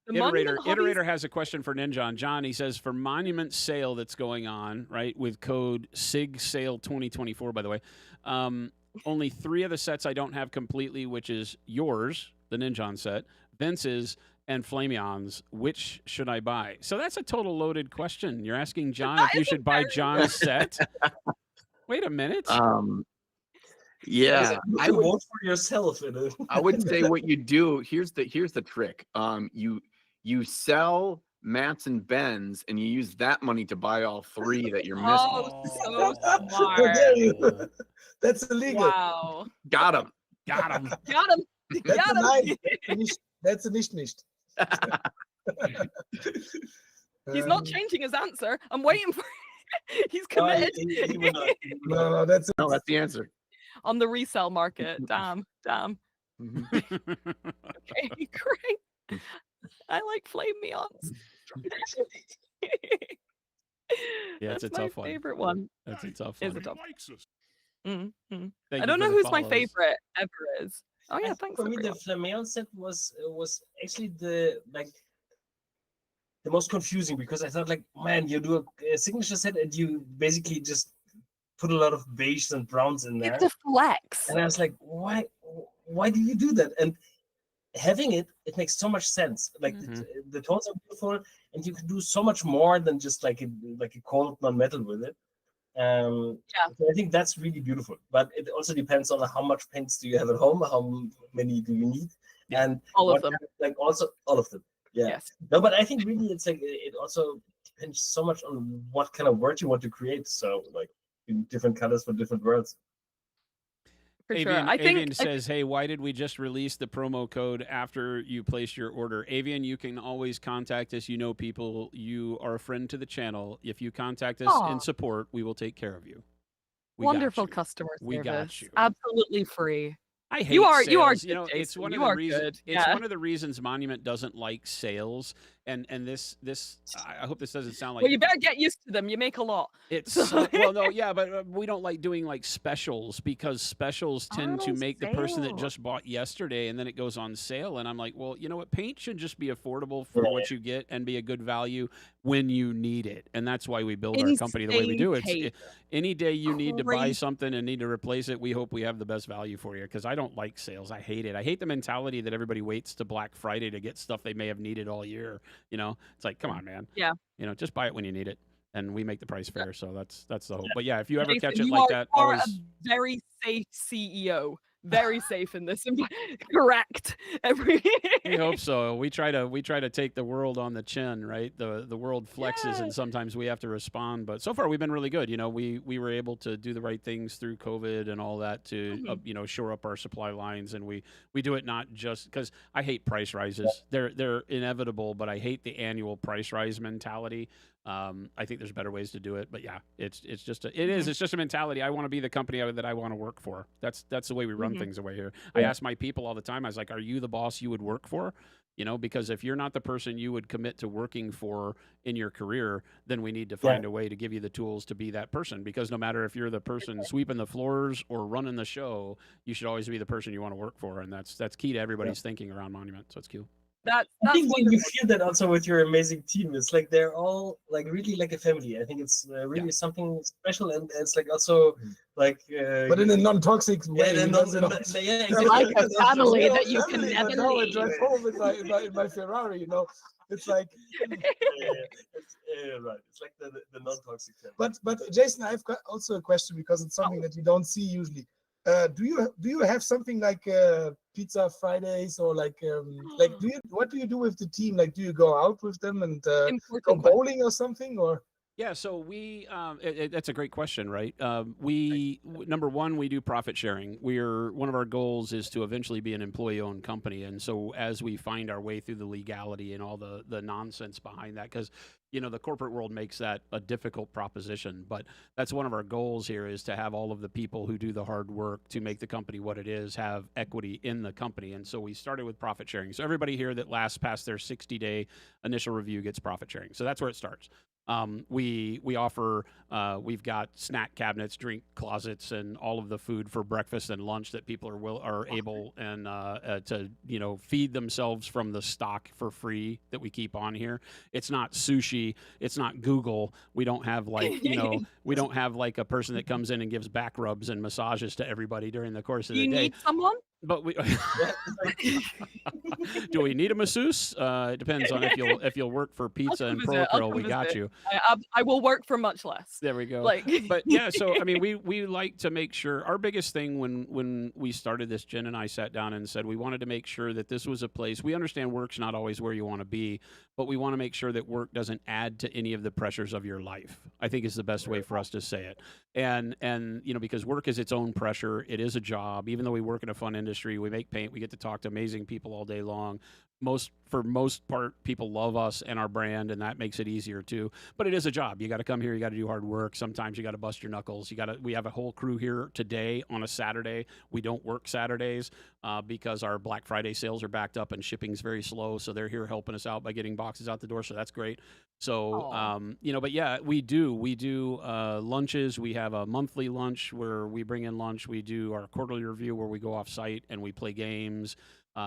the Monument Hobbies. Iterator has a question for Ninja. John, he says, for Monument Sale that's going on, right, with code SIGSALE 2024, by the way, only 3 of the sets I don't have completely, which is yours, the Ninja set, Vince's, and Flamion's. Which should I buy? So that's a total loaded question. You're asking John if you should buy John's set? Wait a minute. Yeah, I would vote for yourself. I would say what you do. Here's the trick. You sell Matt's and Ben's, and you use that money to buy all 3 that you're missing. Oh, so How smart. dare you? That's illegal. Wow. Got him. Got him. Got him. That's Got a him. lie. That's a nicht. He's not changing his answer. I'm waiting for He's committed. He will not. No, that's No, that's the answer. On the resale market. Damn. Mhm. Okay, great. I like Flameons. Yeah, it's a That's my tough one. favorite one. That's a tough Is one. a tough Thank I you don't for know the who's my follows. favorite ever is. Oh yeah, I thanks. For me, the everyone. Flameon set was actually the most confusing, because I thought, like, man, you do a signature set and you basically just put a lot of beiges and browns in there, It's a flex. and I was like, why do you do that? And having it makes so much sense. Like the tones are beautiful, and you can do so much more than just like a cold non-metal with it. So I think that's really beautiful, but it also depends on how much paints do you have at home, how many do you need, and All of what them. like also all of them. Yeah. Yes. No, but I think really it's like it also depends so much on what kind of word you want to create. So like in different colors for different words. For sure. Avian, I think Avian says, hey, why did we just release the promo code after you place your order? Avian, you can always contact us. You know people. You are a friend to the channel. If you contact us in Aw. support, we will take care of you. We got wonderful you. customer We got service. you. Absolutely free. I hate You are sales. good, You know, it's Jason. one of You the are reasons. good. It's Yeah. one of the reasons Monument doesn't like sales. And this I hope this doesn't sound like Well, you better get used to them. You make a lot. it's So- well, no, yeah, but we don't like doing like specials, because specials tend to Oh, make the person that sale. just bought yesterday and then it goes on sale. And I'm like, well, you know what? Paint should just be affordable for what you get and be a good value when you need it. And that's why we build our company the way we do. It's Insane any day you need to buy Crazy. something and need to replace it, we hope we have the best value for you, because I don't like sales. I hate it. I hate the mentality that everybody waits to Black Friday to get stuff they may have needed all year. You know, it's like, come on, man. Yeah. You know, just buy it when you need it, and we make the price fair. So that's the hope. But yeah, if you ever catch Jason, it you like are, that, you are always. a very safe CEO. Very safe in this. Correct. We hope so. We try to take the world on the chin, right? The world flexes, Yeah. and sometimes we have to respond. But so far, we've been really good. You know, we were able to do the right things through COVID and all that to you know, shore up our supply lines, and we do it not just because I hate price rises. They're inevitable, but I hate the annual price rise mentality. I think there's better ways to do it, but yeah, it's just a mentality. I want to be the company that I want to work for. That's the way we run things away here. I ask my people all the time. I was like, "Are you the boss you would work for?" You know, because if you're not the person you would commit to working for in your career, then we need to find a way to give you the tools to be that person. Because no matter if you're the person sweeping the floors or running the show, you should always be the person you want to work for, and that's key to everybody's thinking around Monument. So it's cool. I That's think you wonderful. feel that also with your amazing team. It's like they're all like really like a family. I think it's really something special, and it's like also like. but in a non-toxic way. Yeah, You're like a family that you can never Now I leave. drive home in my Ferrari. You know, it's like. Right. It's like the non-toxic family. But Jason, I've got also a question, because it's something that you don't see usually. Do you have something like Pizza Fridays, or like what do you do with the team? Like, do you go out with them and go Important question. bowling or something, or? Yeah, so that's a great question, right? Number one, we do profit sharing. One of our goals is to eventually be an employee-owned company, and so as we find our way through the legality and all the nonsense behind that, because the corporate world makes that a difficult proposition, but that's one of our goals here is to have all of the people who do the hard work to make the company what it is have equity in the company, and so we started with profit sharing. So everybody here that lasts past their 60-day initial review gets profit sharing. So that's where it starts. We offer we've got snack cabinets, drink closets, and all of the food for breakfast and lunch that people are able and to feed themselves from the stock for free that we keep on here. It's not sushi. It's not Google. We don't have we don't have like a person that comes in and gives back rubs and massages to everybody during the course of Do the you day. need someone? But we do we need a masseuse? It depends on if you'll work for pizza and Pro Grill. We got you. I will work for much less. There we go. Like, But yeah, so I mean, we like to make sure our biggest thing when we started this, Jen and I sat down and said we wanted to make sure that this was a place. We understand work's not always where you want to be, but we want to make sure that work doesn't add to any of the pressures of your life. I think is the best way for us to say it. And because work is its own pressure, it is a job. Even though we work in a fun industry, we make paint, we get to talk to amazing people all day long. For most part, people love us and our brand, and that makes it easier too. But it is a job. You got to come here. You got to do hard work. Sometimes you got to bust your knuckles. We have a whole crew here today on a Saturday. We don't work Saturdays because our Black Friday sales are backed up and shipping's very slow. So they're here helping us out by getting boxes out the door. So that's great. So, but yeah, we do lunches. We have a monthly lunch where we bring in lunch. We do our quarterly review where we go off site and we play games.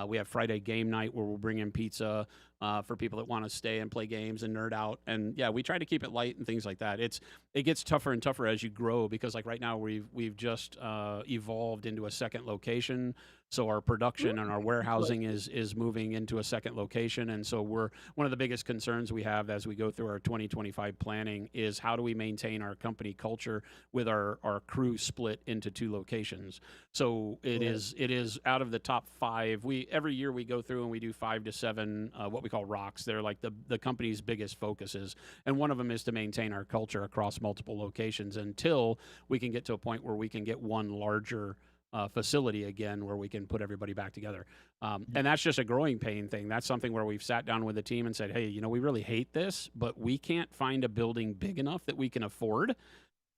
We have Friday game night where we'll bring in pizza for people that want to stay and play games and nerd out. And yeah, we try to keep it light and things like that. It gets tougher and tougher as you grow because like right now we've just evolved into a second location. So our production and our warehousing is moving into a second location. And so one of the biggest concerns we have as we go through our 2025 planning is how do we maintain our company culture with our crew split into two locations. So it is out of the top 5. Every year we go through and we do 5 to 7 what we call rocks. They're like the company's biggest focuses. And one of them is to maintain our culture across multiple locations until we can get to a point where we can get one larger facility again where we can put everybody back together. And that's just a growing pain thing. That's something where we've sat down with the team and said, hey, we really hate this, but we can't find a building big enough that we can afford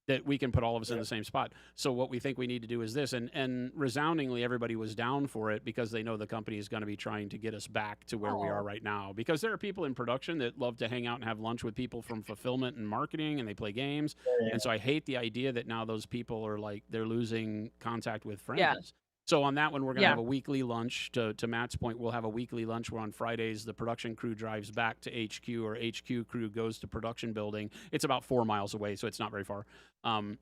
that we can put all of us in the same spot. So what we think we need to do is this, and resoundingly everybody was down for it because they know the company is going to be trying to get us back to where we are right now. Because there are people in production that love to hang out and have lunch with people from fulfillment and marketing, and they play games. And so I hate the idea that now those people are like, they're losing contact with friends. Yeah. So on that one, we're going to have a weekly lunch. To Matt's point, we'll have a weekly lunch where on Fridays, the production crew drives back to HQ or HQ crew goes to production building. It's about 4 miles away, so it's not very far. And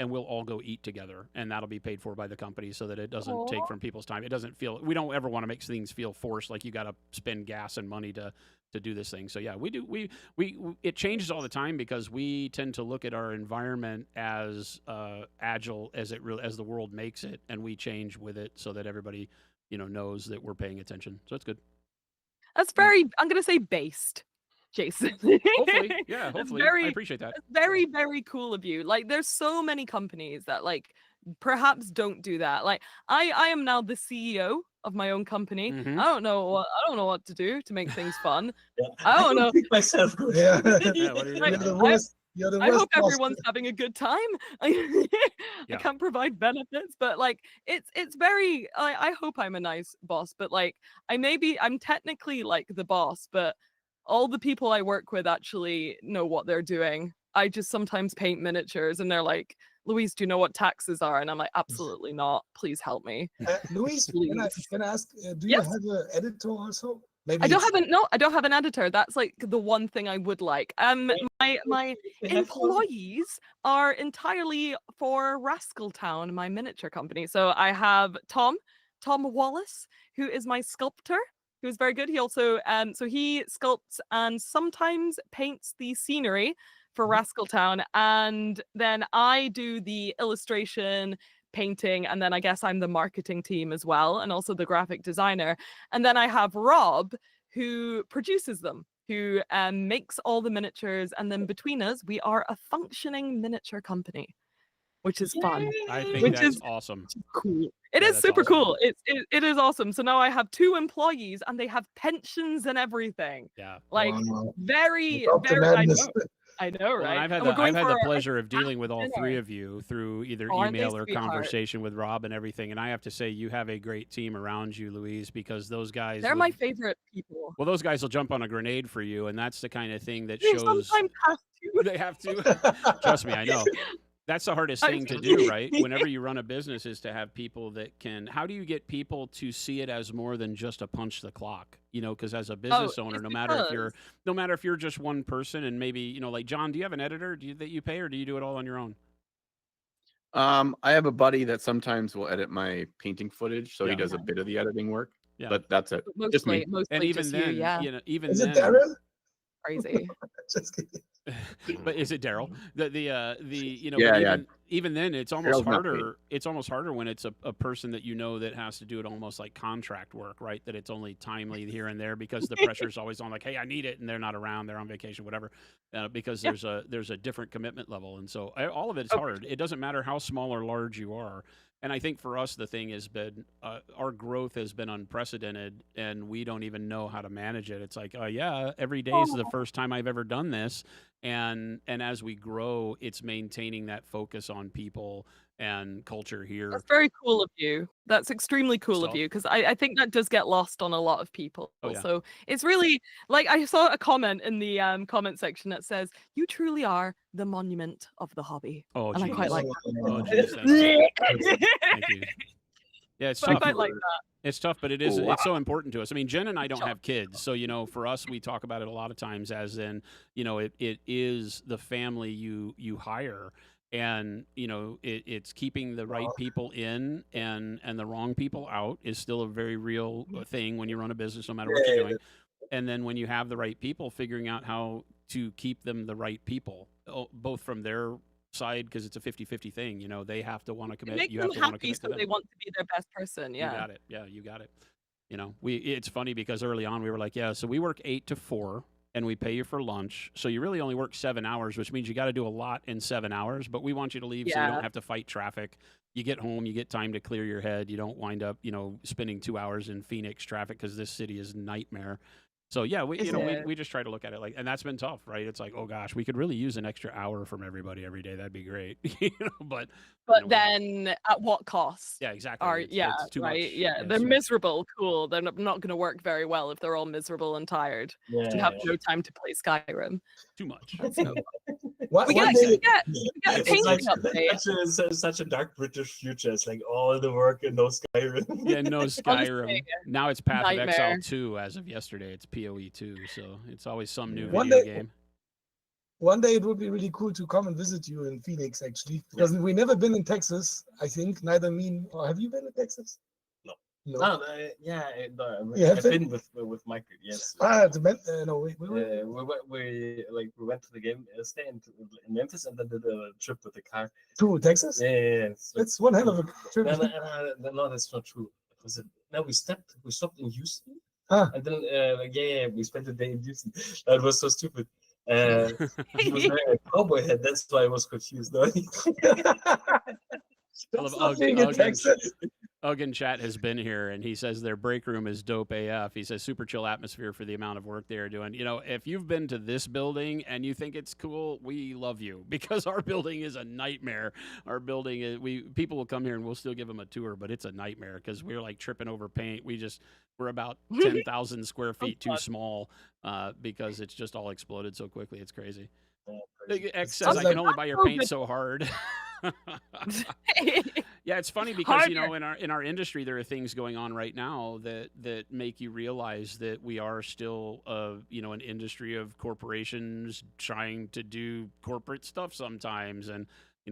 we'll all go eat together, and that'll be paid for by the company so that it doesn't take from people's time. It doesn't feel, we don't ever want to make things feel forced, like you got to spend gas and money to do this thing. So yeah, it changes all the time because we tend to look at our environment as agile as the world makes it, and we change with it so that everybody knows that we're paying attention. So it's good. That's very, I'm gonna say, based, Jason. Hopefully, yeah, hopefully. I appreciate that. It's very, very cool of you. Like, there's so many companies that like perhaps don't do that. Like, I am now the CEO of my own company. Mhm. I don't know what to do to make things fun. Yeah. I don't know. think myself good. Yeah. Yeah, what are you Like, doing? You're the I worst hope boss. everyone's having a good time. I Yeah. can't provide benefits, but like it's very. I hope I'm a nice boss, but like I'm technically like the boss, but all the people I work with actually know what they're doing. I just sometimes paint miniatures, and they're like, "Louise, do you know what taxes are?" And I'm like, "Absolutely not. Please help me." Luis, Please. can I ask, do Yes. you have an editor also? Maybe I don't have an editor. That's like the one thing I would like. My employees are entirely for Rascaltown, my miniature company. So I have Tom Wallace, who is my sculptor, who is very good. He also so he sculpts and sometimes paints the scenery for Rascaltown, and then I do the illustration, painting, and then I guess I'm the marketing team as well, and also the graphic designer. And then I have Rob, who produces them, who makes all the miniatures, and then between us, we are a functioning miniature company, which is fun. I think Which that's is awesome. Cool. It Yeah, is that's super awesome. cool. It is awesome. So now I have 2 employees, and they have pensions and everything. Yeah. Like Wow. very, Without the very. I madness. know. I know, Well, right? and I've had And we're the going for our, pleasure like, of dealing with all dinner. 3 of you through either Aren't they email or sweethearts? conversation with Rob and everything. And I have to say, you have a great team around you, Louise, because those guys. They're would- my favorite people. Well, those guys will jump on a grenade for you, and that's the kind of thing that They shows. sometimes have to. They have to. Trust me, I know. That's the hardest thing to do, right? Whenever you run a business, is to have people that can. How do you get people to see it as more than just a punch the clock? You know, because as a business owner, it's no matter if you're just one person, and maybe like John, do you have an editor that you pay, or do you do it all on your own? I have a buddy that sometimes will edit my painting footage, so Yeah. he does a bit of the editing work. Yeah. But that's it. Just me. Mostly And even just then, you, yeah. even Is it then, Darren? Crazy. Just kidding. but is it Daryl? The Yeah, but yeah. even then, it's almost Daryl's not paid. harder. It's almost harder when it's a person that that has to do it almost like contract work, right? That it's only timely here and there because the pressure's always on. Like, hey, I need it, and they're not around. They're on vacation, whatever. Because there's a different commitment level, and so all of it's hard. It doesn't matter how small or large you are. And I think for us, the thing has been our growth has been unprecedented, and we don't even know how to manage it. It's like, every day is the first time I've ever done this, and as we grow, it's maintaining that focus on people and culture here. That's very cool of you. That's extremely cool of So- you, because I think that does get lost on a lot of people. Oh, yeah. So it's really, like, I saw a comment in the comment section that says, "You truly are the monument of the hobby." Oh, And I quite geez. like Oh, geez, thank you. Thank you. Yeah, it's But I tough. quite like that. It's tough, but it is. Wow. It's so important to us. I mean, Jen and I don't Sure. have kids, so for us, we talk about it a lot of times as in, it is the family you hire, and it's keeping the right people in and the wrong people out is still a very real thing when you run a business, no matter what you're doing. And then when you have the right people, figuring out how to keep them the right people, both from their side, because it's a 50-50 thing. They have to want to commit. Make You them have to want to happy commit so to they them. want to be their best person. You Yeah. got it. Yeah, you got it. It's funny because early on we were like, so we work 8 to 4 and we pay you for lunch. So you really only work 7 hours, which means you got to do a lot in 7 hours, but we want you to leave so you Yeah. don't have to fight traffic. You get home, you get time to clear your head. You don't wind up, spending 2 hours in Phoenix traffic because this city is a nightmare. So yeah, we Isn't it? we just try to look at it like, and that's been tough, right? It's like, oh gosh, we could really use an extra hour from everybody every day. That'd be great, but But we- then at what cost? yeah, exactly. Or It's too right? much. Yeah, it's they're too much. miserable. Cool. They're not going to work very well if they're all miserable and tired and have no time to play Skyrim. Too much. One We day- get a It's painting like update. such a dark British future. It's like all the work and no Skyrim. Yeah, no Skyrim. Honestly, Now it's Path of Exile nightmare. 2 as of yesterday. It's PoE 2, so it's always some new One video day- game. One day it would be really cool to come and visit you in Phoenix, actually, because we've never been in Texas. I think neither me. Or have you been in Texas? No. No. No, You have I've been? been with Michael. Yes. No, wait. We went to the game stay in Memphis and then did a trip with the car. To Texas? Yeah. That's one hell of a trip. No, that's not true. Was it? No, we stopped in Houston. Ah. And then we spent the day in Houston. That was so stupid. He was wearing a cowboy hat. That's why I was confused. No? That's love not being in Ugin. Texas. Ugin Chat has been here, and he says their break room is dope AF. He says super chill atmosphere for the amount of work they are doing. If you've been to this building and you think it's cool, we love you because our building is a nightmare. Our building is people will come here and we'll still give them a tour, but it's a nightmare because we're like tripping over paint. We're about 10,000 square feet too small because it's just all exploded so quickly. It's crazy. X says I can only buy your paint so hard. Yeah, it's funny because Harder. in our industry there are things going on right now that make you realize that we are still an industry of corporations trying to do corporate stuff sometimes, and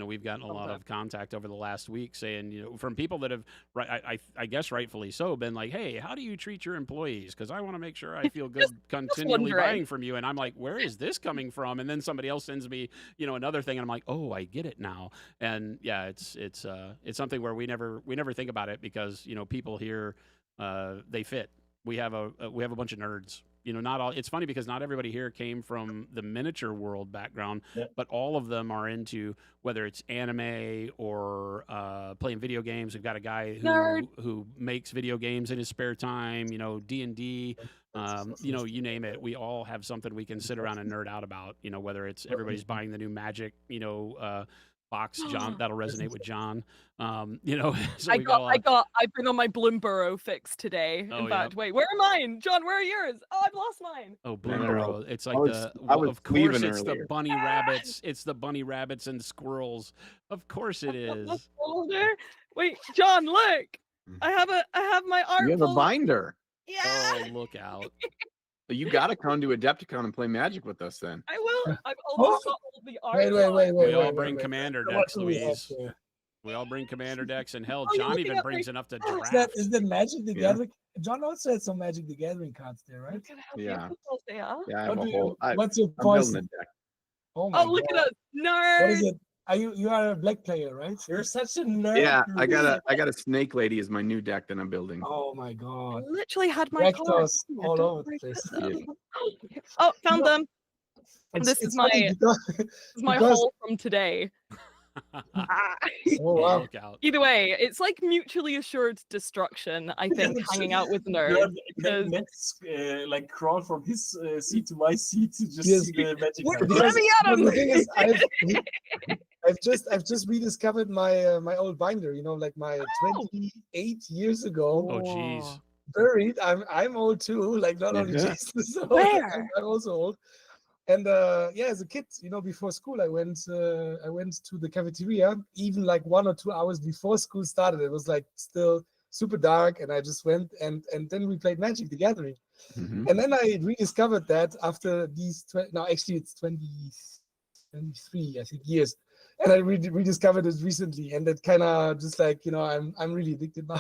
we've gotten a lot of contact over the last week saying, from people that have, I guess rightfully so, been like, hey, how do you treat your employees? Because I want to make sure I feel good continually wondering. buying from you. And I'm like, where is this coming from? And then somebody else sends me, another thing, and I'm like, oh, I get it now. And yeah, it's something where we never think about it because people here, they fit. We have a bunch of nerds. not all. It's funny because not everybody here came from the miniature world background, Yeah. but all of them are into whether it's anime or playing video games. We've got a guy who makes video games in his spare time. D&D. You name it. We all have something we can sit around and nerd out about. Whether it's everybody's buying the new Magic, box. John, that'll resonate with John. So I bring on my Bloomborough fix today. Oh, In fact, wait, where are mine? John, where are yours? Oh, I've lost mine. Oh, No, no, no. Bloomborough. It's like I was of course leaving it's earlier. the bunny rabbits. It's the bunny rabbits and squirrels. Of course it is. Folder. Wait, John, look. I have my art. You have a folder. binder. Yeah. Oh, look out. You got to come to Adepticon and play Magic with us then. I will. I've almost got all the art. Wait. We all bring commander What decks, do we have Louise. there? We all bring commander decks, and hell, Oh, you're John looking even at brings my- enough to Is draft. that Magic the Yeah. Gathering? John also had some Magic the Gathering cards there, right? Look at how Yeah. beautiful they are. Yeah, I have What a do you- whole. what's your I'm building poison? a deck. Oh my Oh, look god. at us, nerds. What is it? You are a black player, right? You're such a nerd. Yeah, I Louise. got a Snake Lady as my new deck that I'm building. Oh my I god. literally had my cards. Rectors here, all don't over the worry place. about them. Oh, found them. This is funny my- because- This is my Because- haul from today. Ah. Oh wow. Look out. Either way, it's like mutually assured destruction, I think, hanging out with nerds. because- Max like crawl from his seat to my seat to just Yes. see the magic. What- cards. because- Let me at but him! the thing is, I've just rediscovered my my old binder. Like my 28 years ago, Oh, jeez. buried. I'm old too. Like not only Yeah. Jesus is old, Where? I'm also old. And as a kid, before school, I went to the cafeteria even like 1 or 2 hours before school started. It was like still super dark, and I just went and then we played Magic the Gathering. Mhm. And then I rediscovered that after these now actually it's 23 I think years, and I rediscovered it recently, and it kind of just like I'm really addicted now.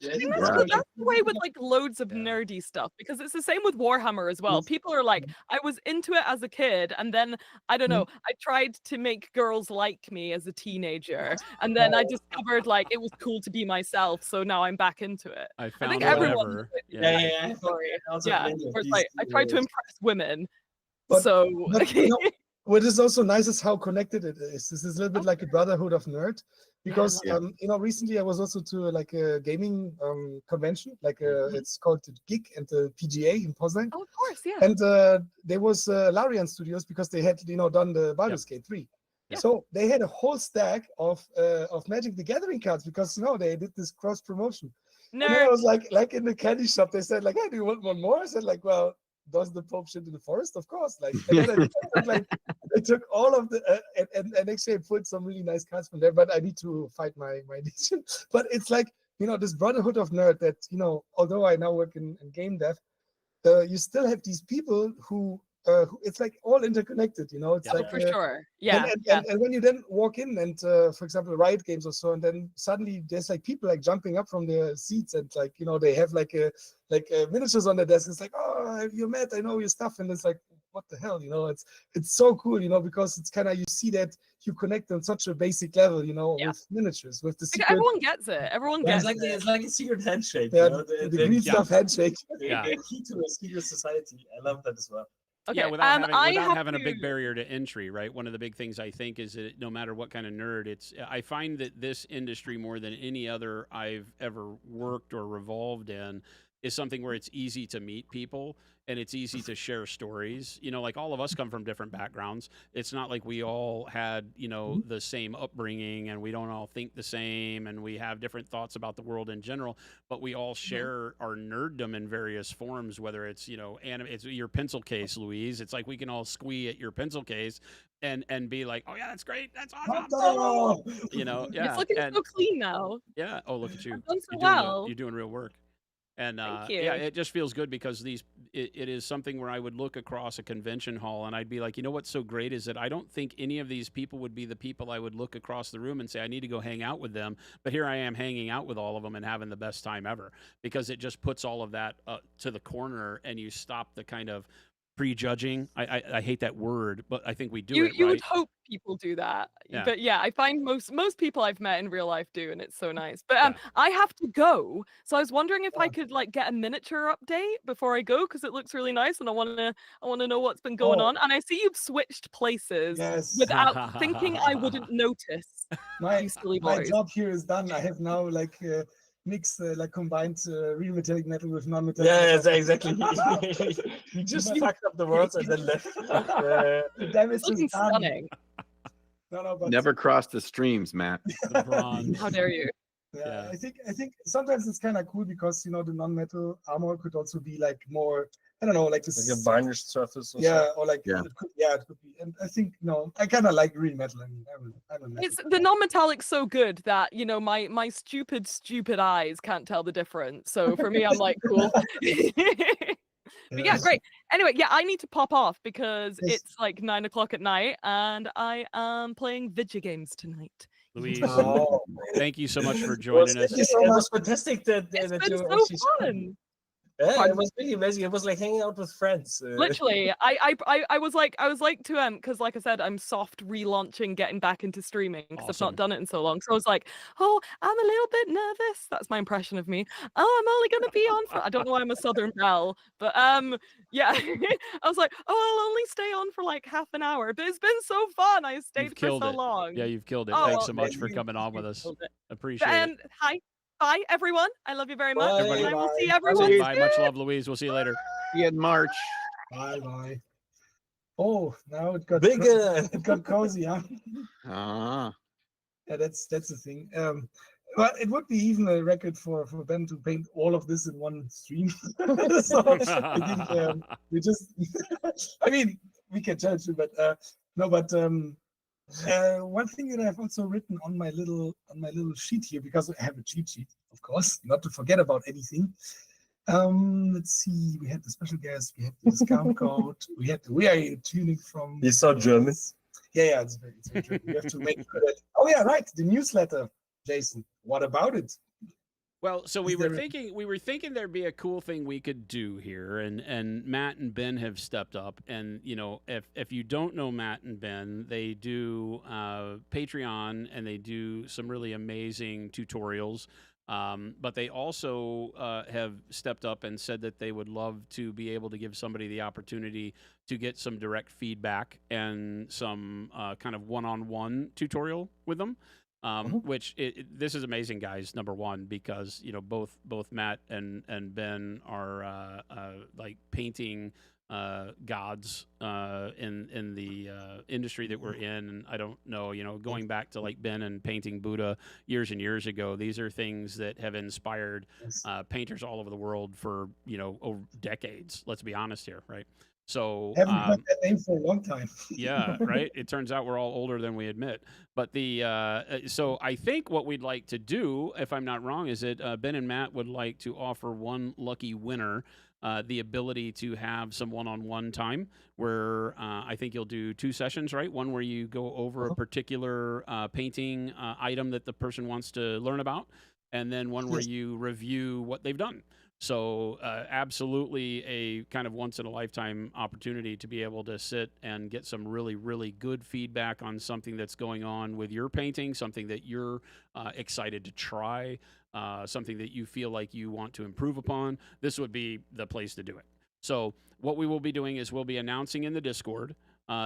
Yeah, I think yeah. that's the way with like loads of nerdy stuff, because it's the same with Warhammer as well. Yes. People are like, I was into it as a kid, and then I don't know, I tried to make girls like me as a teenager, and then I discovered like it was cool to be myself, so now I'm back into it. I I found think everyone. whatever. Yeah. Sorry. I also Yeah, have many of where it's these like I tried to heroes. impress women, But- so But what is also nice is how connected it is. This is a little bit like a brotherhood of nerd, because Yeah. recently I was also to like a gaming convention, like Mm-hmm. it's called the Geek and the PGA in Poznan, oh, of course, yeah. and there was Larian Studios because they had done the Baldur's Gate 3. Yeah. So they had a whole stack of Magic the Gathering cards because they did this cross promotion. And then I Nerd. was like in the candy shop, they said like, "Hey, do you want one more?" I said like, "Well, does the Pope shit in the forest? Of course." Like, and then they took all of the and actually I put some really nice cards from there. But I need to fight my edition. But it's like this brotherhood of nerd that although I now work in game dev, you still have these people who it's like all interconnected. It's Yeah. like For sure. Yeah. and when you then walk in and for example Riot Games or so, and then suddenly there's like people like jumping up from their seats and like they have like miniatures on their desk. It's like, "Oh, you're Matt, I know your stuff," and it's like, what the hell, it's so cool, because it's kind of, you see that you connect on such a basic level, Yeah. with miniatures, with the Like, secret, everyone gets it. Everyone Yeah, gets it's like a secret handshake. yeah, The the green stuff handshake. Yeah. key to a secret society. I love that as well. Okay. Yeah, without I having, have having a big to- barrier to entry, right? One of the big things I think is that no matter what kind of nerd, I find that this industry more than any other I've ever worked or revolved in is something where it's easy to meet people and it's easy to share stories. Like all of us come from different backgrounds. It's not like we all had, the same upbringing and we don't all think the same and we have different thoughts about the world in general, but we all share our nerddom in various forms, whether it's, anime, it's your pencil case, Louise. It's like we can all squee at your pencil case and be like, "Oh yeah, that's great. That's awesome." Oh, Yeah. It's looking and, so clean now. yeah. Oh, look at you. I've done so You're doing well. you're doing real work. And Thank yeah, you. it just feels good because it is something where I would look across a convention hall and I'd be like, what's so great is that I don't think any of these people would be the people I would look across the room and say I need to go hang out with them. But here I am hanging out with all of them and having the best time ever, because it just puts all of that to the corner and you stop the kind of prejudging. I hate that word, but I think we do You it you right. would hope people do that, Yeah. but yeah, I find most people I've met in real life do, and it's so nice. But Yeah. I have to go, so I was wondering if I Yeah. could like get a miniature update before I go because it looks really nice, and I wanna know what's been going Oh. on. And I see you've switched places Yes. without thinking I wouldn't notice. My You silly my boys. job here is done. I have now like mixed like combined real metallic metal with non-metallic. Yeah, metal. exactly. You just But- fucked up the words and then left. The damage It's is looking done. stunning. No, but Never cross the streams, Matt. The bronze. How dare you? yeah, Yeah. I think sometimes it's kind of cool because the non-metal armor could also be like more, I don't know, like this. Like a varnished surface. Or Yeah, or like Yeah. it could be. And I think I kind of like real metal. I mean, I'm a metal It's guy. the non-metallic's so good that my stupid eyes can't tell the difference. So for me, I'm like cool. But yeah, great. Anyway, yeah, I need to pop off because Yes. it's like 9 o'clock at night, and I am playing video games tonight. Louise, Oh, thank you so much for It was, joining us. you so it much. was fantastic that, It's that been you so actually shared. fun. Yeah, Pardon? it was really amazing. It was like hanging out with friends. Literally, I was like to because like I said, I'm soft relaunching, getting back into streaming because I've Awesome. not done it in so long. So I was like, oh, I'm a little bit nervous. That's my impression of me. Oh, I'm only gonna be on for I don't know why I'm a Southern belle, but yeah, I was like, oh, I'll only stay on for like half an hour, but it's been so fun. I You've stayed for killed so it. long. Yeah, you've killed it. Oh, Thanks well, so much for you- coming on with you us. killed it. Appreciate it. And hi, bye everyone. I love you very much, Bye. and I will see Bye. everyone Say bye. Much soon. love, Louise. We'll see you later. See you in March. Bye. Oh, now it got Bigger. it got cozy, huh? Ah. Yeah, that's the thing. Well, it would be even a record for Ben to paint all of this in one stream. So I think we just, I mean, we can judge it, but no, but one thing that I've also written on my little sheet here, because I have a cheat sheet, of course, not to forget about anything. Let's see, we had the special guest, we had the discount code, we had the where are you tuning from? He's so German. Yeah, it's very true. We have to make sure that. Oh yeah, right, the newsletter, Jason. What about it? Well, so we Is were there- thinking there'd be a cool thing we could do here, and Matt and Ben have stepped up. And if you don't know Matt and Ben, they do Patreon and they do some really amazing tutorials. But they also have stepped up and said that they would love to be able to give somebody the opportunity to get some direct feedback and some kind of one-on-one tutorial with them. Which this is amazing, guys. Number one, because both Matt and Ben are like painting gods in the industry that we're in. And I don't know, going back to like Ben and painting Buddha years and years ago, these are things that have inspired Yes. painters all over the world for over decades. Let's be honest here, right? So Haven't heard that name for a long time. yeah, right. It turns out we're all older than we admit. But so I think what we'd like to do, if I'm not wrong, is that Ben and Matt would like to offer one lucky winner the ability to have some one-on-one time where I think you'll do 2 sessions, right? One where you go over a particular painting item that the person wants to learn about, and then one where Yes. you review what they've done. So absolutely a kind of once in a lifetime opportunity to be able to sit and get some really, really good feedback on something that's going on with your painting, something that you're excited to try, something that you feel like you want to improve upon. This would be the place to do it. So what we will be doing is we'll be announcing in the Discord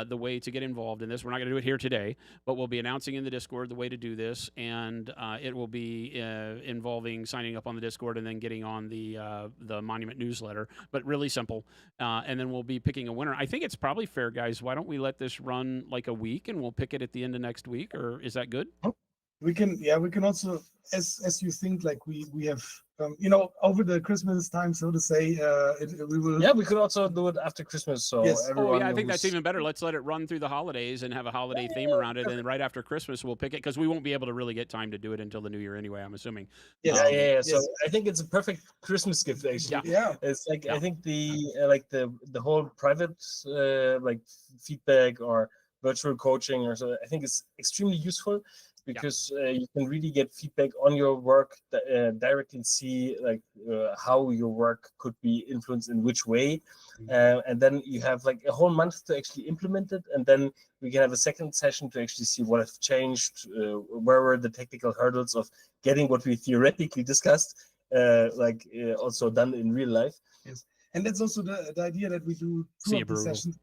the way to get involved in this. We're not going to do it here today, but we'll be announcing in the Discord the way to do this, and it will be involving signing up on the Discord and then getting on the Monument newsletter. But really simple, and then we'll be picking a winner. I think it's probably fair, guys. Why don't we let this run like a week, and we'll pick it at the end of next week, or is that good? We can also, as you think, like we have, over the Christmas time, so to say, we will. Yeah, we could also do it after Christmas. So Yes. everyone Oh yeah, I think that's who's- even better. Let's let it run through the holidays and have a holiday theme around it, and then right after Christmas we'll pick it because we won't be able to really get time to do it until the new year anyway. I'm assuming. Yes. Yeah. So Yes. I think it's a perfect Christmas gift actually. Yeah. Yeah. It's like Yeah. I think the whole private like feedback or virtual coaching or so I think is extremely useful. because you can really get feedback on your work directly and see like how your work could be influenced in which way. And then you have like a whole month to actually implement it. And then we can have a second session to actually see what has changed, where were the technical hurdles of getting what we theoretically discussed, also done in real life. Yes. And that's also the idea that we do See two you, of the Brutal. sessions.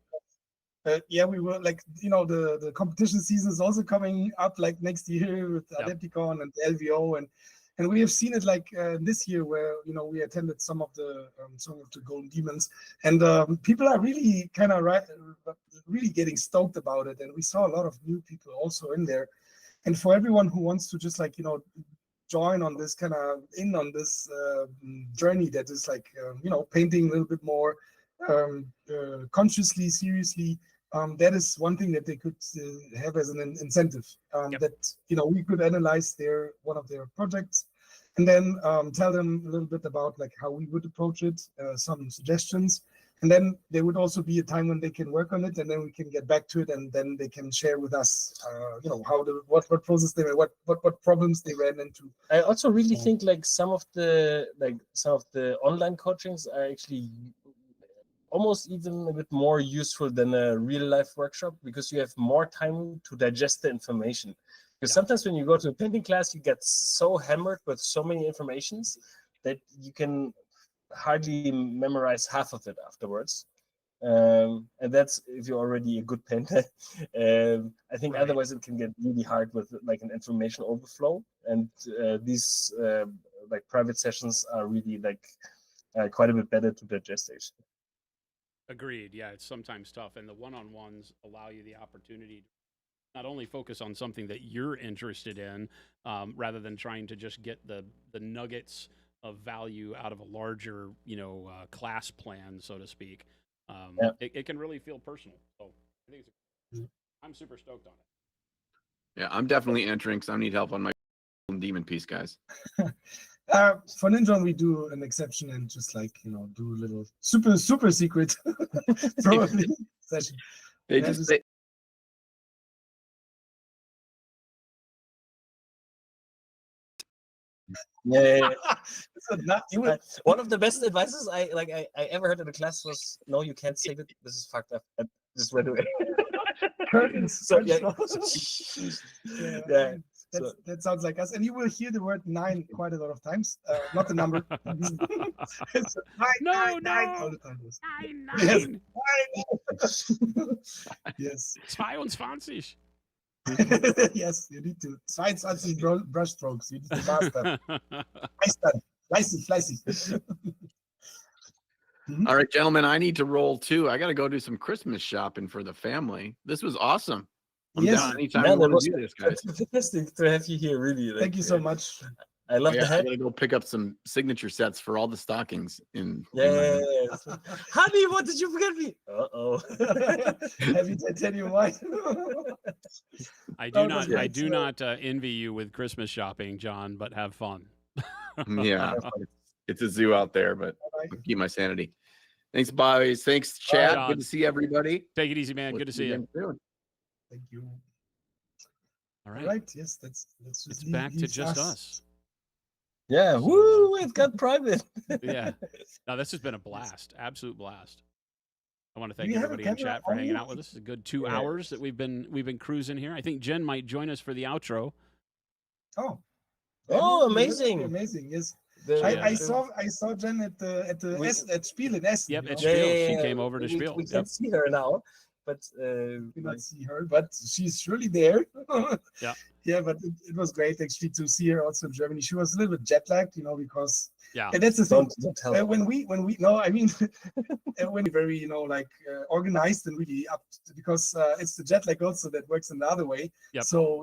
Yeah, we were like, the competition season is also coming up like next year with Yep. Adepticon and the LVO, and we have seen it like this year where we attended some of the Golden Demons, and people are really kind of really getting stoked about it, and we saw a lot of new people also in there, and for everyone who wants to just like join on this on this journey that is like painting a little bit more consciously, seriously. That is one thing that they could have as an incentive. Yep. That we could analyze one of their projects, and then tell them a little bit about like how we would approach it, some suggestions, and then there would also be a time when they can work on it, and then we can get back to it, and then they can share with us, what process they what problems they ran into. I also really think like some of the online coachings are actually almost even a bit more useful than a real life workshop, because you have more time to digest the information. Because sometimes when you go to a painting class, you get so hammered with so many informations that you can hardly memorize half of it afterwards. And that's if you're already a good painter. I think Right. otherwise it can get really hard with like an information overflow. And these like private sessions are really like quite a bit better to digest actually. Agreed. Yeah, it's sometimes tough, and the one-on-ones allow you the opportunity to not only focus on something that you're interested in, rather than trying to just get the nuggets of value out of a larger, class plan, so to speak. It can really feel personal. So I think I'm super stoked on it. Yeah, I'm definitely entering because I need help on my demon piece, guys. For Ninja, we do an exception and just like do a little super secret probably session. They Yeah, just just- they, Yeah. So not you would, One of the best advices I ever heard in the class was, no, you can't save it. This is fucked up. And just went away. curtains. So, curtains. yeah. Yeah, So- that sounds like us, and you will hear the word 9 quite a lot of times. Not the number. It's 9, No, 9, 9 no. all the time. Yes. Yes. Yes. 22. Yes, you need to. 22 brush strokes. You need to master. Fleißig. All right, gentlemen, I need to roll too. I got to go do some Christmas shopping for the family. This was awesome. I'm Yes. down anytime Man, you that want was to do this, guys. fantastic to have you here, really. Thank you so much. I love the I head. got to go pick up some signature sets for all the stockings in Yeah. Honey, what did you forget me? Uh-oh. Heavy titanium white. I Oh, do not. that's I great. do not envy you with Christmas shopping, John. But have fun. Yeah, it's a zoo out there, but Alright. I'll keep my sanity. Thanks, boys. Thanks, Chad. John. Good to see everybody. Take it easy, man. Good to see you. Again soon. Thank you. All All right. right. Yes, that's just It's back to leaves just us. Yeah. Woo! It got private. Yeah. No, this has been a blast. Absolute blast. I want to thank you have a everybody in camera chat for on hanging you? out with us. It's a good 2 Yeah. hours that we've been cruising here. I think Jen might join us for the outro. Oh. Oh, That would be amazing. amazing. Yes. The- I Yeah. saw Jen at the We- at Spiel in Essen. Yep, you know? it's Spiel. She came over to we, Spiel. We Yep. can't see her now, but We not see her, but she's surely there. Yeah. Yeah, but it was great actually to see her also in Germany. She was a little bit jet lagged, because Yeah. and that's the thing. don't tell her. When we no, I mean when we very organized and really up because it's the jet lag also that works in the other way. Yep. So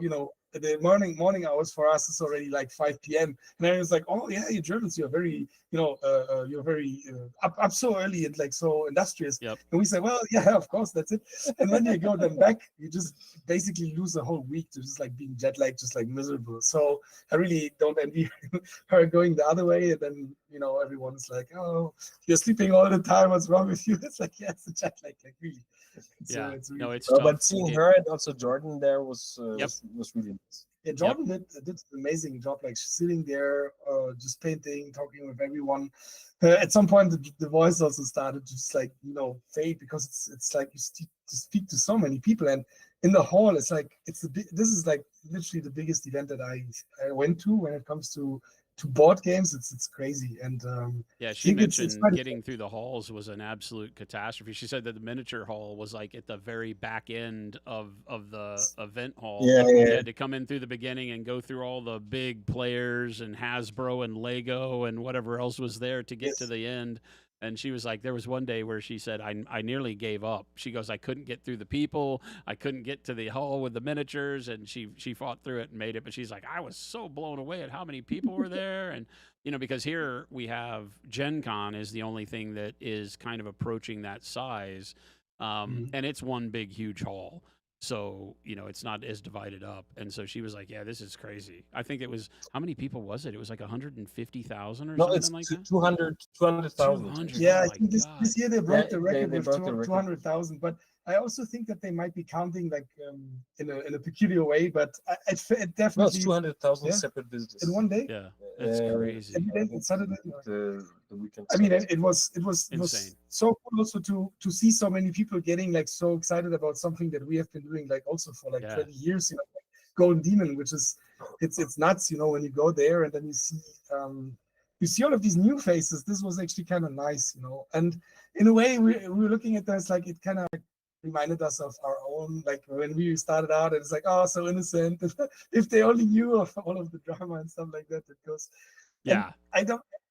the morning hours for us is already like 5 p.m. and I was like, oh yeah, you Germans, you're very you're very up so early and like so industrious. Yep. And we say, well, yeah, of course, that's it. And when you go then back, you just basically lose a whole week to just like being jet lagged, just like miserable. So I really don't envy her going the other way, and then everyone's like, oh, you're sleeping all the time, what's wrong with you? It's like, yeah, it's a jet lag, like really. So Yeah. it's really, No, it's No, tough. but seeing her and also Jordan there was Yep. was really nice. Yeah, Jordan did an amazing job, like sitting there, just painting, talking with everyone. At some point, the voice also started to just like fade, because it's like you speak to so many people, and in the hall, it's like this is like literally the biggest event that I went to when it comes to board games. It's crazy, and Yeah, I she think it's mentioned quite getting through the halls was an absolute catastrophe. She said that the miniature hall was like at the very back end of the event hall. Yeah, You yeah. had to come in through the beginning and go through all the big players and Hasbro and Lego and whatever else was there to get to Yes. the end. And she was like, there was one day where she said, I nearly gave up. She goes, I couldn't get through the people. I couldn't get to the hall with the miniatures. And she fought through it and made it. But she's like, I was so blown away at how many people were there. And, because here we have Gen Con is the only thing that is kind of approaching that size. And it's one big, huge hall. So, it's not as divided up. And so she was like, yeah, this is crazy. I think it was, how many people was it? It was like 150,000 or No, something it's like that? 200,000. 200. Yeah, Oh I my think this God. year they broke Yeah, the record they with broke the record. 200,000. But I also think that they might be counting like in a peculiar way. But it No, it's definitely 200,000 Yeah. separate visitors. in one day. Yeah, that's crazy. Every day, it's Saturday. The weekend. I mean, starts. it was Insane. so cool also to see so many people getting like so excited about something that we have been doing like also for like Yeah. 20 years. Like Golden Demon, which is it's nuts. When you go there and then you see all of these new faces. This was actually kind of nice, and in a way we were looking at this like it kind of reminded us of our own, like when we started out, and it's like, oh, so innocent. If they only knew of all of the drama and stuff like that goes. And Yeah.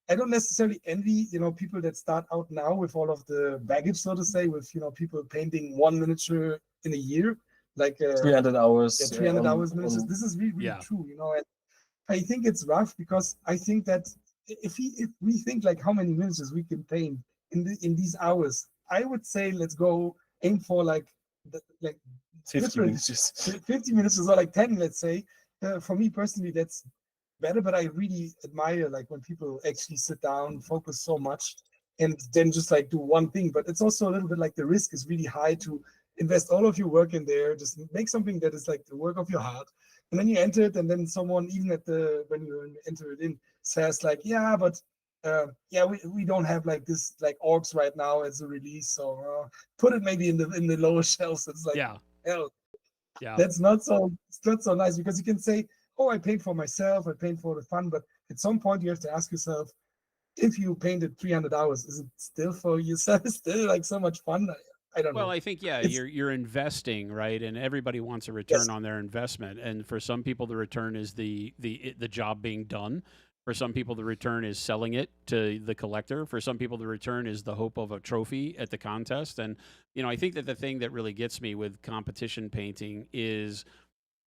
I don't necessarily envy, people that start out now with all of the baggage, so to say, with people painting one miniature in a year, like 300 hours. 300 on- hours miniatures. on- This is really, really Yeah. true, and I think it's rough because I think that if we think like how many miniatures we can paint in these hours, I would say let's go aim for like 50 different- minutes. 50 minutes or like 10, let's say. For me personally, that's better, but I really admire like when people actually sit down, focus so much, and then just like do one thing. But it's also a little bit like the risk is really high to invest all of your work in there, just make something that is like the work of your heart, and then you enter it, and then someone even when you enter it in says like, yeah, but we don't have like this like orcs right now as a release, so put it maybe in the lower shelves. It's like, Yeah. hell, Yeah. it's not so nice, because you can say, oh, I paint for myself, I paint for the fun, but at some point you have to ask yourself, if you painted 300 hours, is it still for yourself? It's still like so much fun? I don't know. Well, I think It's- you're investing, right? And everybody wants a return on their investment. And for some people, the return is the job being done. For some people, the return is selling it to the collector. For some people, the return is the hope of a trophy at the contest. And I think that the thing that really gets me with competition painting is,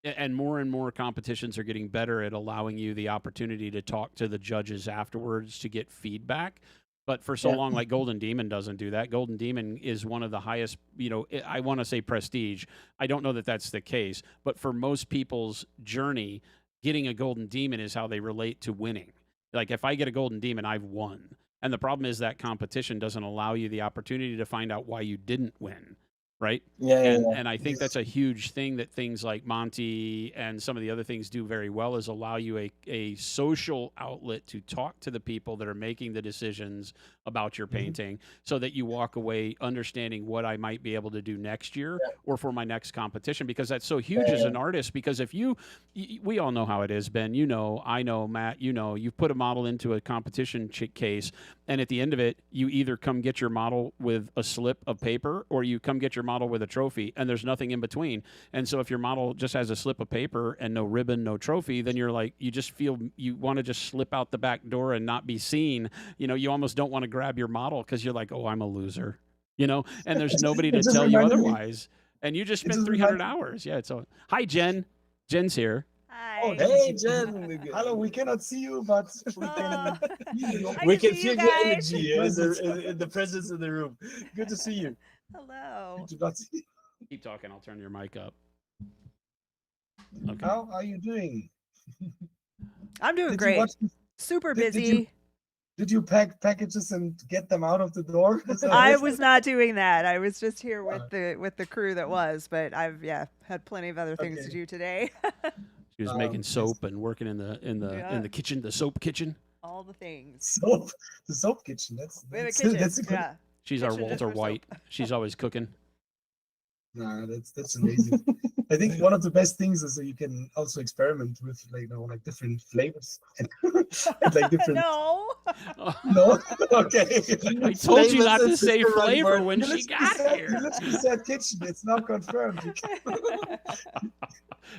and more competitions are getting better at allowing you the opportunity to talk to the judges afterwards to get feedback. But for so long, like Golden Demon doesn't do that. Golden Demon is one of the highest, I want to say prestige. I don't know that that's the case, but for most people's journey, getting a Golden Demon is how they relate to winning. Like if I get a Golden Demon, I've won. And the problem is that competition doesn't allow you the opportunity to find out why you didn't win. Right. And I think that's a huge thing that things like Monty and some of the other things do very well, is allow you a social outlet to talk to the people that are making the decisions about your painting, so that you walk away understanding what I might be able to do next year or for my next competition, because that's so huge as an artist. Because if we all know how it is, Ben, I know, Matt, you've put a model into a competition case, and at the end of it, you either come get your model with a slip of paper or you come get your model with a trophy, and there's nothing in between. And so if your model just has a slip of paper and no ribbon, no trophy, then you're like, you just feel you want to just slip out the back door and not be seen. You almost don't want to grab your model because you're like, oh, I'm a loser, and there's nobody to tell you otherwise. And you just spent 300 hours. Yeah. So hi, Jen. Jen's here. Hi. Oh, Hey, Jen. Hello, we cannot see you, but we Oh. can feel you. I We can can see you feel your guys. energy in the presence in the room. Good to see you. Hello. We do not see you. Keep talking. I'll turn your mic up. Okay. How are you doing? I'm doing Did you great. watch- Super did you- busy. Did you pack packages and get them out of the door? I was not doing that. I was just here with the crew that was, but I've had plenty of other things to Okay. do today. She was making soap and working in the kitchen, the soap kitchen. All the things. Soap, the soap kitchen. We have a That's kitchen. that's a good. Yeah. She's our Kitchen just Walter for soap. White. She's always cooking. Nah, that's amazing. I think one of the best things is that you can also experiment with like different flavors and like different. No. No, okay. I told you Flavors not to is say the right flavor word. when You she literally got said- here. You literally said kitchen. It's now confirmed. You can't-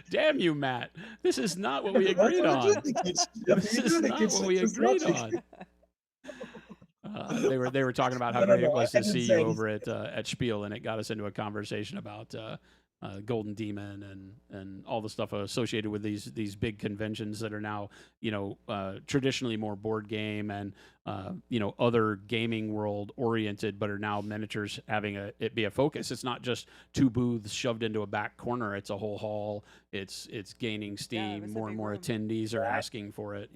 Damn you, Matt. This is not what we What agreed do you do on. in the kitchen? This You do is in the not kitchen, what we it's just agreed logic. on. They were talking about how No, great it no, was I to didn't see say you over at Spiel, and it got us into a conversation about Golden Demon and all the stuff associated with these big conventions that are now traditionally more board game and other gaming world oriented, but are now miniatures having it be a focus. It's not just two booths shoved into a back corner. It's a whole hall. It's gaining steam. was a More and big more room. attendees are asking for it.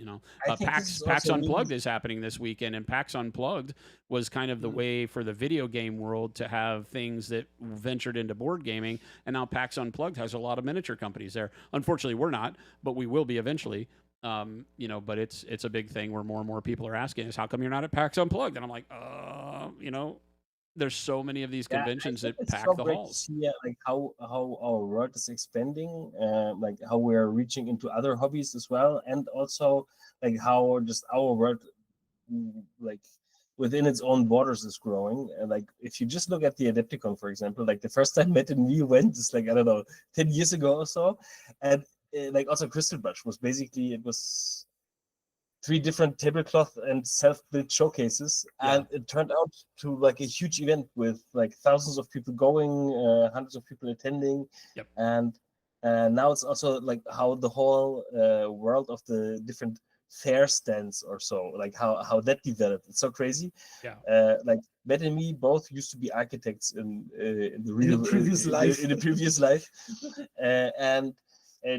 I think this PAX is PAX also Unplugged really- is happening this weekend, and PAX Unplugged was kind of the way for the video game world to have things that ventured into board gaming, and now PAX Unplugged has a lot of miniature companies there. Unfortunately, we're not, but we will be eventually. But it's a big thing where more and more people are asking us, how come you're not at PAX Unplugged? And I'm like, there's so many of these Yeah, I conventions think that it's pack so the great to halls. see like how our world is expanding, like how we're reaching into other hobbies as well, and also like how just our world like within its own borders is growing. And like if you just look at the Adepticon, for example, like the first time Matt and me went is like I don't know 10 years ago or so, and like also Crystal Brush was basically it was 3 different tablecloth and self-built showcases, and it turned out to like a huge event with like thousands of people going, hundreds of people attending. Yep. And now it's also like how the whole world of the different fair stands or so, like how that developed. It's so crazy. Yeah. Like Matt and me both used to be architects in the real previous life. in the previous life, and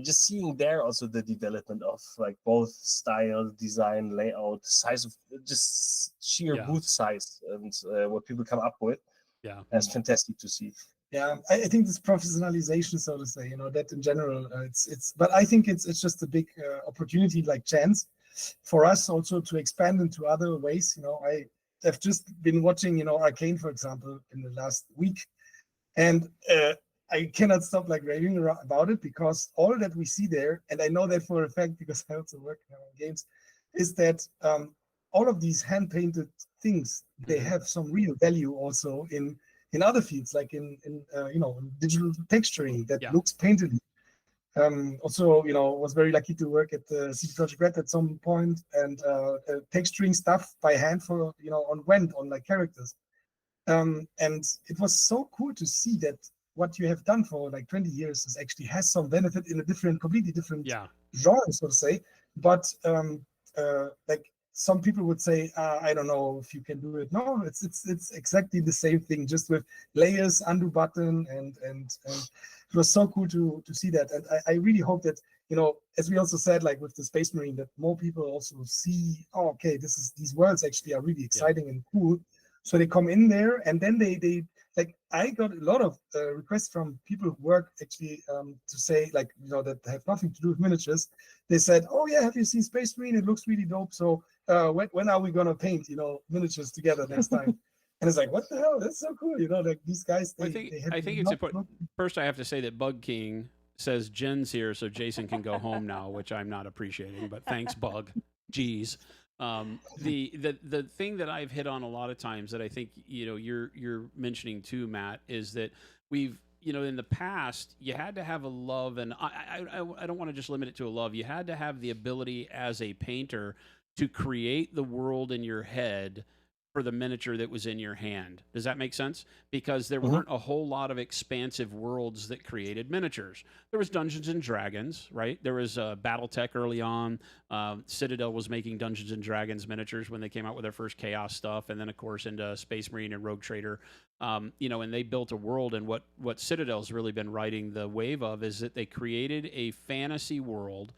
just seeing there also the development of like both style, design, layout, size of just sheer Yeah. booth size and what people come up with. Yeah. That's fantastic to see. Yeah, I think this professionalization, so to say, that in general, but I think it's just a big opportunity, like chance for us also to expand into other ways. I have just been watching, Arcane, for example, in the last week, and I cannot stop like raving about it because all that we see there, and I know that for a fact because I also work on games, is that all of these hand-painted things, they have some real value also in other fields, like in digital texturing that looks painted. Also, was very lucky to work at the CD Projekt Red at some point and texturing stuff by hand for on Gwent on like characters. And it was so cool to see that what you have done for like 20 years is actually has some benefit in a completely different genre, so to say. But like some people would say, I don't know if you can do it. No, it's exactly the same thing, just with layers, undo button, and it was so cool to see that. And I really hope that, as we also said, like with the Space Marine, that more people also see, oh, okay, these worlds actually are really exciting and cool. So they come in there, and then they like I got a lot of requests from people who work actually to say like that have nothing to do with miniatures. They said, "Oh yeah, have you seen Space Marine? It looks really dope. So when are we gonna paint miniatures together next time?" And it's like, what the hell? That's so cool. Like these guys. I think it's important. First, I have to say that Bug King says Jen's here, so Jason can go home now, which I'm not appreciating. But thanks, Bug. Jeez. The thing that I've hit on a lot of times that I think you're mentioning too, Matt, is that we've in the past you had to have a love, and I don't want to just limit it to a love. You had to have the ability as a painter to create the world in your head for the miniature that was in your hand. Does that make sense? Because there weren't a whole lot of expansive worlds that created miniatures. There was Dungeons and Dragons, right? There was BattleTech early on. Citadel was making Dungeons and Dragons miniatures when they came out with their first Chaos stuff, and then of course into Space Marine and Rogue Trader. And they built a world. And what Citadel's really been riding the wave of is that they created a fantasy world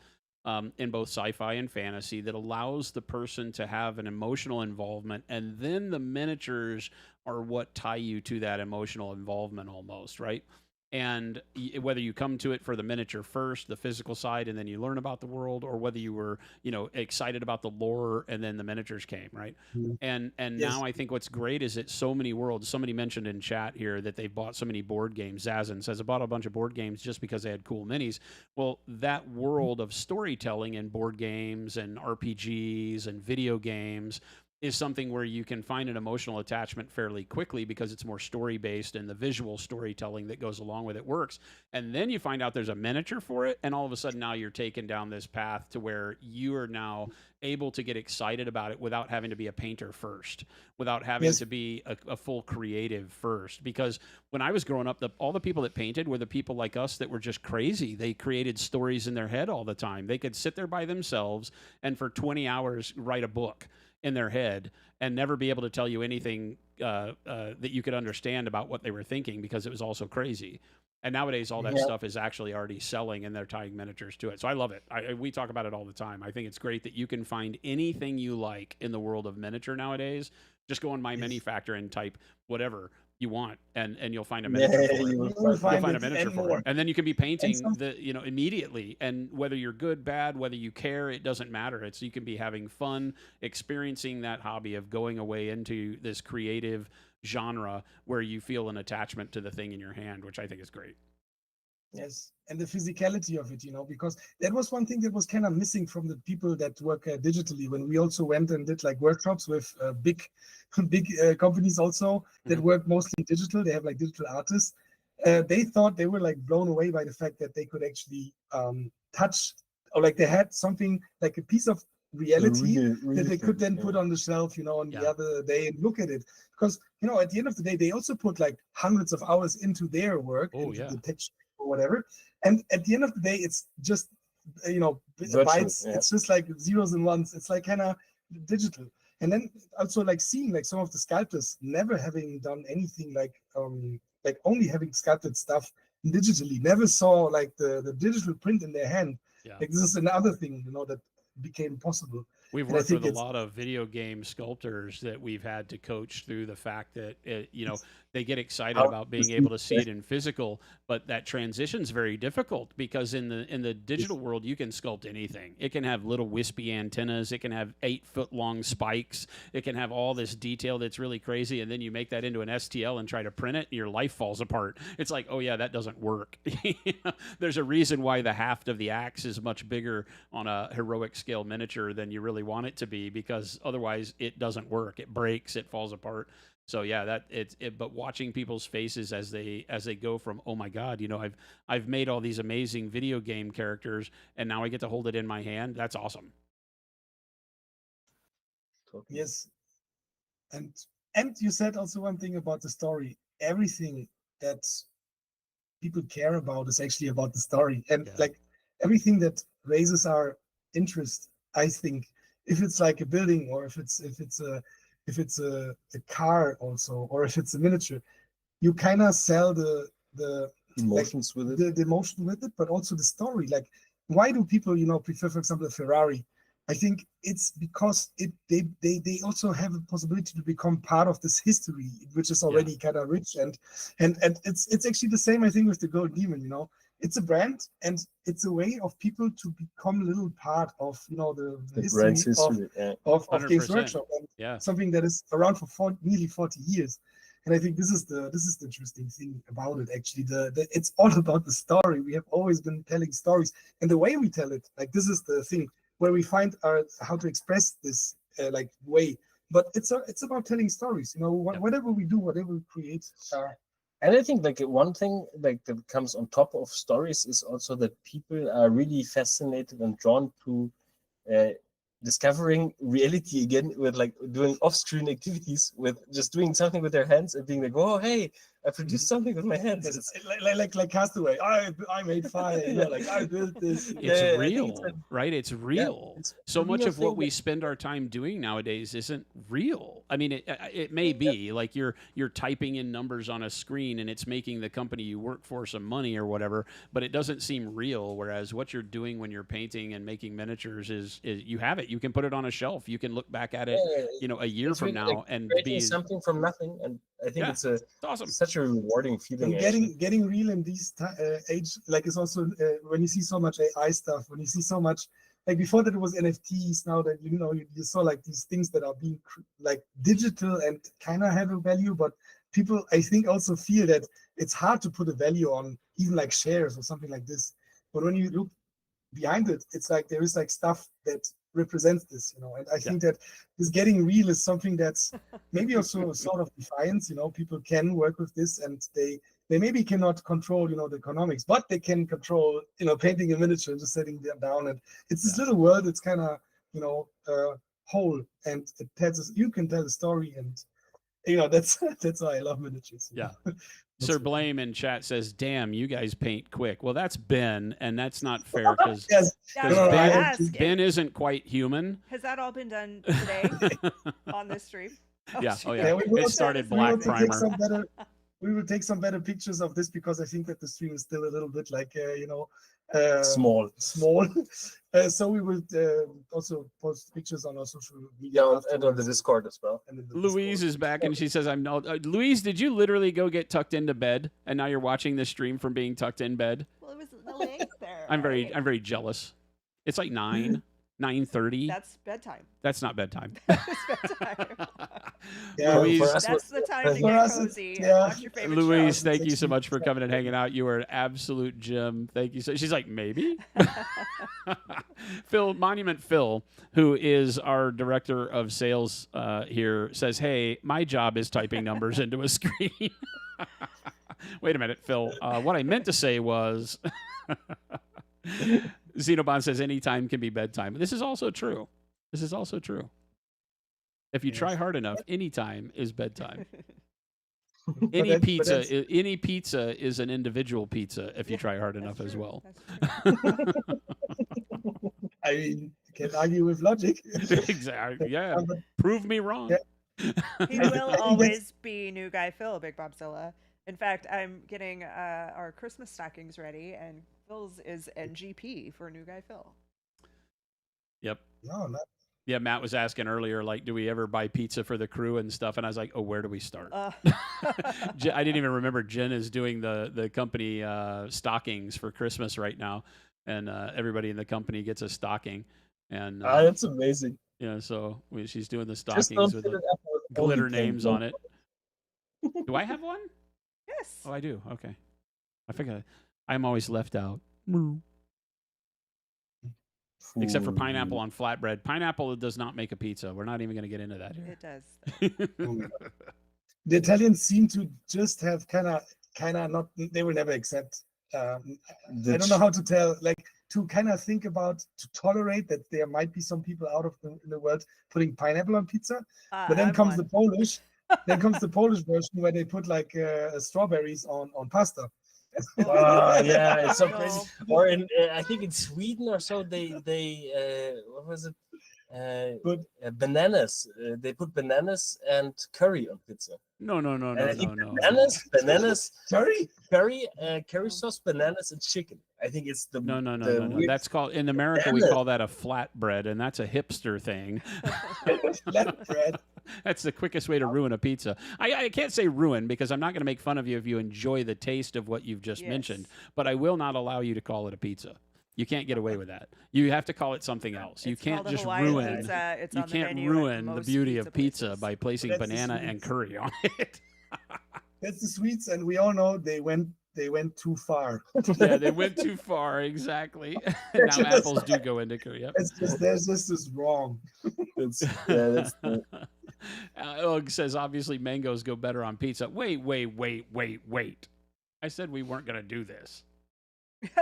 in both sci-fi and fantasy that allows the person to have an emotional involvement, and then the miniatures are what tie you to that emotional involvement almost, right? And whether you come to it for the miniature first, the physical side, and then you learn about the world, or whether you were, excited about the lore and then the miniatures came, right? Mhm. And Yes. now I think what's great is that so many worlds. Somebody mentioned in chat here that they bought so many board games. Zazin says I bought a bunch of board games just because they had cool minis. Well, that world of storytelling in board games and RPGs and video games is something where you can find an emotional attachment fairly quickly because it's more story based and the visual storytelling that goes along with it works. And then you find out there's a miniature for it, and all of a sudden now you're taken down this path to where you are now able to get excited about it without having to be a painter first, without having Yes. to be a full creative first. Because when I was growing up, all the people that painted were the people like us that were just crazy. They created stories in their head all the time. They could sit there by themselves and for 20 hours write a book in their head and never be able to tell you anything that you could understand about what they were thinking because it was all so crazy. And nowadays, all that Yeah. stuff is actually already selling, and they're tying miniatures to it. So I love it. We talk about it all the time. I think it's great that you can find anything you like in the world of miniature nowadays. Just go on My Mini Yes. Factor and type whatever you want, and you'll find a Yeah, miniature for it. you will You will find You'll find find a it miniature and for more. it, and then you can be painting some- immediately. And whether you're good, bad, whether you care, it doesn't matter. It's you can be having fun, experiencing that hobby of going away into this creative genre where you feel an attachment to the thing in your hand, which I think is great. Yes, and the physicality of it, because that was one thing that was kind of missing from the people that work digitally. When we also went and did like workshops with big, big companies also that Mhm. work mostly digital. They have like digital artists. They thought they were like blown away by the fact that they could actually touch, or like they had something like a piece of reality that they could then put on the shelf, on the Yeah. other day and look at it. Because at the end of the day, they also put like hundreds of hours into their work, Oh, into yeah. the texture or whatever. And at the end of the day, it's just Virtual, bytes. yeah. It's just like zeros and ones. It's like kind of digital. And then also like seeing like some of the sculptors never having done anything like only having sculpted stuff digitally, never saw like the digital print in their hand. Yeah. Like this is another thing, that became possible. We've And I worked with think a it's- lot of video game sculptors that we've had to coach through the fact that they get excited How about being to able see to see it in physical, but that transition's very difficult because in the digital world you can sculpt anything. It can have little wispy antennas, it can have 8-foot long spikes, it can have all this detail that's really crazy, and then you make that into an STL and try to print it, and your life falls apart. It's like, oh yeah, that doesn't work. There's a reason why the haft of the axe is much bigger on a heroic scale miniature than you really want it to be, because otherwise it doesn't work. It breaks, it falls apart. So yeah, but watching people's faces as they go from, oh my god, I've made all these amazing video game characters and now I get to hold it in my hand. That's awesome. Yes. And you said also one thing about the story. Everything that people care about is actually about the story. And Yeah. like everything that raises our interest, I think, if it's like a building or if it's a car also, or if it's a miniature, you kind of sell the emotions with it. the emotion with it, but also the story. Like, why do people, prefer, for example, a Ferrari? I think it's because they also have a possibility to become part of this history, which is already kind of rich, and it's actually the same, I think, with the Gold Demon. It's a brand, and it's a way of people to become a little part of the brand's history history. Yeah. of Games 100%. Workshop, and Yeah. something that is around for nearly 40 years. And I think this is the interesting thing about it. Actually, it's all about the story. We have always been telling stories, and the way we tell it, like this is the thing where we find how to express this like way. But it's about telling stories. Whatever we do, whatever we create. And I think like one thing like that comes on top of stories is also that people are really fascinated and drawn to discovering reality again with like doing off-screen activities, with just doing something with their hands and being like, oh hey, I produced something with my hands. It's like Castaway. I made fire. Like I built this. It's I think real, right? It's real. it's So a much real of what thing we that- spend our time doing nowadays isn't real. I mean, it may be like you're typing in numbers on a screen and it's making the company you work for some money or whatever, but it doesn't seem real. Whereas what you're doing when you're painting and making miniatures is you have it. You can put it on a shelf. You can look back at it, Yeah, a year it's from really, now like, and creating be something from nothing, and I think Yeah. it's a it's awesome. such a a rewarding feeling. And getting real in these age, like it's also when you see so much AI stuff, when you see so much, like before that it was NFTs, now that you saw like these things that are being like digital and kind of have a value, but people I think also feel that it's hard to put a value on even like shares or something like this. But when you look behind it, it's like there is like stuff that represents this, and I think that this getting real is something that's maybe also sort of defiance. People can work with this, and they maybe cannot control the economics, but they can control painting a miniature and just setting them down, and it's this little world. It's kind of whole, and it tells you can tell a story, and that's why I love miniatures. Yeah. Sir Blame in chat says, "Damn, you guys paint quick." Well, that's Ben, and that's not fair because Yes. Yeah, I was gonna ask, Ben isn't quite human. has that all been done today on this stream? Yeah. Oh, shit. yeah. we will It also- started we will black take primer. some better- We will take some better pictures of this because I think that the stream is still a little bit like Small. small. So we will also post pictures on our social media. Yeah, and on the afterwards, Discord as well. and in the Louise Discord. is back, and she says, "I'm no." Louise, did you literally go get tucked into bed, and now you're watching this stream from being tucked in bed? Well, it was the legs there. I'm right? very jealous. It's like 9:30. That's bedtime. That's not bedtime. That's bedtime. Yeah, Louise, for us, That's the time to For get us, it's- cozy and yeah. watch your favorite Louise, show. thank you so much for coming and hanging out. You were an absolute gem. Thank you. So she's like, maybe. Monument Phil, who is our director of sales here, says, "Hey, my job is typing numbers into a screen." Wait a minute, Phil. What I meant to say was, Xenobon says anytime can be bedtime. This is also true. This is also true. If you try hard enough, anytime is bedtime. Any But pizza, that's- any pizza is an individual pizza if you try hard enough That's as true. well. That's true. I mean, you can argue with logic. Exactly. Yeah. But Prove me wrong. Yeah. He I will think always be new guy Phil, Big Bobzilla. In fact, I'm getting our Christmas stockings ready, and Phil's is NGP for new guy Phil. Yep. no, not Yeah. Matt was asking earlier, like, do we ever buy pizza for the crew and stuff? And I was like, oh, where do we start? I didn't even remember Jen is doing the company stockings for Christmas right now, and everybody in the company gets a stocking, and That's amazing. so she's doing the Just don't stockings with fill the it up with only glitter paint, names don't- on it. Do I have one? Yes. Oh, I do. Okay. I think I'm always left out. Except for pineapple on flatbread. Pineapple does not make a pizza. We're not even going to get into that It does. here. the Italians seem to just have kind of not. They will never accept. I don't know how to tell. Like to kind of think about to tolerate that there might be some people out of in the world putting pineapple on pizza. But then I'm comes one. the Polish. Then comes the Polish version where they put like strawberries on pasta. Yeah, it's so No. crazy. Or in I think in Sweden or so, they what was it? Good. Bananas. They put bananas and curry on pizza. No. And I think No. bananas, Sorry. curry sauce, bananas, and chicken. I think it's the No. the weird- That's called, in America, we Damn it. call that a flatbread, and that's a hipster thing. Flatbread. That's the quickest way to ruin a pizza. I can't say ruin because I'm not going to make fun of you if you enjoy the taste of what you've just mentioned, Yes. but I will not allow you to call it a pizza. You can't get away with that. You have to call it something else. You It's can't called a just Hawaiian ruin. pizza. It's You on the can't menu at ruin the most beauty of pizza places. by placing That's the banana and sweets. curry on it. That's the sweets, and we all know they went too far. Yeah, they went too far. Exactly. Now just apples do go into curry. Yep. It's just there's just this wrong. It's, yeah, that's the, Ugg says obviously mangoes go better on pizza. Wait. I said we weren't going to do this.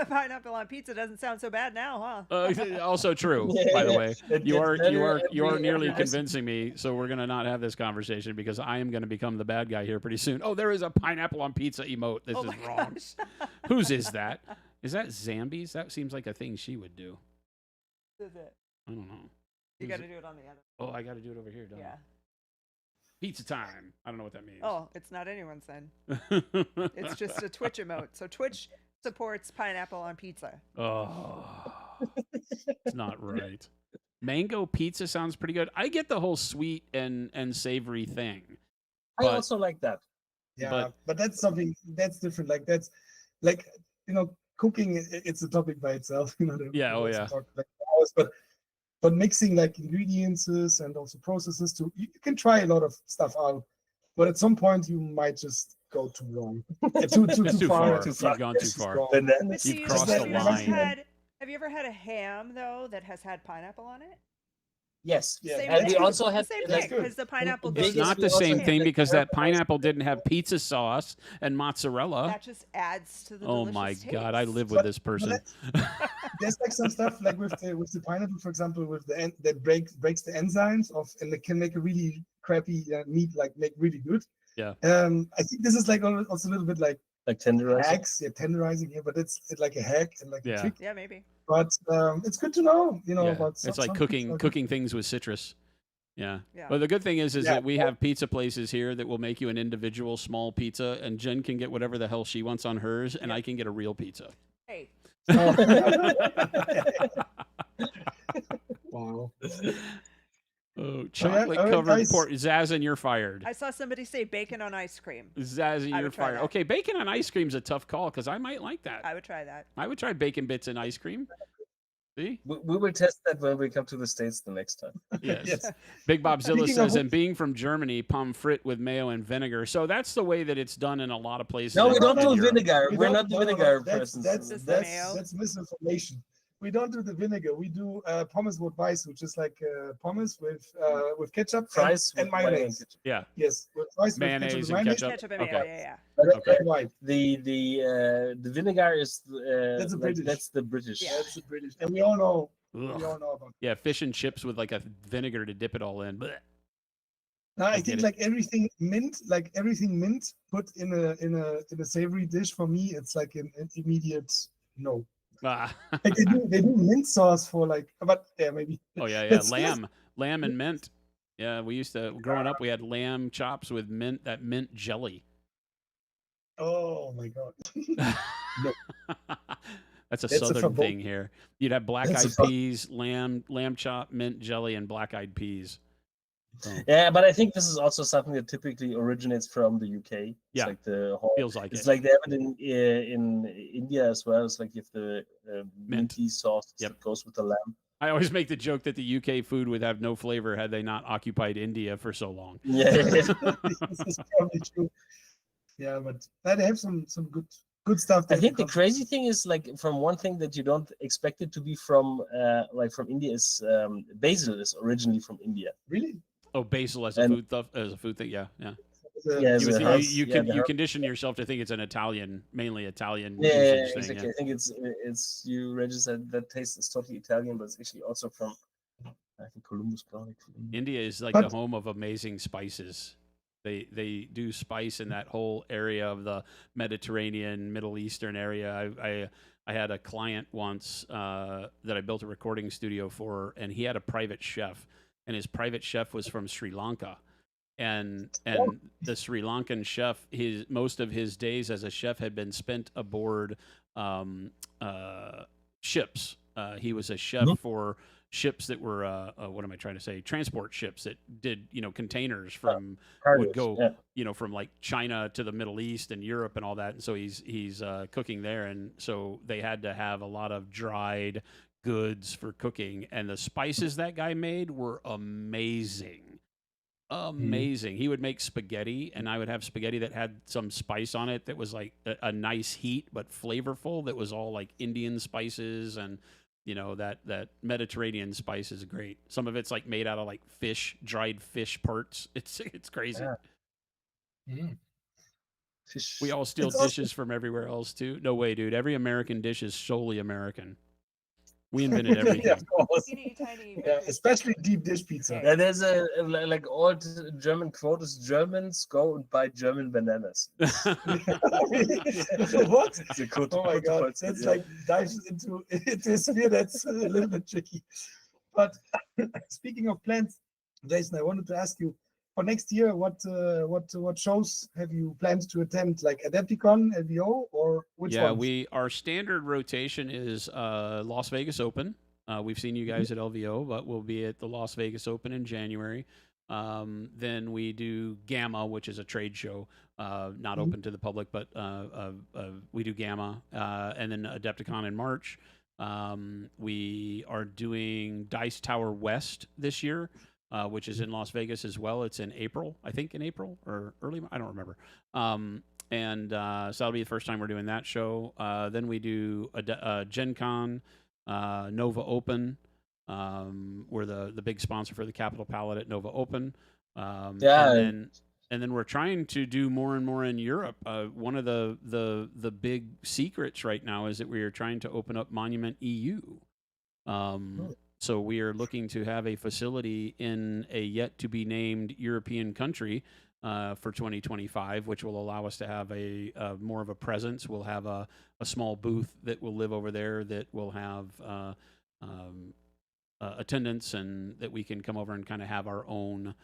Pineapple on pizza doesn't sound so bad now, huh? Also true, by the way. It You gets are better nearly every convincing me, so we're gonna not have this conversation because I am gonna become the bad guy here pretty soon. Oh, there is a pineapple on pizza emote. This Oh is my wrong. gosh. Whose is that? Is that Zambi's? That seems like a thing she would do. Is it? I don't know. You Who's got to it? do it on the other. Oh, I got to do it over here, don't Yeah. I? Pizza time. I don't know what that means. Oh, it's not anyone's then. It's just a Twitch emote. So Twitch supports pineapple on pizza. Oh, it's not right. Mango pizza sounds pretty good. I get the whole sweet and savory thing. I But- also like that. Yeah, but that's something that's different. Like that's like cooking. It's a topic by itself. Yeah, oh, we also yeah. talk like hours, but mixing like ingredients and also processes to you can try a lot of stuff out, but at some point you might just go too wrong, too Too far. too You've gone too It's far. wrong. Bananas. But see, You've crossed the have you ever line. have you ever had a ham though that has had pineapple on it? Yes. Yeah, Same and thing. we also It's the had same like thing good. because the pineapple It's goes. It's Vegas, not we the also same had, thing like, because that caramelized pineapple didn't have pizza sauce and mozzarella. That just adds to the. Oh my delicious God, I taste. live with this person. There's like some stuff like with the pineapple, for example, with the that breaks the enzymes and it can make a really crappy meat make really good. Yeah. I think this is like also a little bit like tenderizing. hacks, tenderizing here, but it's like a hack and like Yeah. a trick. Yeah, maybe. But it's good to know, Yeah. about It's like cooking things with citrus. Yeah. Yeah. Well, the good thing is Yeah. that we have pizza places here that will make you an individual small pizza, and Jen can get whatever the hell she wants on hers, and Yeah. I can get a real pizza. Hey, Wow. Oh, chocolate all right, covered guys. pork. Zazin, you're fired. I saw somebody say bacon on ice cream. Zazin, I you're would try fired. that. Okay, bacon on ice cream's a tough call because I might like that. I would try that. I would try bacon bits in ice cream. See? We will test that when we come to the States the next time. Yes. Yes. Big Bob Zilla Speaking of says, and being from Germany, pommes frites with mayo and vinegar. So that's the way that it's done in a lot of places. No, we in don't do Europe. vinegar. We We're don't- not the no, no, vinegar that's persons. Just the mayo? that's misinformation. We don't do the vinegar. We do pommes with rice, which is like pommes with ketchup Fries and with mayo and mayonnaise. ketchup. Yeah. Yes, with rice, Mayonnaise with and mayonnaise. ketchup. Ketchup and mayo. Okay. Yeah. Okay. Right. The vinegar is That's a British. that's the British. Yeah. That's the British, and we all know. Ugh. We all know about. Yeah, fish and chips with like a vinegar to dip it all in. Blech. Now I get think it. like everything mint put in a savory dish for me, it's like an immediate no. Ah. Like they do mint sauce for but yeah, maybe. Oh yeah, yeah. It's- Lamb and mint. Yeah, we used to growing up. We had lamb chops with mint jelly. Oh my god. That's a It's a southern trouble. thing here. You'd have black It's a eyed trouble. peas, lamb chop, mint jelly, and black eyed peas. So, Yeah, but I think this is also something that typically originates from the UK. It's Yeah. like the whole. feels like It's it. like they have it in India as well. It's like you have the minty sauce Yep. that goes with the lamb. I always make the joke that the UK food would have no flavor had they not occupied India for so long. Yeah, This is probably true. Yeah, but they have some good stuff. I that think the comes- crazy thing is like from one thing that you don't expect it to be from from India is basil is originally from India. really. Oh, basil as a And- food thing. Yeah, yeah. Yeah, You, would the think- herbs, you yeah, can the you herb- condition yourself to think it's an Italian, mainly Italian Yeah, usage thing. exactly. Yeah. I think it's you register that taste is totally Italian, but it's actually also from I think Columbus, probably. India is like But- the home of amazing spices. They do spice in that whole area of the Mediterranean, Middle Eastern area. I had a client once that I built a recording studio for, and he had a private chef, and his private chef was from Sri Lanka. And the Sri Lankan chef, most of his days as a chef had been spent aboard ships. He was a chef for ships that were what am I trying to say? Transport ships that did containers from would go from like China to the Middle East and Europe and all that. And so he's cooking there, and so they had to have a lot of dried goods for cooking, and the spices that guy made were amazing. Amazing. He would make spaghetti, and I would have spaghetti that had some spice on it that was like a nice heat but flavorful, that was all like Indian spices, and that Mediterranean spice is great. Some of it's like made out of like dried fish parts. It's crazy. Yeah. We all steal It's also- dishes from everywhere else too. No way, dude. Every American dish is solely American. We invented everything. Yeah, of course. Teeny tiny. Yeah, especially deep dish pizza. Yeah, there's a like old German quote is Germans go and buy German bananas. What? It's a quote- Oh my quote god, quote, that's yeah. like dives into a sphere that's a little bit tricky. But speaking of plans, Jason, I wanted to ask you for next year, what shows have you planned to attend, like Adepticon, LVO, or which Yeah, ones? our standard rotation is Las Vegas Open. We've seen you guys at LVO, but we'll be at the Las Vegas Open in January. Then we do Gamma, which is a trade show, not open to the public, but we do Gamma, and then Adepticon in March. We are doing Dice Tower West this year, which is in Las Vegas as well. It's in April, I think, in April or early. I don't remember. So that'll be the first time we're doing that show. Then we do Gen Con, Nova Open. We're the big sponsor for the Capital Palette at Nova Open. And then we're trying to do more and more in Europe. One of the big secrets right now is that we are trying to open up Monument EU. So we are looking to have a facility in a yet to be named European country for 2025, which will allow us to have a more of a presence. We'll have a small booth that will live over there that will have attendance, and that we can come over and kind of have our own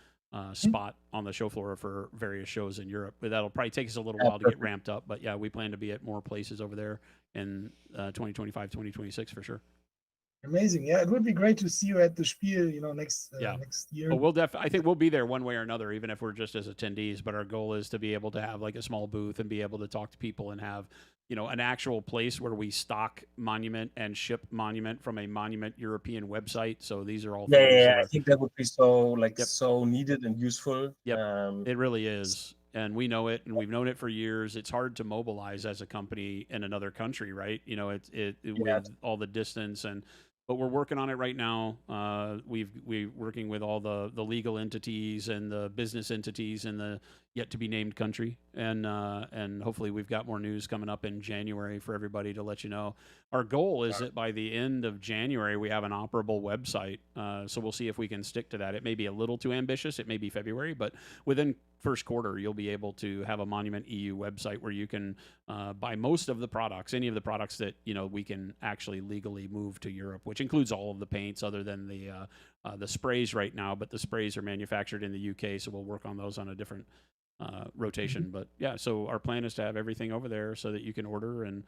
spot on the show floor for various shows in Europe. But that'll probably take us a little while to get ramped up. But yeah, we plan to be at more places over there in 2025, 2026 for sure. Amazing. Yeah, it would be great to see you at the Spiel, next year. Well, I think we'll be there one way or another, even if we're just as attendees. But our goal is to be able to have like a small booth and be able to talk to people and have, an actual place where we stock Monument and ship Monument from a Monument European website. So these are all things I think that would be so so needed and useful. It really is. And we know it, and we've known it for years. It's hard to mobilize as a company in another country, right? With all the distance but we're working on it right now. We're working with all the legal entities and the business entities in the yet to be named country, and hopefully we've got more news coming up in January for everybody to let you know. Our goal is that by the end of January we have an operable website. So we'll see if we can stick to that. It may be a little too ambitious. It may be February, but within first quarter you'll be able to have a Monument EU website where you can buy most of the products, any of the products that we can actually legally move to Europe, which includes all of the paints other than the sprays right now. But the sprays are manufactured in the UK, so we'll work on those on a different rotation. But yeah, so our plan is to have everything over there so that you can order, and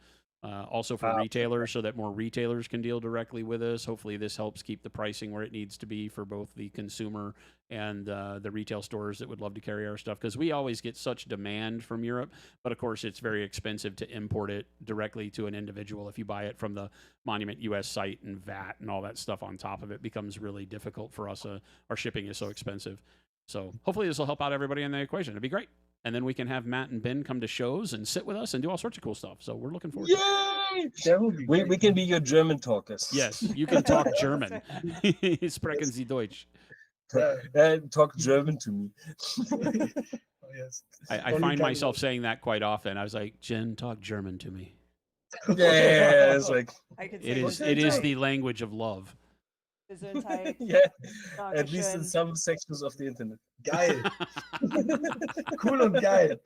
also for retailers, so that more retailers can deal directly with us. Hopefully this helps keep the pricing where it needs to be for both the consumer and the retail stores that would love to carry our stuff, because we always get such demand from Europe. But of course it's very expensive to import it directly to an individual. If you buy it from the Monument US site, and VAT and all that stuff on top of it becomes really difficult for us. Our shipping is so expensive. So hopefully this will help out everybody in the equation. It'd be great. And then we can have Matt and Ben come to shows and sit with us and do all sorts of cool stuff. So we're looking forward to it. We can be your German talkers. Yes, you can talk German. Sprechen Sie Deutsch. Talk German to me. Yes. I find myself saying that quite often. I was like, Jen, talk German to me. Yeah, it's like it is the language of love. At least in some sections of the internet. Geil. Cool und geil.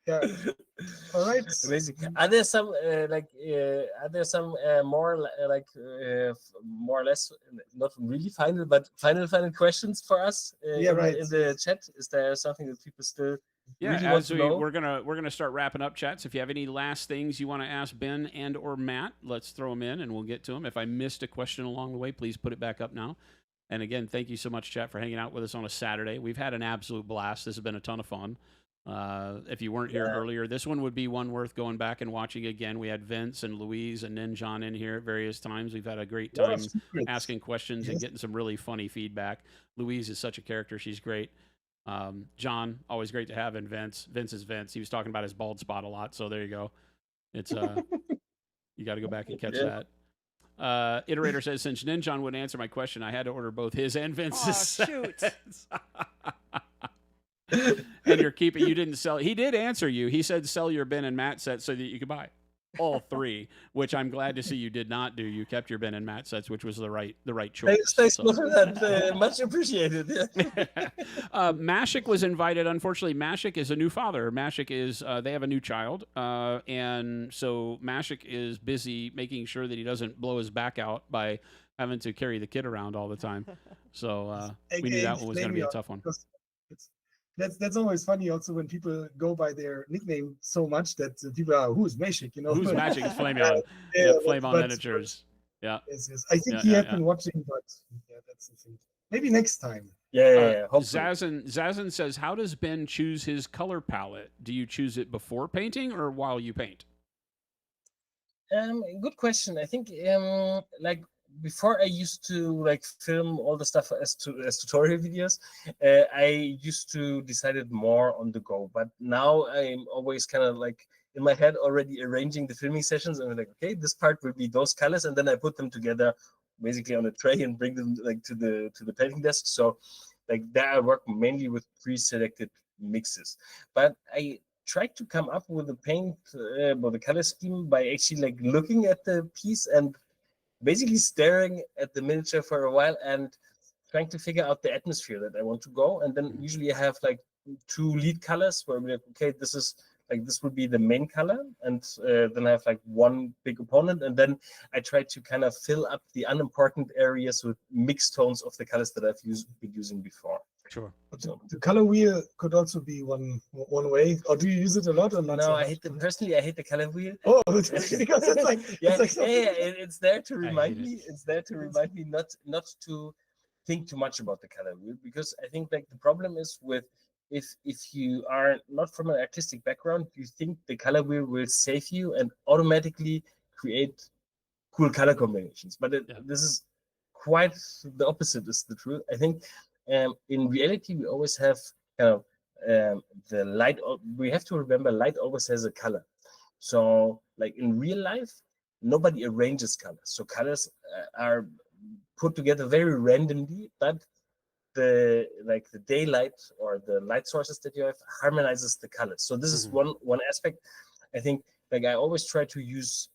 Yeah. All right. Amazing. Are there some more more or less not really final, but final questions for us? In the chat, is there something that people still? Yeah, we're gonna start wrapping up, chats. If you have any last things you want to ask Ben and or Matt, let's throw them in and we'll get to them. If I missed a question along the way, please put it back up now. And again, thank you so much, chat, for hanging out with us on a Saturday. We've had an absolute blast. This has been a ton of fun. If you weren't here earlier, this one would be one worth going back and watching again. We had Vince and Louise and Ninjan in here at various times. We've had a great time asking questions and getting some really funny feedback. Louise is such a character. She's great. John, always great to have. And Vince is Vince. He was talking about his bald spot a lot, so there you go. It's you got to go back and catch that. Iterator says, since Ninjan wouldn't answer my question, I had to order both his and Vince's. Oh, shoot. And you're keeping. You didn't sell. He did answer you. He said sell your Ben and Matt sets so that you could buy all three, which I'm glad to see you did not do. You kept your Ben and Matt sets, which was the right choice. Thanks for that. Much appreciated. Mashik was invited. Unfortunately, Mashik is a new father. Mashik is they have a new child, and so Mashik is busy making sure that he doesn't blow his back out by having to carry the kid around all the time. So we knew that one was going to be a tough one. That's always funny also when people go by their nickname so much that people are, who's Mashik, Who's Mashik? Flame on. Flame on miniatures. Yeah. Yes. I think he had been watching, but yeah, that's the thing. Maybe next time. Hopefully. Zazan says, how does Ben choose his color palette? Do you choose it before painting or while you paint? Good question. I think like before I used to like film all the stuff as tutorial videos. I used to decide it more on the go, but now I'm always kind of like in my head already arranging the filming sessions, and I'm like, okay, this part will be those colors, and then I put them together basically on a tray and bring them like to the painting desk. So like there I work mainly with pre-selected mixes, but I tried to come up with a paint or the color scheme by actually like looking at the piece and basically staring at the miniature for a while and trying to figure out the atmosphere that I want to go. And then usually I have like 2 lead colors where we're like, okay, this would be the main color, and then I have like 1 big opponent, and then I try to kind of fill up the unimportant areas with mixed tones of the colors that I've been using before. Sure. The color wheel could also be one way. Or do you use it a lot or not? No, I hate the color wheel. Oh, because it's like it's there to remind me. It's there to remind me not to think too much about the color wheel, because I think like the problem is with if you are not from an artistic background, you think the color wheel will save you and automatically create cool color combinations. But this is quite the opposite is the truth. I think in reality, we always have kind of the light. We have to remember light always has a color. So like in real life, nobody arranges colors. So colors are put together very randomly, but the daylight or the light sources that you have harmonizes the colors. So this is one aspect. I think like I always try to use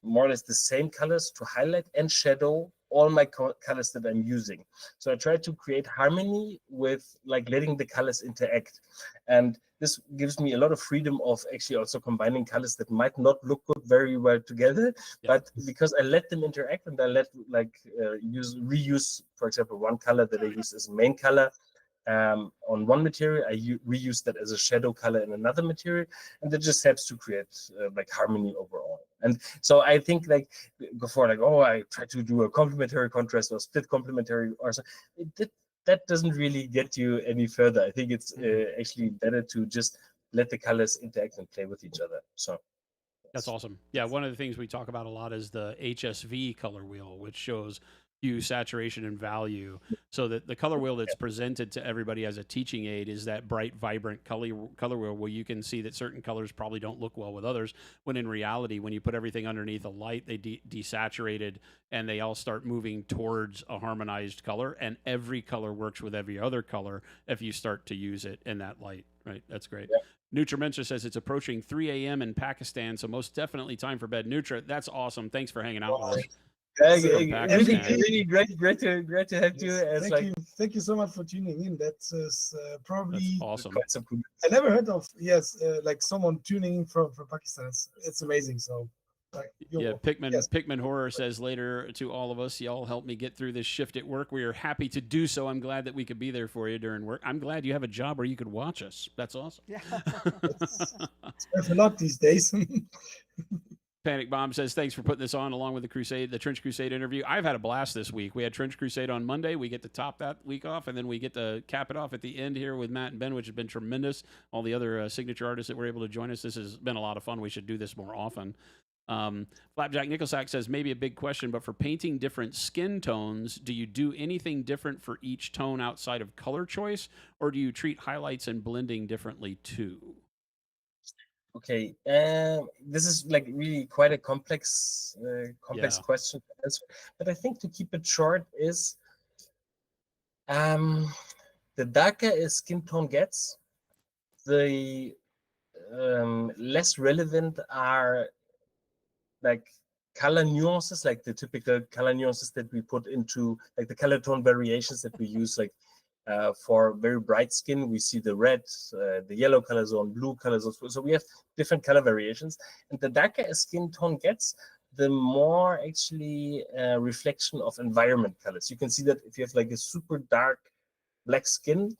more or less the same colors to highlight and shadow all my colors that I'm using. So I try to create harmony with like letting the colors interact. And this gives me a lot of freedom of actually also combining colors that might not look good very well together, but because I let them interact and I let like reuse, for example, one color that I use as a main color on one material, I reuse that as a shadow color in another material, and that just helps to create like harmony overall. And so I think like before, like, oh, I try to do a complementary contrast or split complementary or so, that doesn't really get you any further. I think it's actually better to just let the colors interact and play with each other. So that's awesome. Yeah, one of the things we talk about a lot is the HSV color wheel, which shows hue, saturation, and value. So that the color wheel that's presented to everybody as a teaching aid is that bright, vibrant color wheel where you can see that certain colors probably don't look well with others, when in reality, when you put everything underneath a light, they desaturated and they all start moving towards a harmonized color, and every color works with every other color if you start to use it in that light, right? That's great. Yeah. Nutramentia says it's approaching 3 a.m. in Pakistan, so most definitely time for bed. Nutra, that's awesome. Thanks for hanging out with us. Really great to have you. Thank you so much for tuning in. That's probably awesome. I never heard of like someone tuning in from Pakistan. It's amazing. So Pikmin Horror says later to all of us, y'all help me get through this shift at work. We are happy to do so. I'm glad that we could be there for you during work. I'm glad you have a job where you could watch us. That's awesome. Yeah, it's a lot these days. Panic Bomb says, thanks for putting this on along with the Trench Crusade interview. I've had a blast this week. We had Trench Crusade on Monday. We get to top that week off, and then we get to cap it off at the end here with Matt and Ben, which has been tremendous. All the other signature artists that were able to join us. This has been a lot of fun. We should do this more often. Flapjack Nickelsack says, maybe a big question, but for painting different skin tones, do you do anything different for each tone outside of color choice, or do you treat highlights and blending differently too? Okay, this is like really quite a complex question to answer. But I think to keep it short is, the darker a skin tone gets, the less relevant are like color nuances, like the typical color nuances that we put into like the color tone variations that we use, like for very bright skin, we see the red, the yellow color zone, blue color zone. So we have different color variations. And the darker a skin tone gets, the more actually reflection of environment colors. You can see that if you have like a super dark black skin,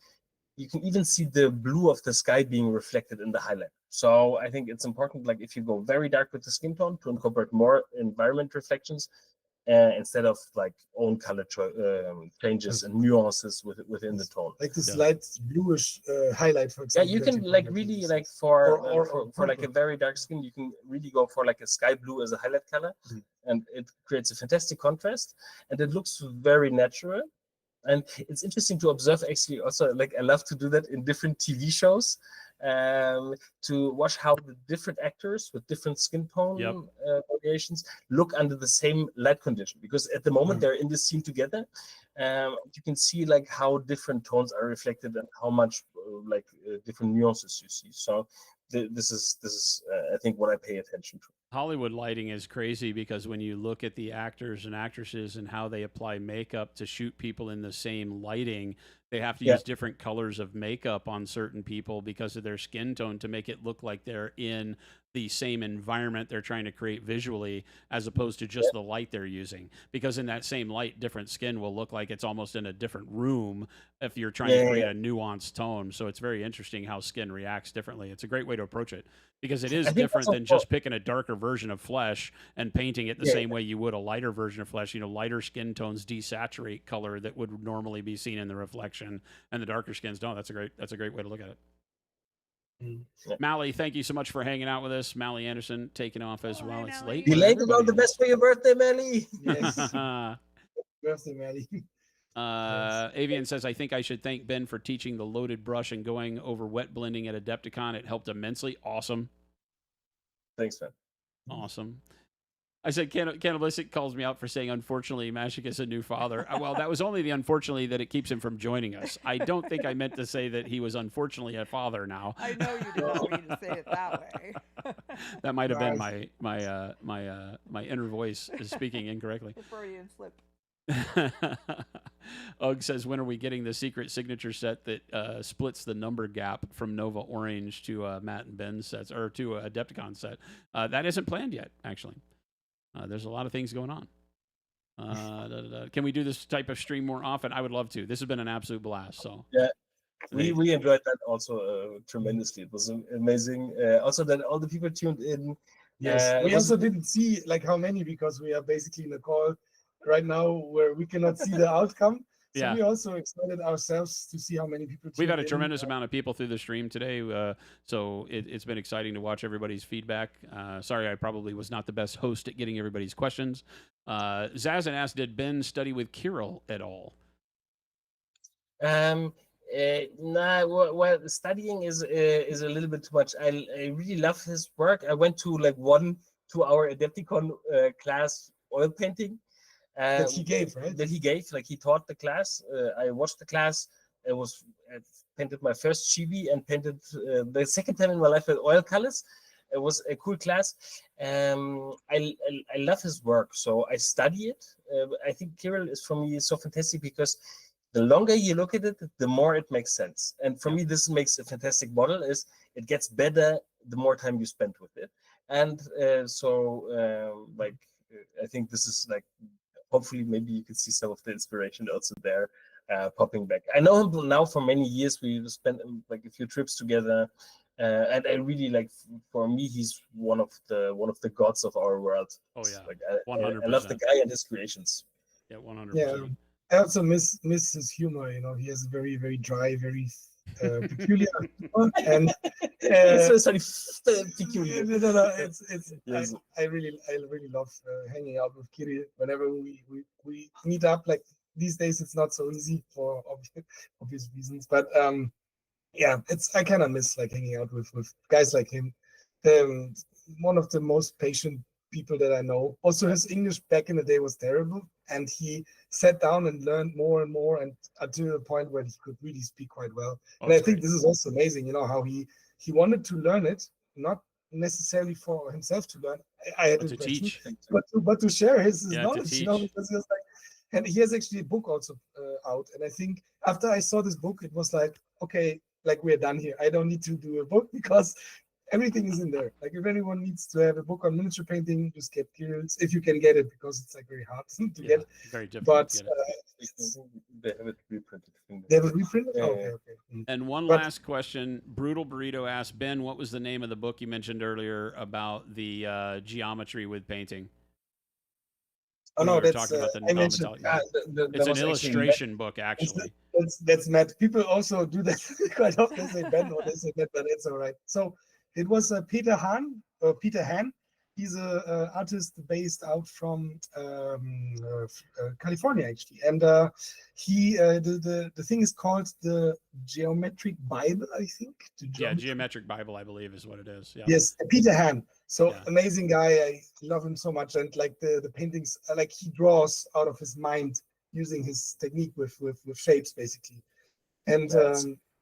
you can even see the blue of the sky being reflected in the highlight. So I think it's important, like if you go very dark with the skin tone, to incorporate more environment reflections. instead of like own color changes and nuances within the tone. Like this Yeah. light bluish highlight, for Yeah, example. you that can like probably really use. like for Or like a very dark skin, you can really go for like a sky blue as a highlight color, and it creates a fantastic contrast, and it looks very natural. And it's interesting to observe actually also, like I love to do that in different TV shows, to watch how the different actors with different skin tone variations look under the same light condition, because at the moment they're in this scene together. You can see like how different tones are reflected and how much different nuances you see. So this is I think what I pay attention to. Hollywood lighting is crazy because when you look at the actors and actresses and how they apply makeup to shoot people in the same lighting, they have to use different colors of makeup on certain people because of their skin tone to make it look like they're in the same environment they're trying to create visually, as opposed to just the light they're using. Because in that same light, different skin will look like it's almost in a different room if you're trying to create a nuanced tone. So it's very interesting how skin reacts differently. It's a great way to approach it because it is different than just picking a darker version of flesh and painting it the same way you would a lighter version of flesh. You know, lighter skin tones desaturate color that would normally be seen in the reflection, and the darker skins don't. That's a great way to look at it. Mally, thank you so much for hanging out with us. Mally Anderson taking off as well. It's late. Belated all the best for your birthday, Mally. Yes. Birthday, Mally. Avian says, I think I should thank Ben for teaching the loaded brush and going over wet blending at Adepticon. It helped immensely. Awesome. Thanks, man. Awesome. I said, Cannibalistic calls me out for saying, unfortunately, Mashik is a new father. Well, that was only the unfortunately that it keeps him from joining us. I don't think I meant to say that he was unfortunately a father now. I know you didn't mean to say it that way. That might have been my inner voice is speaking incorrectly. The Freudian slip. Ugg says, when are we getting the secret signature set that splits the number gap from Nova Orange to Matt and Ben's sets, or to a Adepticon set? That isn't planned yet, actually. There's a lot of things going on. Can we do this type of stream more often? I would love to. This has been an absolute blast. So yeah, we enjoyed that also tremendously. It was amazing. Also, that all the people tuned in. Yes, we also didn't see like how many, because we are basically in a call right now where we cannot see the outcome. So we also excited ourselves to see how many people. We've had a tremendous amount of people through the stream today, so it's been exciting to watch everybody's feedback. Sorry, I probably was not the best host at getting everybody's questions. Zazan asked, did Ben study with Kirill at all? Nah, well, studying is a little bit too much. I really love his work. I went to like 1 2-hour Adepticon class oil painting. That he gave, right? That he gave, like he taught the class. I watched the class. I painted my first chibi and painted the second time in my life with oil colors. It was a cool class. I love his work, so I study it. I think Kirill is for me so fantastic because the longer you look at it, the more it makes sense. And for me, this makes a fantastic model. Is it gets better the more time you spend with it. And like I think this is like. Hopefully, maybe you can see some of the inspiration also there popping back. I know him now for many years. We spent like a few trips together, and I really like. For me, he's one of the gods of our world. Oh yeah, like 100%. I love the guy and his creations. Yeah, 100%. Yeah, I also miss his humor. You know, he has a very, very dry, very peculiar humor, and peculiar. No, it's. Yes. I really love hanging out with Kirill whenever we meet up. Like these days, it's not so easy for obvious reasons, but yeah, I kind of miss like hanging out with guys like him. One of the most patient people that I know. Also, his English back in the day was terrible, and he sat down and learned more and more, and until the point where he could really speak quite well. And I think this is also amazing. You know how he wanted to learn it, not necessarily for himself to learn. I had to teach, but to share his knowledge. You know, because he was like, and he has actually a book also out. And I think after I saw this book, it was like, okay, like we're done here. I don't need to do a book because everything is in there. Like if anyone needs to have a book on miniature painting, just get Kirill's if you can get it, because it's like very hard to get. Very difficult. But they have it reprinted. They have it reprinted. Okay. And one last question: Brutal Burrito asked Ben, "What was the name of the book you mentioned earlier about the geometry with painting?" Oh when no, we were that's talking about the I mentioned non-metallic. that It's an was actually illustration book, Matt. actually. That's Matt. People also do that quite often. They say Ben or they say Matt, but it's all right. So it was Peter Han. He's a artist based out from California actually, and he the thing is called the Geometric Bible, I think. Yeah, Geometric Bible, I believe, is what it is. Yeah. Yes, Peter Han. So Yeah. amazing guy. I love him so much, and like the paintings, like he draws out of his mind using his technique with shapes basically, and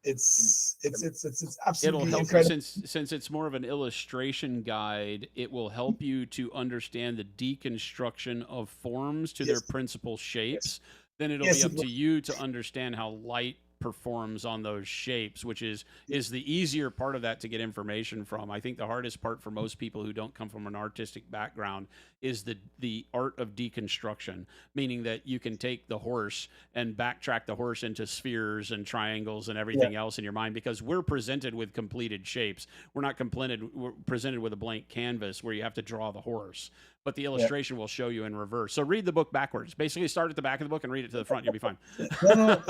it's It'll absolutely help incredible. since it's more of an illustration guide. It will help you to understand the deconstruction of forms to their Yes. principal shapes. Then it'll Yes, be it up to will. you to understand how light performs on those shapes, which is the easier part of that to get information from. I think the hardest part for most people who don't come from an artistic background is the art of deconstruction, meaning that you can take the horse and backtrack the horse into spheres and triangles and everything else in your mind, because we're presented with completed shapes. We're presented with a blank canvas where you have to draw the horse, but the illustration will show you in reverse. So read the book backwards. Basically start at the back of the book and read it to the front. You'll be fine. No,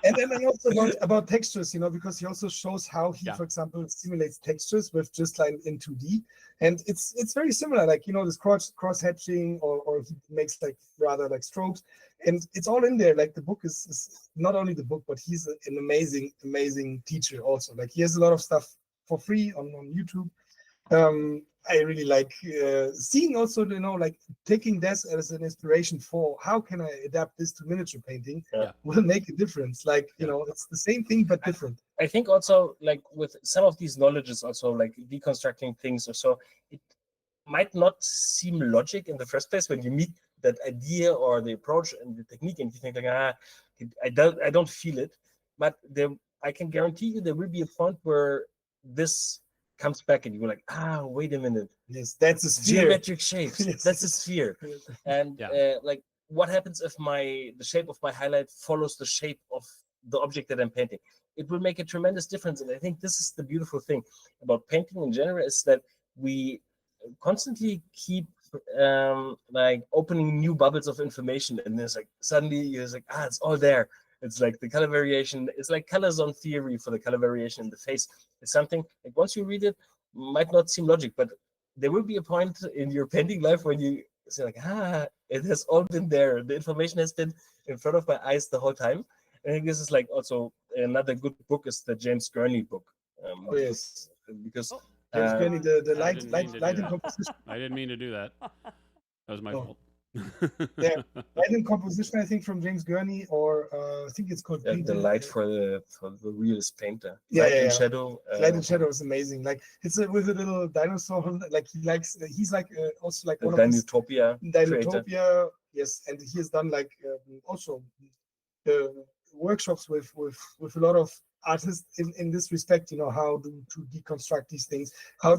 and then also about textures, because he also shows how he, for example, simulates textures with just like in 2D, and it's very similar. Like this cross hatching, or he makes like rather like strokes, and it's all in there. Like the book is not only the book, but he's an amazing teacher also. Like he has a lot of stuff for free on YouTube. I really like seeing also, like taking this as an inspiration for how can I adapt this to miniature painting will make a difference. Like, it's the same thing, but different. I think also like with some of these knowledges, also like deconstructing things or so, it might not seem logic in the first place when you meet that idea or the approach and the technique, and you think like, I don't feel it. But I can guarantee you there will be a point where this comes back and you go like, wait a minute. Yes, that's a sphere. Geometric shapes. Yes. That's a sphere. And like, what happens if the shape of my highlight follows the shape of the object that I'm painting? It will make a tremendous difference. And I think this is the beautiful thing about painting in general, is that we constantly keep like opening new bubbles of information, and there's like suddenly you're like, it's all there. It's like the color variation. It's like color zone theory for the color variation in the face. It's something like once you read it, might not seem logic, but there will be a point in your painting life when you say like, it has all been there. The information has been in front of my eyes the whole time. And I think this is like also another good book is the James Gurney book. Yes, because James Gurney, the light and composition. I didn't mean to do that. That was my fault. Light and composition, I think, from James Gurney, or I think it's called the light for the realist painter. Light and shadow. Light and shadow is amazing. Like it's with a little dinosaur. Like he's like also like one of Dinotopia. Yes, and he has done like also workshops with a lot of artists in this respect. How to deconstruct these things.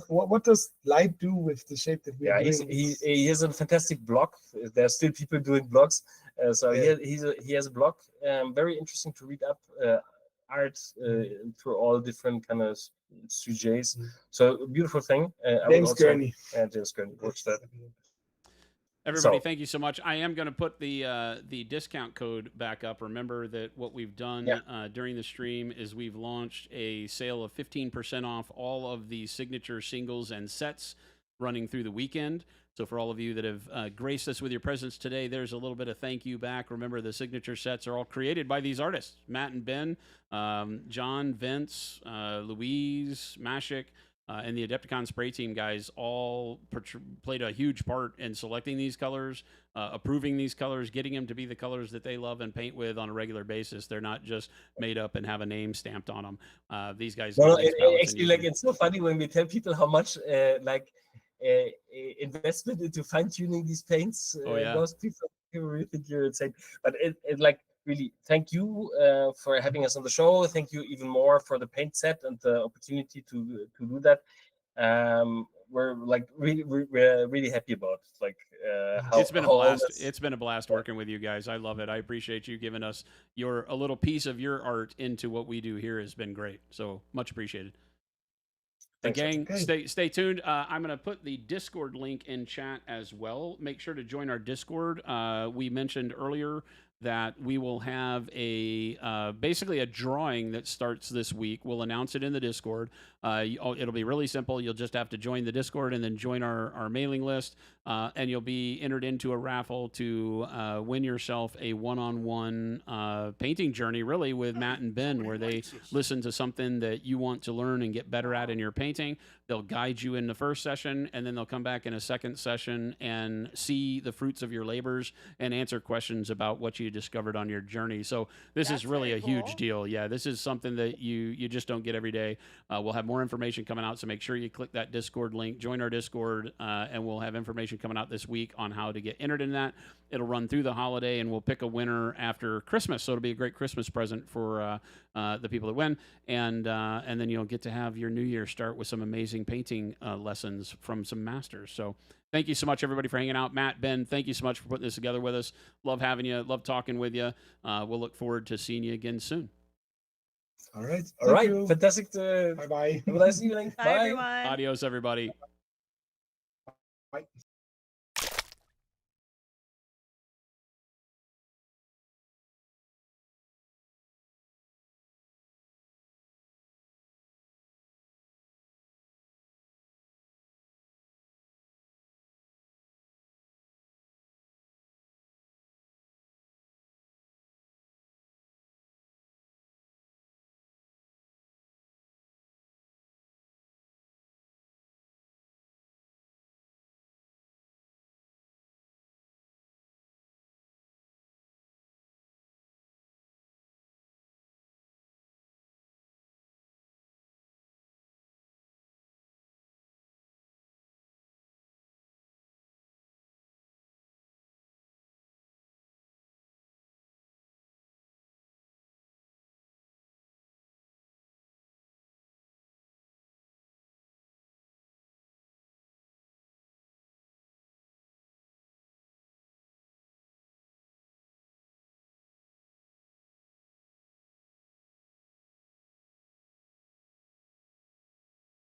What does light do with the shape that we are doing? He has a fantastic blog. There are still people doing blogs. He has a blog. Very interesting to read up art through all different kind of sujets. So a beautiful thing. James Gurney. James Gurney. Watch that. Everybody, thank you so much. I am going to put the discount code back up. Remember that what we've done during the stream is we've launched a sale of 15% off all of the signature singles and sets running through the weekend. So for all of you that have graced us with your presence today, there's a little bit of thank you back. Remember, the signature sets are all created by these artists, Matt and Ben, John, Vince, Louise, Mashik, and the Adepticon spray team guys all played a huge part in selecting these colors, approving these colors, getting them to be the colors that they love and paint with on a regular basis. They're not just made up and have a name stamped on them. These guys. Actually, like it's so funny when we tell people how much investment into fine tuning these paints. Most people really think you're insane, but it like really thank you for having us on the show. Thank you even more for the paint set and the opportunity to do that. We're like we're really happy about it's been a blast. It's been a blast working with you guys. I love it. I appreciate you giving us a little piece of your art into what we do here. Has been great. So much appreciated. Thanks, guys. Gang, Okay. stay tuned. I'm going to put the Discord link in chat as well. Make sure to join our Discord. We mentioned earlier that we will have a basically a drawing that starts this week. We'll announce it in the Discord. It'll be really simple. You'll just have to join the Discord and then join our mailing list, and you'll be entered into a raffle to win yourself a one-on-one painting journey, really, with Matt and Ben, where they listen to something that you want to learn and get better at in your painting. They'll guide you in the first session, and then they'll come back in a second session and see the fruits of your labors and answer questions about what you discovered on your journey. So this That's is really a very huge cool. deal. Yeah, this is something that you just don't get every day. We'll have more information coming out, so make sure you click that Discord link, join our Discord, and we'll have information coming out this week on how to get entered in that. It'll run through the holiday, and we'll pick a winner after Christmas. So it'll be a great Christmas present for the people that win, and then you'll get to have your New Year start with some amazing painting lessons from some masters. So thank you so much, everybody, for hanging out. Matt, Ben, thank you so much for putting this together with us. Love having you. Love talking with you. We'll look forward to seeing you again soon. All right. All right, Thank you. fantastic. Bye bye. Have a nice evening. Bye, everyone. Adios, everybody. Bye.